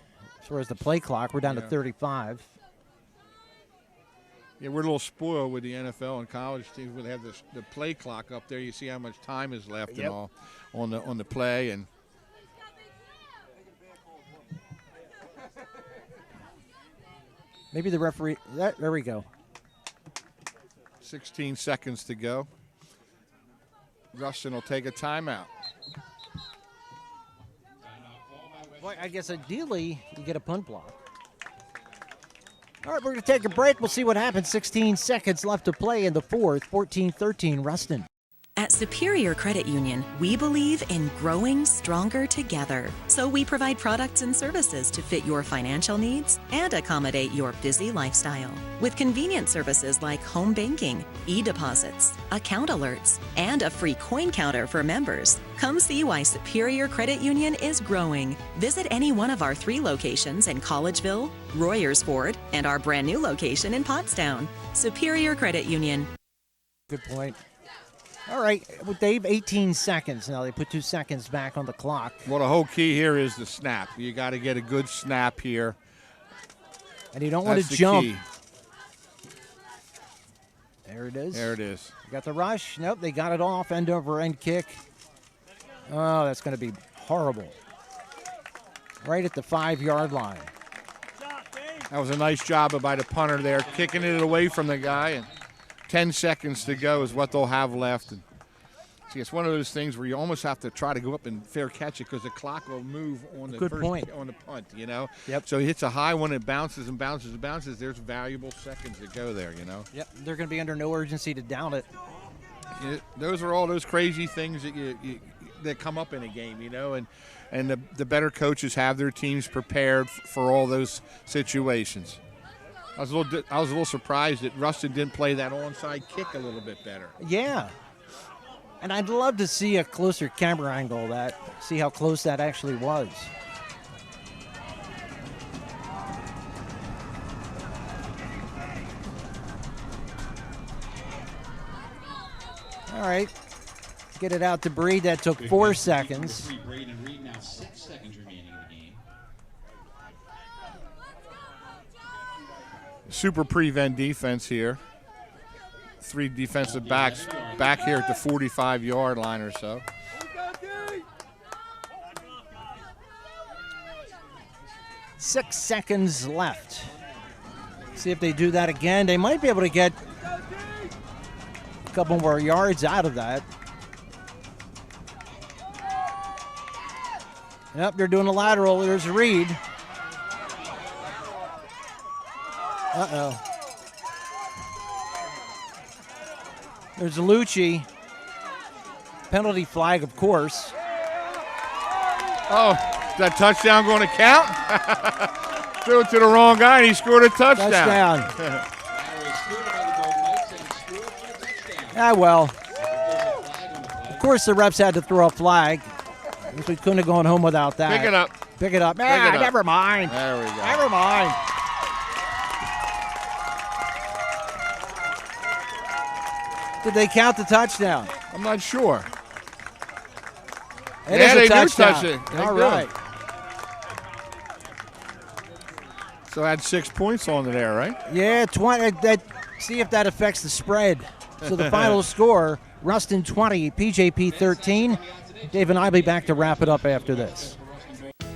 as far as the play clock. We're down to 35. Yeah, we're a little spoiled with the NFL and college teams where they have the play clock up there. You see how much time is left and all on the play. And maybe the referee. There we go. 16 seconds to go. Rustin will take a timeout. Well, I guess ideally you get a punt block. All right, we're going to take a break. We'll see what happens. 16 seconds left to play in the fourth. 14-13, Rustin. At Superior Credit Union, we believe in growing stronger together. So we provide products and services to fit your financial needs and accommodate your busy lifestyle. With convenient services like home banking, e-deposits, account alerts, and a free coin counter for members. Come see why Superior Credit Union is growing. Visit any one of our 3 locations in Collegeville, Royersford, and our brand new location in Pottstown. Superior Credit Union. Good point. All right, well, Dave, 18 seconds. Now they put 2 seconds back on the clock. Well, the whole key here is the snap. You got to get a good snap here. And you don't want to jump. Key. There it is. There it is. You got the rush. Nope, they got it off. End over end kick. Oh, that's going to be horrible. Right at the 5-yard line. That was a nice job by the punter there, kicking it away from the guy. And 10 seconds to go is what they'll have left. And see, it's one of those things where you almost have to try to go up and fair catch it because the clock will move on the on the punt, you know? Yep. So he hits a high one, it bounces and bounces and bounces. There's valuable seconds that go there, you know? Yep, they're going to be under no urgency to down it. Those are all those crazy things that that come up in a game, you know? And the better coaches have their teams prepared for all those situations. I was a little surprised that Rustin didn't play that onside kick a little bit better. Yeah. And I'd love to see a closer camera angle of that, see how close that actually was. All right. Get it out to Breed. That took 4 seconds. Now 6 seconds remaining in the game. Super prevent defense here. 3 defensive backs back here at the 45-yard line or so. Six seconds left. See if they do that again. They might be able to get a couple more yards out of that. Yep, they're doing a lateral. There's Reed. Uh-oh. There's Lucci. Penalty flag, of course. Oh, is that touchdown going to count? Threw it to the wrong guy, and he scored a touchdown. Ah, well. Of course, the refs had to throw a flag. We couldn't have gone home without that. Pick it up. Pick it up. Pick it up. Never mind. There we go. Never mind. Did they count the touchdown? I'm not sure. It is a they touchdown. do touch it. All right. So add 6 points on there, right? Yeah, 20. See if that affects the spread. So the final score, Rustin 20, PJP 13. Dave and I will be back to wrap it up after this.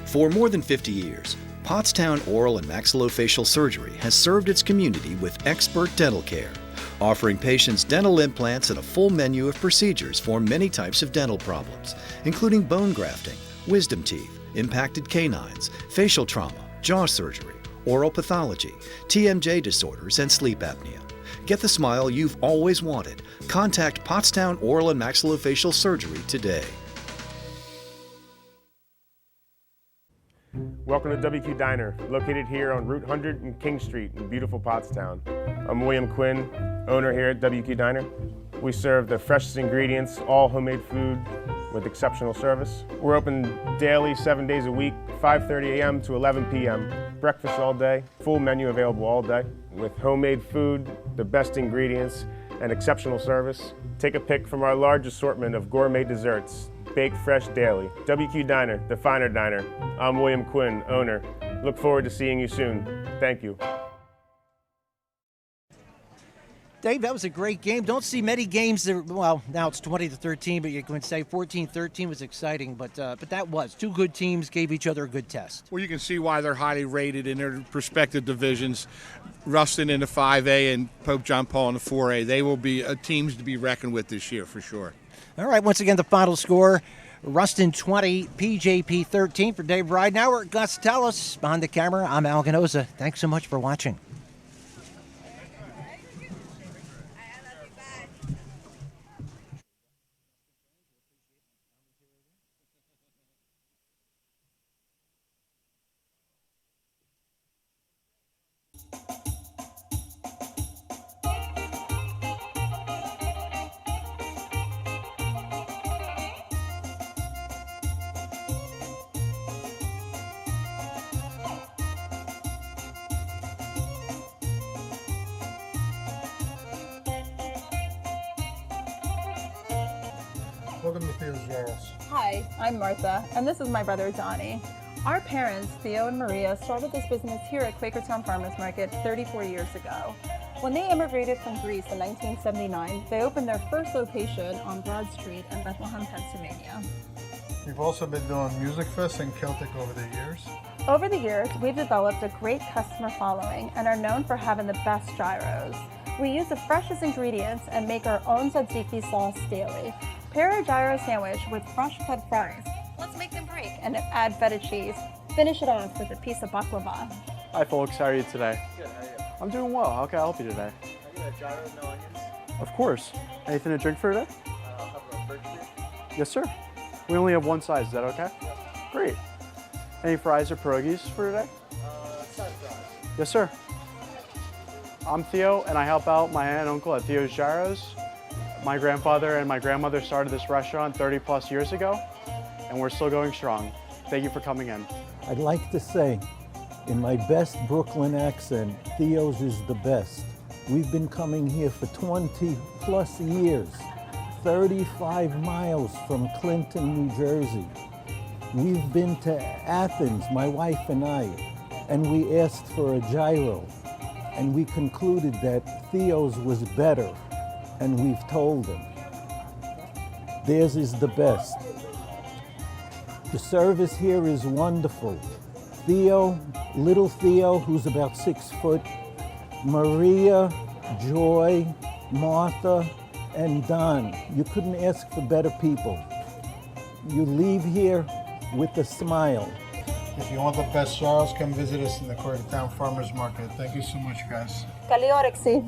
For more than 50 years, Pottstown Oral and Maxillofacial Surgery has served its community with expert dental care, offering patients dental implants and a full menu of procedures for many types of dental problems, including bone grafting, wisdom teeth, impacted canines, facial trauma, jaw surgery, oral pathology, TMJ disorders, and sleep apnea. Get the smile you've always wanted. Contact Pottstown Oral and Maxillofacial Surgery today. Welcome to WQ Diner, located here on Route 100 and King Street in beautiful Pottstown. I'm William Quinn, owner here at WQ Diner. We serve the freshest ingredients, all homemade food with exceptional service. We're open daily, 7 days a week, 5:30 a.m. to 11 p.m. Breakfast all day, full menu available all day with homemade food, the best ingredients, and exceptional service. Take a pick from our large assortment of gourmet desserts, baked fresh daily. WQ Diner, the finer diner. I'm William Quinn, owner. Look forward to seeing you soon. Thank you. Dave, that was a great game. Don't see many games that, well, now it's 20-13, but you can say 14-13 was exciting, but that was. Two good teams gave each other a good test. Well, you can see why they're highly rated in their respective divisions. Rustin in the 5A and Pope John Paul in the 4A. They will be teams to be reckoned with this year for sure. All right, once again, the final score, Rustin 20, PJP 13. For Dave Ridenauer, Gus Tellis, behind the camera, I'm Al Ganoza. Thanks so much for watching. Welcome to Theo's Jarls. Hi, I'm Martha, and this is my brother Donnie. Our parents, Theo and Maria, started this business here at Quakertown Farmers Market 34 years ago. When they immigrated from Greece in 1979, they opened their first location on Broad Street in Bethlehem, Pennsylvania. We've also been doing Music Fest and Celtic over the years. Over the years, we've developed a great customer following and are known for having the best gyros. We use the freshest ingredients and make our own tzatziki sauce daily. Pair a gyro sandwich with fresh cut fries. Let's make them break and add feta cheese. Finish it off with a piece of baklava. Hi folks, how are you today? Good, how are you? I'm doing well. How can I help you today? I get a gyro, no onions. Of course. Anything to drink for today? I'll have a birch tree. Yes, sir. We only have one size. Is that okay? Yep. Great. Any fries or pierogies for today? Side fries. Yes, sir. I'm Theo, and I help out my aunt and uncle at Theo's Gyros. My grandfather and my grandmother started this restaurant 30 plus years ago, and we're still going strong. Thank you for coming in. I'd like to say, in my best Brooklyn accent, Theo's is the best. We've been coming here for 20 plus years, 35 miles from Clinton, New Jersey. We've been to Athens, my wife and I, and we asked for a gyro, and we concluded that Theo's was better, and we've told them. Theirs is the best. The service here is wonderful. Theo, little Theo, who's about 6 foot, Maria, Joy, Martha, and Don. You couldn't ask for better people. You leave here with a smile. If you want the best Jarls, come visit us in the Quakertown Farmers Market. Thank you so much, guys. Καλή όρεξη.